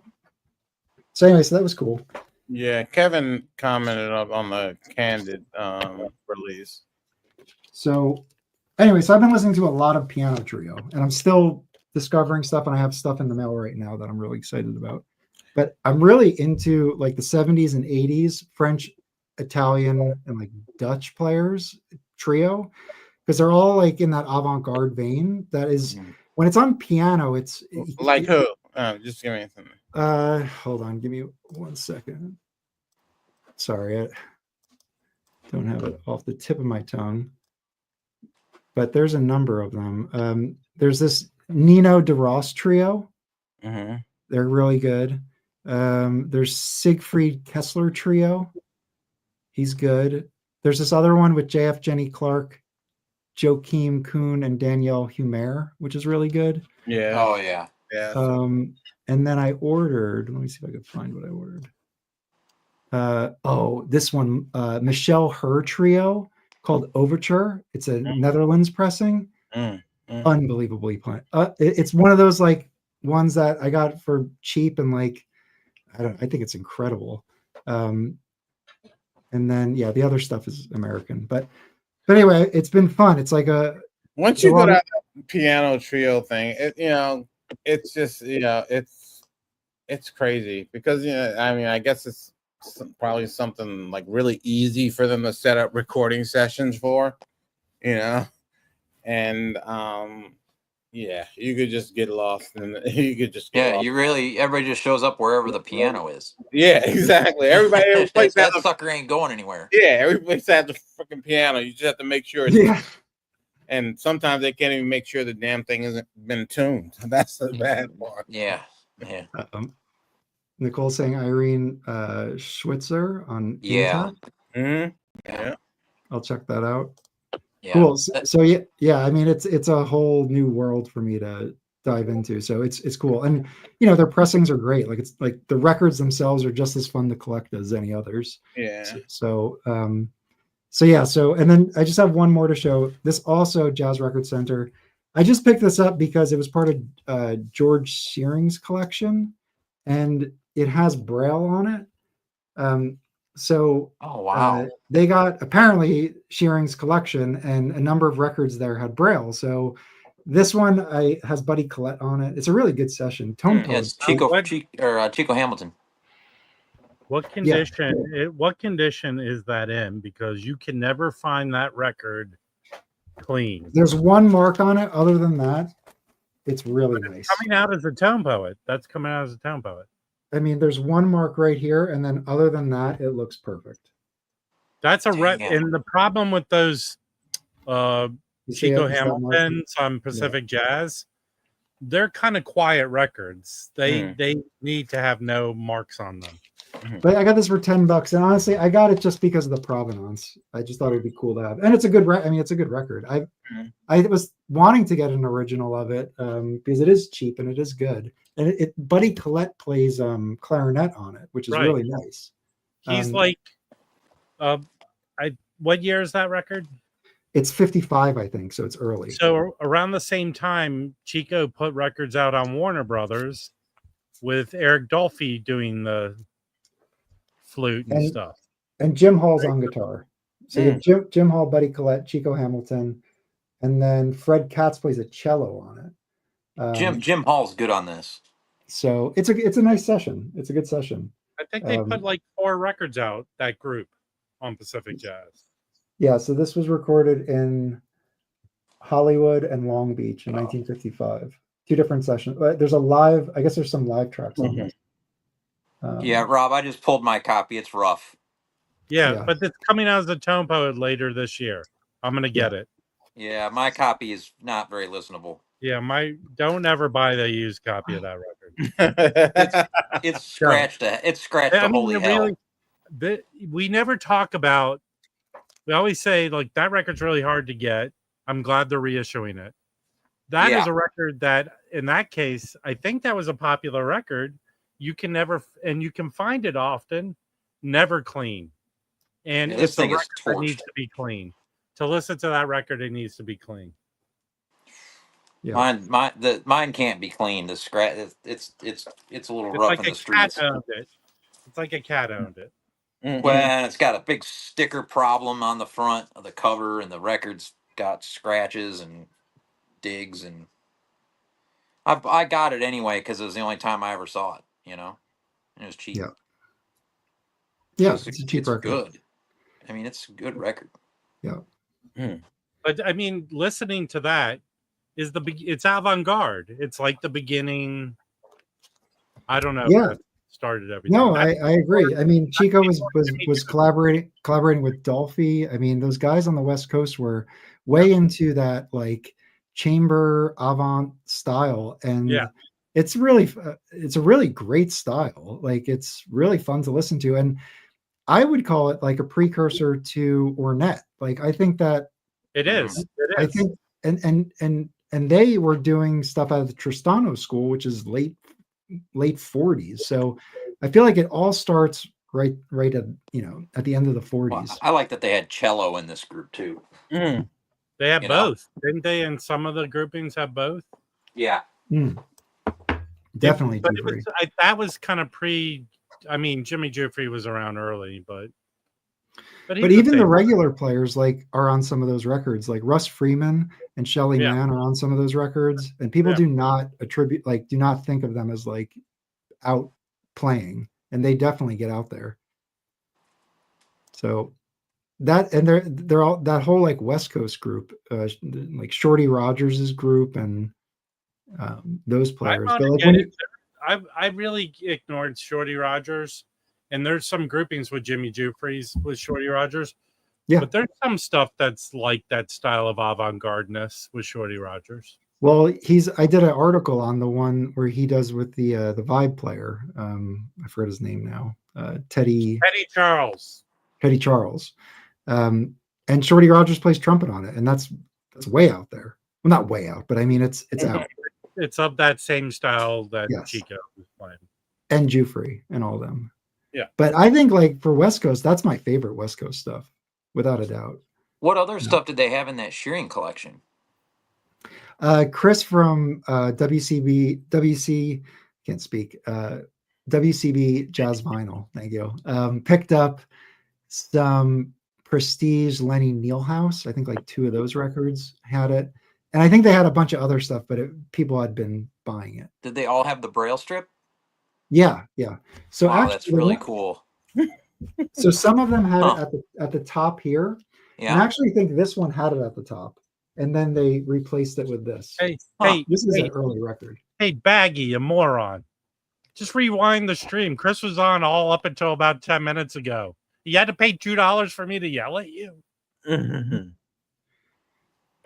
So anyway, so that was cool. Yeah, Kevin commented on the Candid release. So anyway, so I've been listening to a lot of piano trio, and I'm still discovering stuff, and I have stuff in the mail right now that I'm really excited about. But I'm really into like the 70s and 80s French, Italian, and like Dutch players trio, because they're all like in that avant-garde vein. That is when it's on piano, it's Like who? Just give me something. Hold on, give me 1 second. Sorry, I don't have it off the tip of my tongue. But there's a number of them. There's this Nino de Ross trio. Mm-hmm. They're really good. There's Siegfried Kessler trio. He's good. There's this other one with JF Jenny Clark, Joachim Kuhn, and Danielle Humer, which is really good. Yeah. Oh yeah. Yeah. And then I ordered, let me see if I could find what I ordered. This one, Michelle Herr trio called Overture. It's a Netherlands pressing. Unbelievably playing. It's one of those like ones that I got for cheap and like, I think it's incredible. And then, the other stuff is American, but anyway, it's been fun. It's like once you go to that piano trio thing, it's just, it's crazy because, I mean, I guess it's probably something like really easy for them to set up recording sessions for, and, you could just get lost and you could just everybody just shows up wherever the piano is. Yeah, exactly. Everybody plays that sucker ain't going anywhere. Yeah, everybody's at the freaking piano. You just have to make sure it's and sometimes they can't even make sure the damn thing hasn't been tuned. That's the bad part. Yeah. Nicole's saying Irene Schwitzer on Yeah. Yeah. I'll check that out. Yeah. Cool. So I mean it's a whole new world for me to dive into. So it's cool. And their pressings are great. Like it's like the records themselves are just as fun to collect as any others. Yeah. So and then I just have one more to show. This also Jazz Record Center. I just picked this up because it was part of George Shearing's collection, and it has Braille on it. Oh wow! They got apparently Shearing's collection, and a number of records there had Braille. So this one has Buddy Collette on it. It's a really good session. Tone post. Chico Hamilton. What condition? What condition is that in? Because you can never find that record clean. There's one mark on it. Other than that, it's really nice. Coming out as a tone poet. That's coming out as a tone poet. I mean, there's one mark right here, and then other than that, it looks perfect. That's and the problem with those Chico Hamiltons on Pacific Jazz, they're kind of quiet records. They need to have no marks on them. But I got this for $10, and honestly, I got it just because of the provenance. I just thought it'd be cool to have, and it's a good. It's a good record. I was wanting to get an original of it because it is cheap and it is good. And Buddy Collette plays clarinet on it, which is really nice. He's what year is that record? It's 55, I think, so it's early. So around the same time, Chico put records out on Warner Brothers with Eric Dolphy doing the flute and And- stuff. And Jim Hall's on guitar. So you Mm. have Jim Hall, Buddy Collette, Chico Hamilton, and then Fred Katz plays a cello on it. Jim Hall's good on this. So it's a nice session. It's a good session. I think they put like 4 records out, that group, on Pacific Jazz. Yeah, so this was recorded in Hollywood and Long Beach in 1955. 2 different sessions. There's a live, I guess there's some live tracks on this. Yeah, Rob, I just pulled my copy. It's rough. Yeah, but it's coming out as a Tone Poet later this year. I'm going to get it. Yeah, my copy is not very listenable. Yeah, don't ever buy the used copy of that record. It's scratched. It's scratched the holy hell. We never talk about. We always say like that record's really hard to get. I'm glad they're reissuing it. That is a record that, in that case, I think that was a popular record. You can never, and you can find it often, never clean. And this thing is torched. It needs to be clean. To listen to that record, it needs to be clean. Yeah. Mine can't be clean. The scratch, it's a little rough like in the streets. It's like a cat owned it. Well, it's got a big sticker problem on the front of the cover, and the record's got scratches and digs, and I got it anyway because it was the only time I ever saw it. You know, and it was cheap. Yeah. Yeah, it's a cheap record. Good. I mean, it's a good record. Yeah. But I mean, listening to that is it's avant-garde. It's like the beginning. I don't know. Yeah. That started everything. No, I agree. I mean, Chico was collaborating with Dolphy. I mean, those guys on the West Coast were way into that like chamber avant style, and it's a really great style. Like it's really fun to listen to, and I would call it like a precursor to Ornette. Like I think that it is. I think and they were doing stuff out of the Tristano school, which is late 40s. So I feel like it all starts right at at the end of the 40s. Well, I like that they had cello in this group too. They had both, didn't they? And some of the groupings have both. Yeah, definitely. But that was kind of I mean, Jimmy Giuffre was around early, but even the regular players like are on some of those records. Like Russ Freeman and Shelly Mann are on some of those records, and people do not think of them as like out playing, and they definitely get out there. So that, and they're all that whole like West Coast group, like Shorty Rogers's group, and those players. But like I really ignored Shorty Rogers, and there's some groupings with Jimmy Giuffre's with Shorty Rogers. Yeah, but there's some stuff that's like that style of avant-gardeness with Shorty Rogers. Well, I did an article on the one where he does with the Vibe player. I forget his name now. Teddy Charles. Teddy Charles. And Shorty Rogers plays trumpet on it, and that's way out there. Well, not way out, but I mean it's out. It's of that same style that Chico was playing. And Giuffre and all of them. Yeah. But I think like for West Coast, that's my favorite West Coast stuff, without a doubt. What other stuff did they have in that Shearing collection? Chris from WCB Jazz Vinyl, thank you, picked up some Prestige Lenny Neilhouse. I think like 2 of those records had it. And I think they had a bunch of other stuff, but people had been buying it. Did they all have the Braille strip? Yeah. So actually, that's really cool. So some of them had it at the top here. Yeah. And I actually think this one had it at the top. And then they replaced it with this. Hey, this is an early record. Hey, Baggy, you moron. Just rewind the stream. Chris was on all up until about 10 minutes ago. You had to pay $2 for me to yell at you.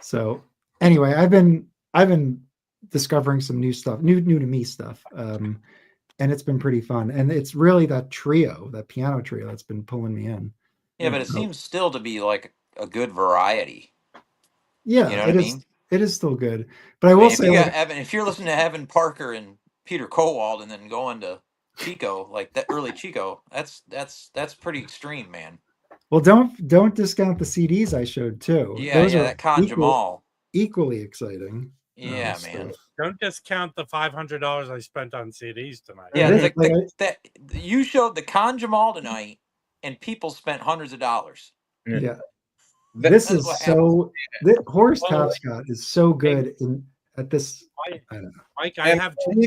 So anyway, I've been discovering some new stuff, new to me stuff. And it's been pretty fun. And it's really that piano trio that's been pulling me in. Yeah, but it seems still to be like a good variety. Yeah, you know what I mean? It is still good. But I will say, if you're listening to Evan Parker and Peter Kowald and then going to Chico, like that early Chico, that's pretty extreme, man. Well, don't discount the CDs I showed too. Yeah, that Con Jamal. Equally exciting. Yeah, So- man. Don't discount the $500 I spent on CDs tonight. Yeah, This- you showed the Conjamal tonight, and people spent hundreds of dollars. Yeah. That- This That's is what so. Horace Well, Tapscott is so good at this. Mike, I don't know. Mike, I And have he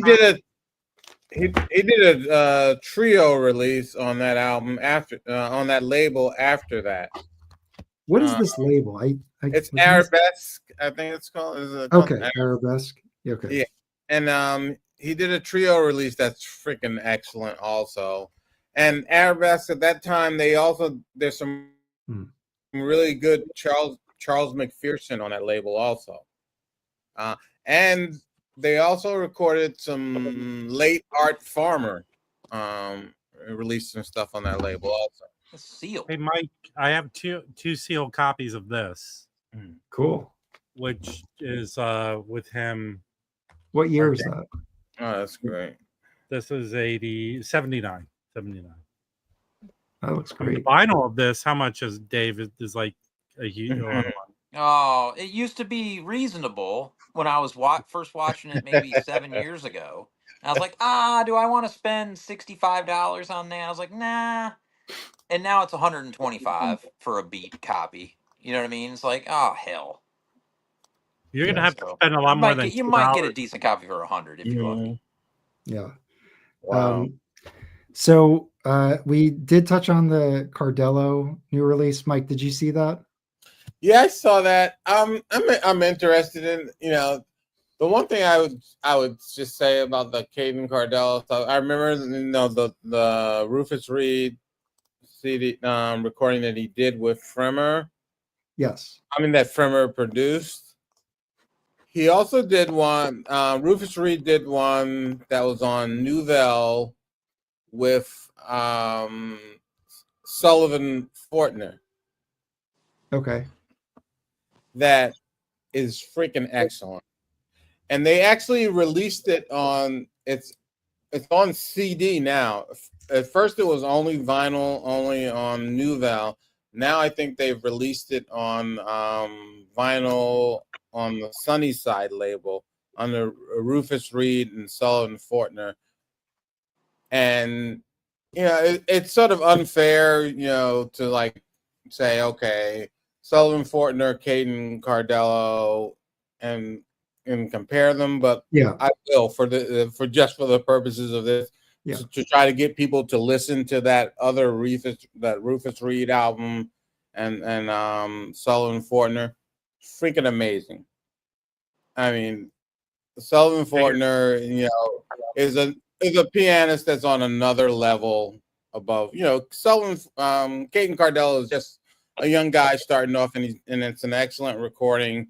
did a trio release on that album after on that label after that. What is this label? It's was Arabesque, I think it's called. Is it Okay, called Arabesque. Okay. Yeah. And he did a trio release that's freaking excellent also. And Arabesque at that time, there's some really good Charles McPherson on that label also. And they also recorded some late Art Farmer, released some stuff on that label also. Seal. Hey, Mike, I have two sealed copies of this, Cool. which is with him. What year is that? Oh, that's great. This is 79. That looks The great. vinyl of this, how much is Dave? Is like a huge lot of money. Oh, it used to be reasonable when I was first watching it maybe 7 years ago. And I was like, do I want to spend $65 on that? I was like, nah. And now it's $125 for a beat copy. You know what I mean? It's like, oh hell. You're gonna Yeah, have to spend a lot more than you might get a $2. decent copy for $100 if you're lucky. Yeah. Wow. So we did touch on the Cardello new release. Mike, did you see that? Yeah, I saw that. I'm interested in, the one thing I would just say about the Caden Cardello stuff. I remember, the Rufus Reed CD recording that he did with Fremer. Yes. That Fremer produced. He also did one. Rufus Reed did one that was on Nouvelle with Sullivan Fortner. Okay. That is freaking excellent. And they actually released it on it's on CD now. At first it was only vinyl, only on Nouvelle. Now I think they've released it on vinyl on the Sunnyside label under Rufus Reed and Sullivan Fortner. And it's sort of unfair, to like say, okay, Sullivan Fortner, Caden Cardello, and compare them, but yeah, I will for the purposes of this, to try to get people to listen to that other Rufus Reed album and Sullivan Fortner, freaking amazing. Sullivan Fortner, is a pianist that's on another level above. Sullivan Caden Cardello is just a young guy starting off, and it's an excellent recording,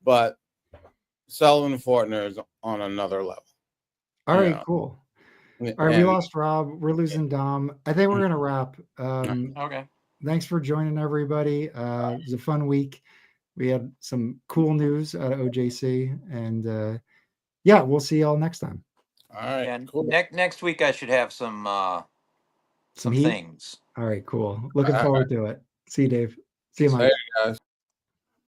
but Sullivan Fortner is on another level. All right, cool. All right, we lost Rob. We're losing Dom. I think we're gonna wrap. Okay. Thanks for joining, everybody. It was a fun week. We had some cool news out of OJC, and we'll see y'all next time. All right. And cool. next week I should have some heat? things. All right, cool. Looking forward to it. See you, Dave. See you, Mike. Later, guys.